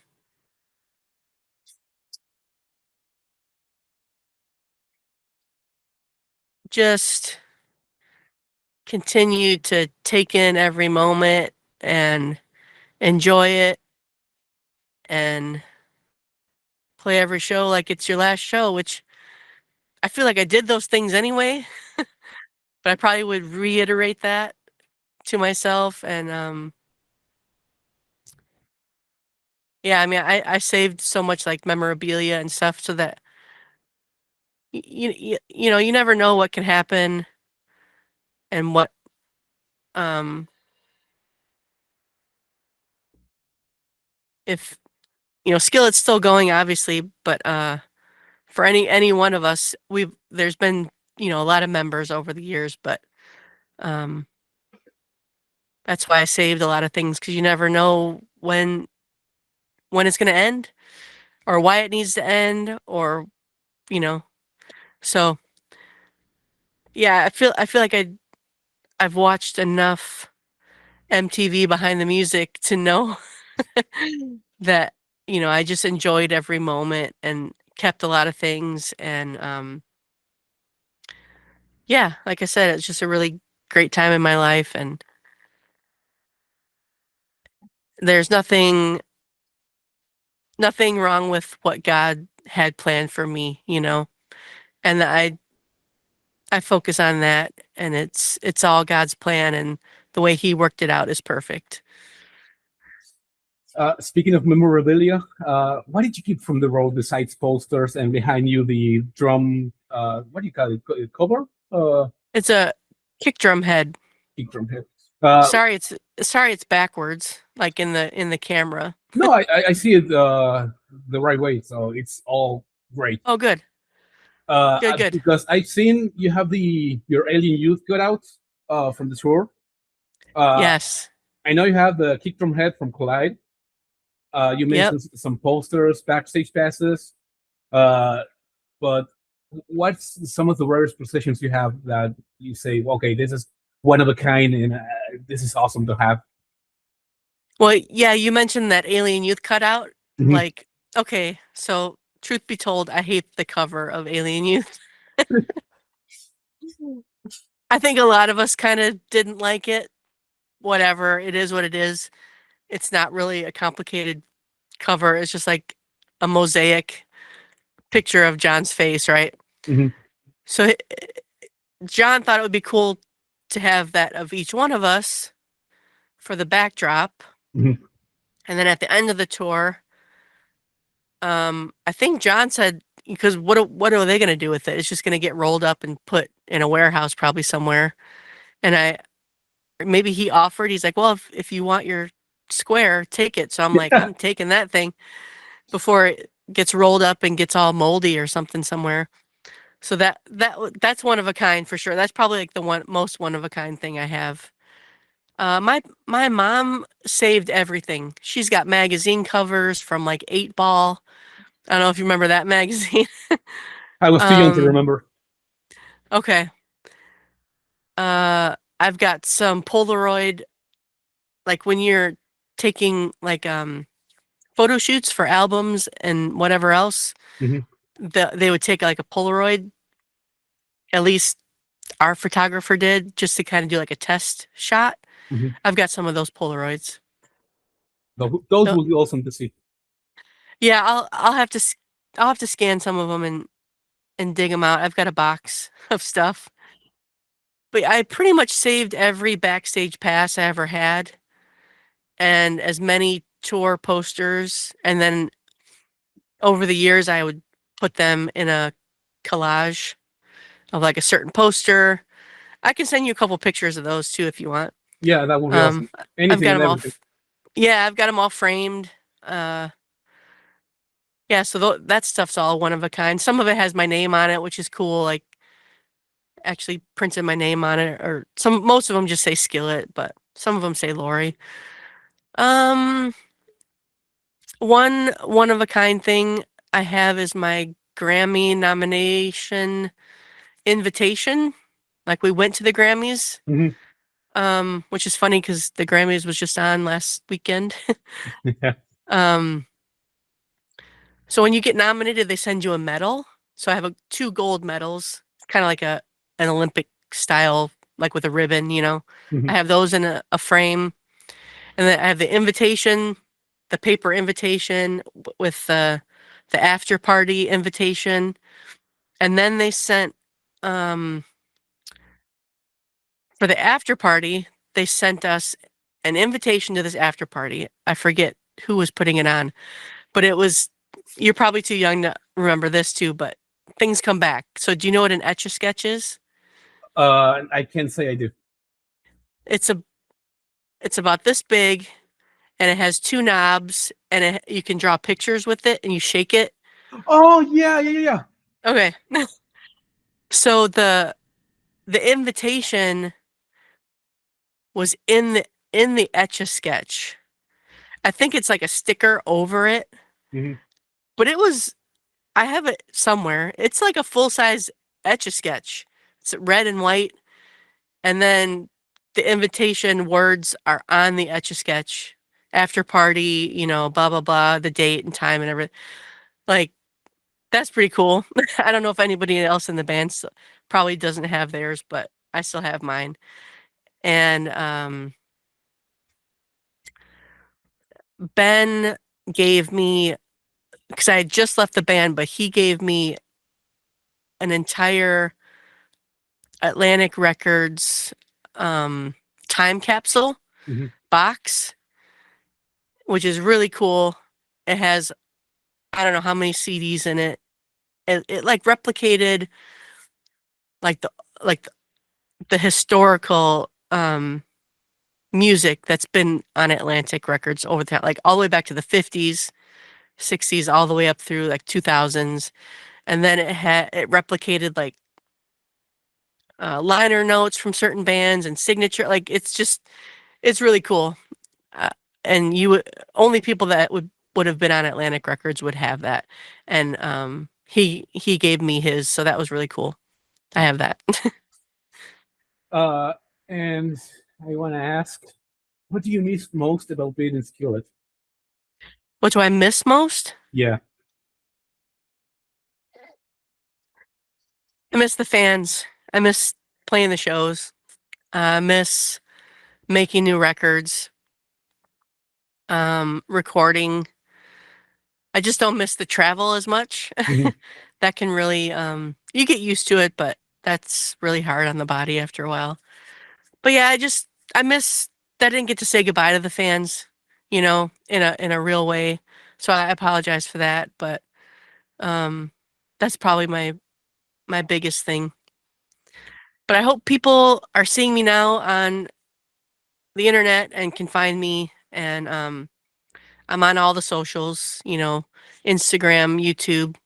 just continue to take in every moment and enjoy it and play every show like it's your last show, which I feel like I did those things anyway, but I probably would reiterate that to myself. And yeah, I mean, I saved so much like memorabilia and stuff so that you never know what can happen and what um if Skillet's still going, obviously, but for any one of us, there's been a lot of members over the years, but um that's why I saved a lot of things, because you never know when it's going to end or why it needs to end, or you know so yeah, I feel like I've watched enough MTV Behind the Music to know that I just enjoyed every moment and kept a lot of things. And yeah, like I said, it's just a really great time in my life, and there's nothing wrong with what God had planned for me, and I focus on that, and it's all God's plan, and the way he worked it out is perfect. Speaking of memorabilia, what did you keep from the road besides posters and behind you the drum? What do you call it? Cover? It's a kick drum head. Kick drum head. Uh, Sorry it's backwards, like in the camera. no, I see it the right way, so it's all great. Oh, good. Good. Because I've seen you have your Alien Youth cutout from the tour. Yes. I know you have the kick drum head from Collide. You Yep. mentioned some posters, backstage passes, uh, but what's some of the rarest possessions you have that you say, okay, this is one of a kind, and this is awesome to have? Well, yeah, you mentioned that Alien Youth cutout. Mhm. Like, okay, so truth be told, I hate the cover of Alien Youth. I think a lot of us kind of didn't like it. Whatever, it is what it is. It's not really a complicated cover. It's just like a mosaic picture of John's face, right? Mhm. So John thought it would be cool to have that of each one of us for the backdrop. Mhm. And then at the end of the tour, I think John said, because what are they going to do with it? It's just going to get rolled up and put in a warehouse probably somewhere. And maybe he offered, he's like, well, if you want your square, take it. So I'm like, I'm taking that thing before it gets rolled up and gets all moldy or something somewhere. So that's one of a kind for sure. That's probably like the most one of a kind thing I have. My mom saved everything. She's got magazine covers from like 8 Ball. I don't know if you remember that magazine. I was too young to remember. Okay. I've got some Polaroid, like when you're taking like photo shoots for albums and whatever else, Mhm. they would take like a Polaroid. At least our photographer did, just to kind of do like a test shot. Mhm. I've got some of those Polaroids. Those will be awesome to see. Yeah, I'll have to scan some of them and dig them out. I've got a box of stuff. But I pretty much saved every backstage pass I ever had and as many tour posters. And then over the years, I would put them in a collage of like a certain poster. I can send you a couple pictures of those too if you want. Yeah, that will be awesome. I've Anything got and them all. everything. Yeah, I've got them all framed. Yeah, so that stuff's all one of a kind. Some of it has my name on it, which is cool. Like actually printed my name on it, or most of them just say Skillet, but some of them say Lori. Um, one of a kind thing I have is my Grammy nomination invitation. Like we went to the Grammys, Mhm. which is funny because the Grammys was just on last weekend. Yeah. um, so when you get nominated, they send you a medal. So I have two gold medals, kind of like an Olympic style, like with a ribbon, you know. I Mhm. have those in a frame, and then I have the invitation, the paper invitation with the after party invitation, and then they sent for the after party, they sent us an invitation to this after party. I forget who was putting it on, but it was, you're probably too young to remember this too, but things come back. So do you know what an Etch-a-Sketch is? I can't say I do. It's a it's about this big and it has two knobs and you can draw pictures with it and you shake it. Oh yeah. Okay. So the invitation was in the Etch-a-Sketch. I think it's like a sticker over it, Mhm. but it was, I have it somewhere. It's like a full-size Etch-a-Sketch. It's red and white, and then the invitation words are on the Etch-a-Sketch. After party, you know, blah blah blah, the date and time and everything. Like that's pretty cool. I don't know if anybody else in the band probably doesn't have theirs, but I still have mine. And Ben gave me, because I had just left the band, but he gave me an entire Atlantic Records time capsule Mhm. box, which is really cool. It has, I don't know how many CDs in it. It like replicated like the historical music that's been on Atlantic Records over the time, like all the way back to the 50s, 60s, all the way up through like 2000s. And then it replicated like liner notes from certain bands and signature. Like it's really cool. Uh, and only people that would have been on Atlantic Records would have that. And he gave me his, so that was really cool. I have that. Uh, and I want to ask, what do you miss most about being in Skillet? What do I miss most? Yeah. I miss the fans. I miss playing the shows. I miss making new records, recording. I just don't miss the travel as much. Mhm. That can really, you get used to it, but that's really hard on the body after a while. But yeah, I miss that I didn't get to say goodbye to the fans, in a real way. So I apologize for that, but that's probably my biggest thing. But I hope people are seeing me now on the internet and can find me, and I'm on all the socials, Instagram, YouTube,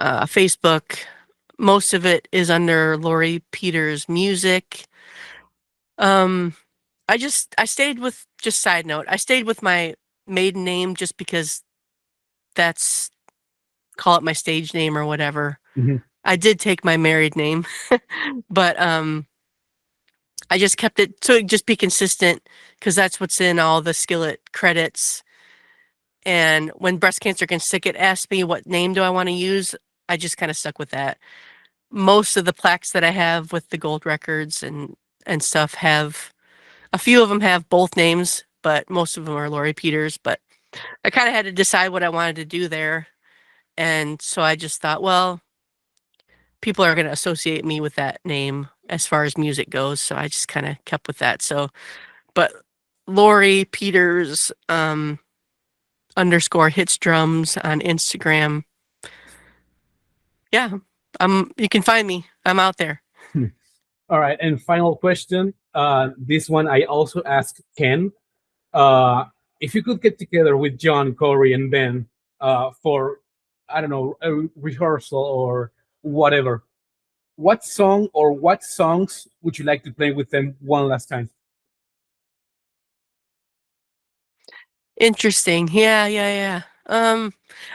Facebook. Most of it is under Lori Peters Music. Um, I stayed with, just side note, I stayed with my maiden name just because that's, call it my stage name or whatever. Mhm. I did take my married name, but I just kept it to just be consistent because that's what's in all the Skillet credits. And when Breast Cancer Can Stick It asked me what name do I want to use, I just kind of stuck with that. Most of the plaques that I have with the gold records and stuff have, a few of them have both names, but most of them are Lori Peters. But I kind of had to decide what I wanted to do there. And so I just thought, well, people are going to associate me with that name as far as music goes. So I just kind of kept with that. So, but Lori Peters, underscore hits drums on Instagram. Yeah, you can find me. I'm out there. All right, and final question. This one I also asked Ken. Uh, if you could get together with John, Corey, and Ben for, I don't know, a rehearsal or whatever, what song or what songs would you like to play with them one last time? Interesting. Yeah, yeah, yeah.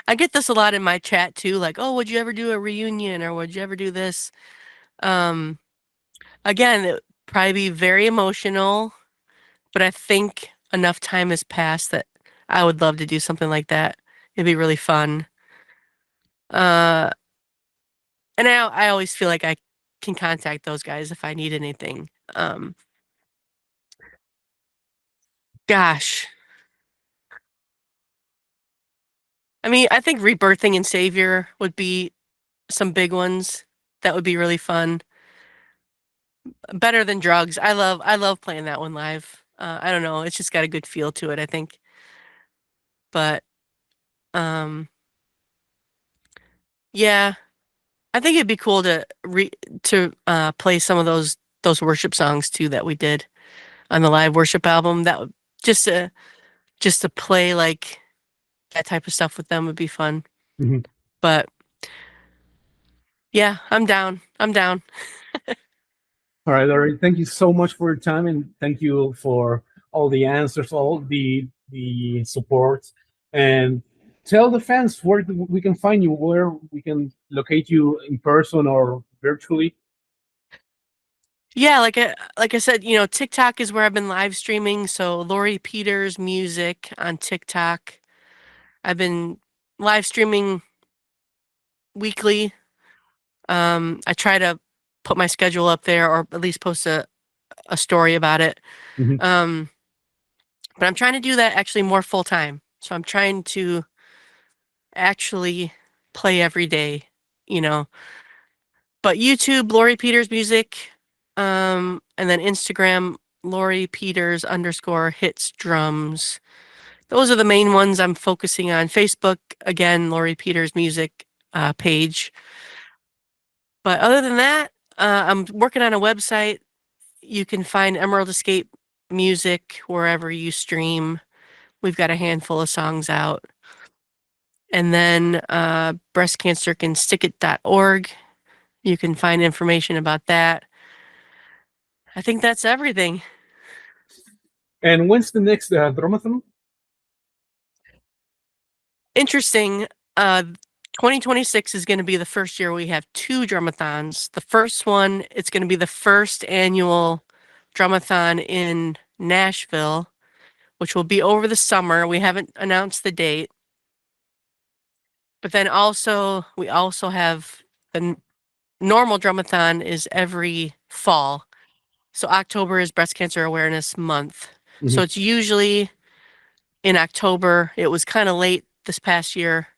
I get this a lot in my chat too, like, oh, would you ever do a reunion or would you ever do this? Um, Again, it would probably be very emotional, but I think enough time has passed that I would love to do something like that. It'd be really fun. Uh, and I always feel like I can contact those guys if I need anything. Gosh. I mean, I think Rebirthing and Savior would be some big ones. That would be really fun. Better Than Drugs. I love playing that one live. I don't know, it's just got a good feel to it, I think. But um yeah, I think it'd be cool to play some of those worship songs too that we did on the live worship album. That would just to play like that type of stuff with them would be fun. Mhm. But yeah, I'm down. I'm down. All right, Larry, thank you so much for your time and thank you for all the answers, all the support. And tell the fans where we can find you, where we can locate you in person or virtually. Yeah, like I said, TikTok is where I've been live streaming. So Lori Peters Music on TikTok. I've been live streaming weekly. I try to put my schedule up there or at least post a story about it. Mhm. Um, but I'm trying to do that actually more full time. So I'm trying to actually play every day, you know. But YouTube, Lori Peters Music, and then Instagram, Lori Peters underscore hits drums. Those are the main ones I'm focusing on. Facebook, again, Lori Peters Music page. But other than that, I'm working on a website. You can find Emerald Escape music wherever you stream. We've got a handful of songs out. And then breastcancercanstickit.org. You can find information about that. I think that's everything. And when's the next Dramathon? Interesting. 2026 is going to be the first year we have two dramathons. The first one, it's going to be the first annual dramathon in Nashville, which will be over the summer. We haven't announced the date. But then we also have the normal drumathon is every fall. So October is Breast Cancer Awareness Month. So Mhm. it's usually in October. It was kind of late this past year.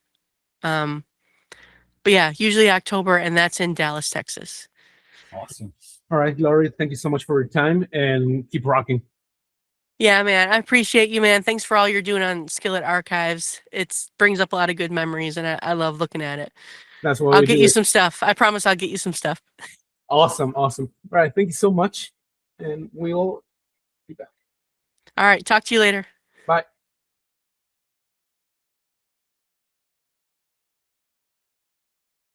But yeah, usually October, and that's in Dallas, Texas. Awesome. All right, Laurie, thank you so much for your time and keep rocking. Yeah, man, I appreciate you, man. Thanks for all you're doing on Skillet Archives. It brings up a lot of good memories, and I love looking at it. That's why I'll we get do you it. some stuff. I promise I'll get you some stuff. Awesome. All right, thank you so much. And we'll be back. All right, talk to you later. Bye.